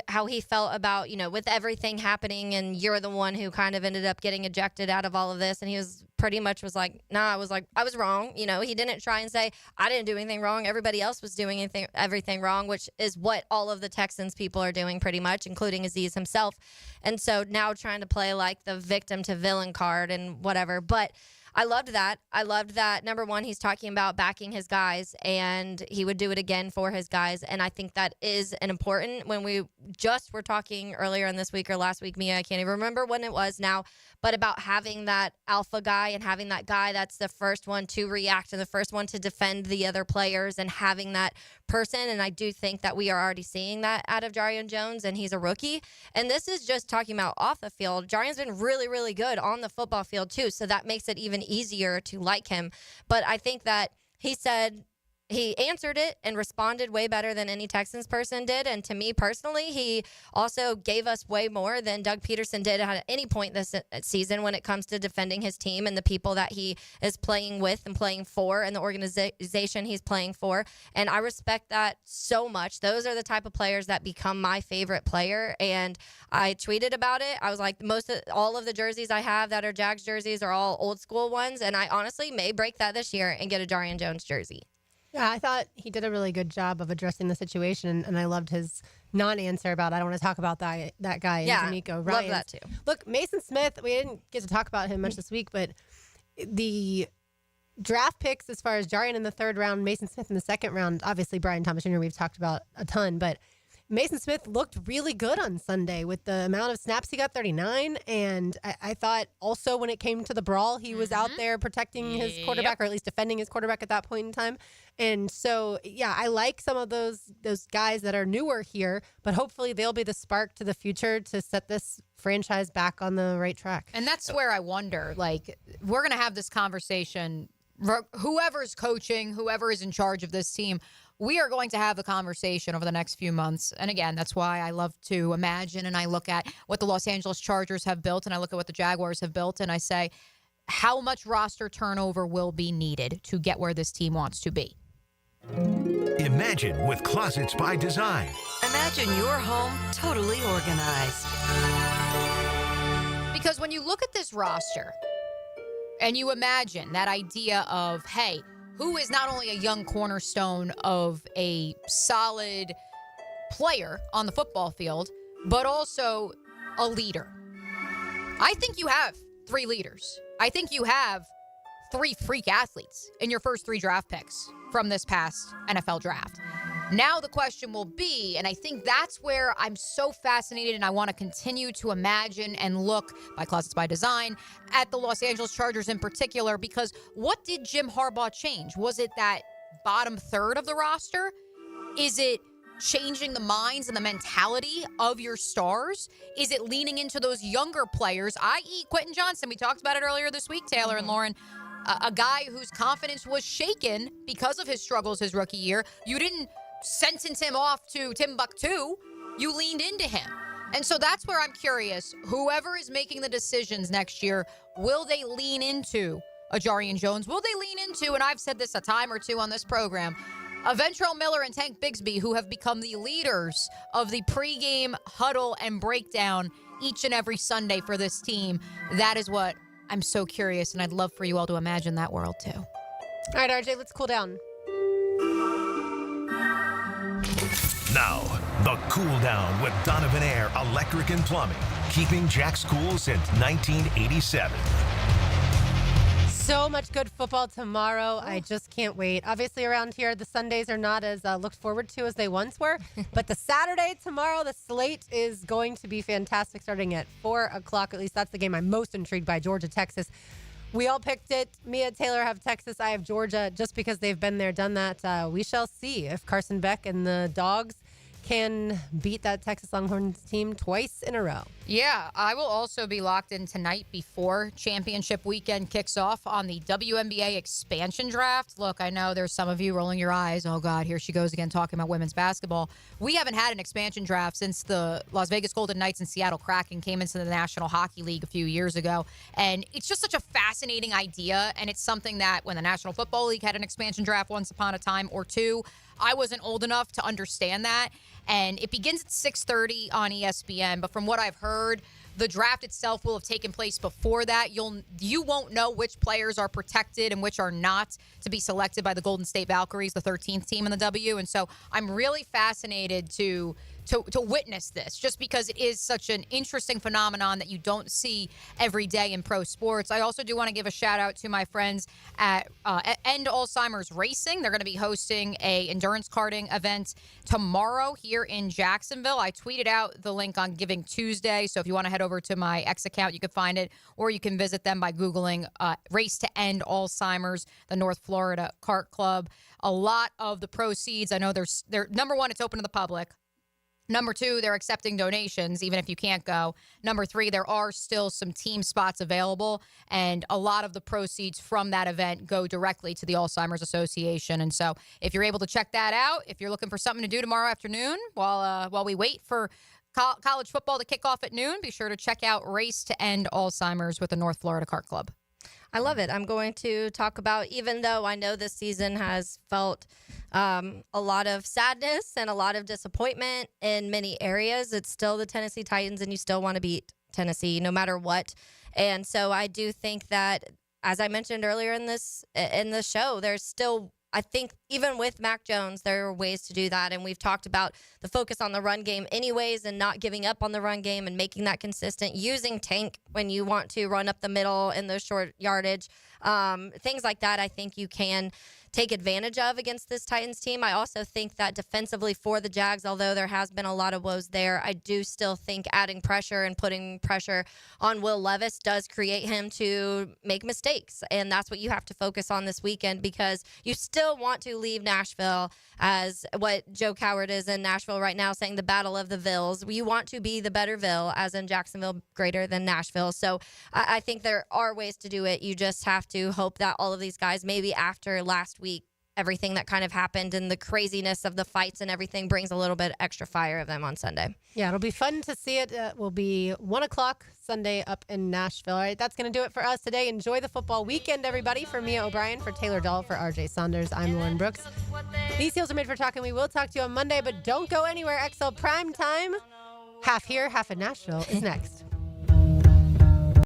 how he felt about, with everything happening and you're the one who kind of ended up getting ejected out of all of this. And he was pretty much like, I was wrong. He didn't try and say, I didn't do anything wrong. Everybody else was doing everything wrong, which is what all of the Texans people are doing pretty much, including Azeez himself. And so now trying to play like the victim to villain card and whatever. But I loved that. Number one, he's talking about backing his guys, and he would do it again for his guys. And I think that is an important, when we just were talking earlier in this week or last week, Mia, I can't even remember when it was now, but about having that alpha guy and having that guy that's the first one to react and the first one to defend the other players and having that person. And I do think that we are already seeing that out of Jarian Jones, and he's a rookie. And this is just talking about off the field. Jarian's been really, really good on the football field too, so that makes it even easier to like him. But I think that he said he answered it and responded way better than any Texans person did. And to me personally, he also gave us way more than Doug Peterson did at any point this season when it comes to defending his team and the people that he is playing with and playing for and the organization he's playing for. And I respect that so much. Those are the type of players that become my favorite player. And I tweeted about it. I was like, all of the jerseys I have that are Jags jerseys are all old school ones. And I honestly may break that this year and get a Jarian Jones jersey. Yeah, I thought he did a really good job of addressing the situation, and I loved his non-answer about I don't want to talk about that guy, D'Amico Ryan. Love that too. Look, Mason Smith, we didn't get to talk about him much this week, but the draft picks as far as Jarian in the 3rd round, Mason Smith in the 2nd round, obviously Brian Thomas Jr. we've talked about a ton, but Mason Smith looked really good on Sunday with the amount of snaps he got, 39. And I thought also when it came to the brawl, he was out there protecting his quarterback, or at least defending his quarterback at that point in time. And so, yeah, I like some of those guys that are newer here, but hopefully they'll be the spark to the future to set this franchise back on the right track. And that's where I wonder, like, we're going to have this conversation. Whoever's coaching, whoever is in charge of this team, we are going to have the conversation over the next few months. And again, that's why I love to imagine, and I look at what the Los Angeles Chargers have built, and I look at what the Jaguars have built, and I say, how much roster turnover will be needed to get where this team wants to be? Imagine with Closets by Design. Imagine your home totally organized. Because when you look at this roster and you imagine that idea of, hey, who is not only a young cornerstone of a solid player on the football field, but also a leader. I think you have 3 leaders. I think you have 3 freak athletes in your first 3 draft picks from this past NFL draft. Now the question will be, and I think that's where I'm so fascinated and I want to continue to imagine and look, by Closets by Design, at the Los Angeles Chargers in particular, because what did Jim Harbaugh change? Was it that bottom third of the roster? Is it changing the minds and the mentality of your stars? Is it leaning into those younger players, i.e. Quentin Johnson? We talked about it earlier this week, Taylor and Lauren. A guy whose confidence was shaken because of his struggles his rookie year. You didn't sentence him off to Timbuktu. You leaned into him. And so that's where I'm curious. Whoever is making the decisions next year, will they lean into a Jarian Jones? Will they lean into, and I've said this a time or two on this program, a Ventrell Miller and Tank Bigsby, who have become the leaders of the pregame huddle and breakdown each and every Sunday for this team? That is what I'm so curious, and I'd love for you all to imagine that world too. All right, RJ, let's cool down. Now, the Cool Down with Donovan Air Electric and Plumbing, keeping Jack's cool since 1987. So much good football tomorrow. I just can't wait. Obviously, around here, the Sundays are not as looked forward to as they once were. But the Saturday tomorrow, the slate is going to be fantastic, starting at 4 o'clock. At least that's the game I'm most intrigued by, Georgia, Texas. We all picked it. Me and Taylor have Texas. I have Georgia, just because they've been there, done that. We shall see if Carson Beck and the Dogs can beat that Texas Longhorns team twice in a row. Yeah, I will also be locked in tonight before championship weekend kicks off on the WNBA expansion draft. Look, I know there's some of you rolling your eyes. Oh, God, here she goes again talking about women's basketball. We haven't had an expansion draft since the Las Vegas Golden Knights and Seattle Kraken came into the National Hockey League a few years ago. And it's just such a fascinating idea. And it's something that when the National Football League had an expansion draft once upon a time or two, I wasn't old enough to understand that. And it begins at 6:30 on ESPN. But from what I've heard, the draft itself will have taken place before that. You won't know which players are protected and which are not to be selected by the Golden State Valkyries, the 13th team in the W. And so I'm really fascinated to witness this, just because it is such an interesting phenomenon that you don't see every day in pro sports. I also do want to give a shout out to my friends at End Alzheimer's Racing. They're going to be hosting a endurance karting event tomorrow here in Jacksonville. I tweeted out the link on Giving Tuesday, so if you want to head over to my X account, you can find it, or you can visit them by Googling Race to End Alzheimer's, the North Florida Kart Club. A lot of the proceeds, I know they're number one, it's open to the public. Number 2, they're accepting donations, even if you can't go. Number 3, there are still some team spots available, and a lot of the proceeds from that event go directly to the Alzheimer's Association. And so if you're able to check that out, if you're looking for something to do tomorrow afternoon while we wait for college football to kick off at noon, be sure to check out Race to End Alzheimer's with the North Florida Cart Club. I love it. I'm going to talk about, even though I know this season has felt a lot of sadness and a lot of disappointment in many areas, it's still the Tennessee Titans, and you still want to beat Tennessee no matter what. And so I do think that, as I mentioned earlier in the show, there's still, I think, even with Mac Jones, there are ways to do that. And we've talked about the focus on the run game anyways, and not giving up on the run game and making that consistent, using Tank when you want to run up the middle in those short yardage. Things like that, I think you can take advantage of against this Titans team. I also think that defensively for the Jags, although there has been a lot of woes there, I do still think adding pressure and putting pressure on Will Levis does create him to make mistakes. And that's what you have to focus on this weekend, because you still want to leave Nashville as what Joe Coward is in Nashville right now, saying the battle of the Vills. You want to be the better Ville, as in Jacksonville greater than Nashville. So I think there are ways to do it. You just have to hope that all of these guys, maybe after last week, everything that kind of happened and the craziness of the fights and everything, brings a little bit extra fire of them on Sunday. Yeah, it'll be fun to see it. It will be 1 o'clock Sunday up in Nashville. All right, that's going to do it for us today. Enjoy the football weekend, everybody. For Mia O'Brien, for Taylor Dahl, for RJ Saunders, I'm Lauren Brooks. These heels are made for talking. We will talk to you on Monday, but don't go anywhere. XL Prime Time, half here, half in Nashville, is next.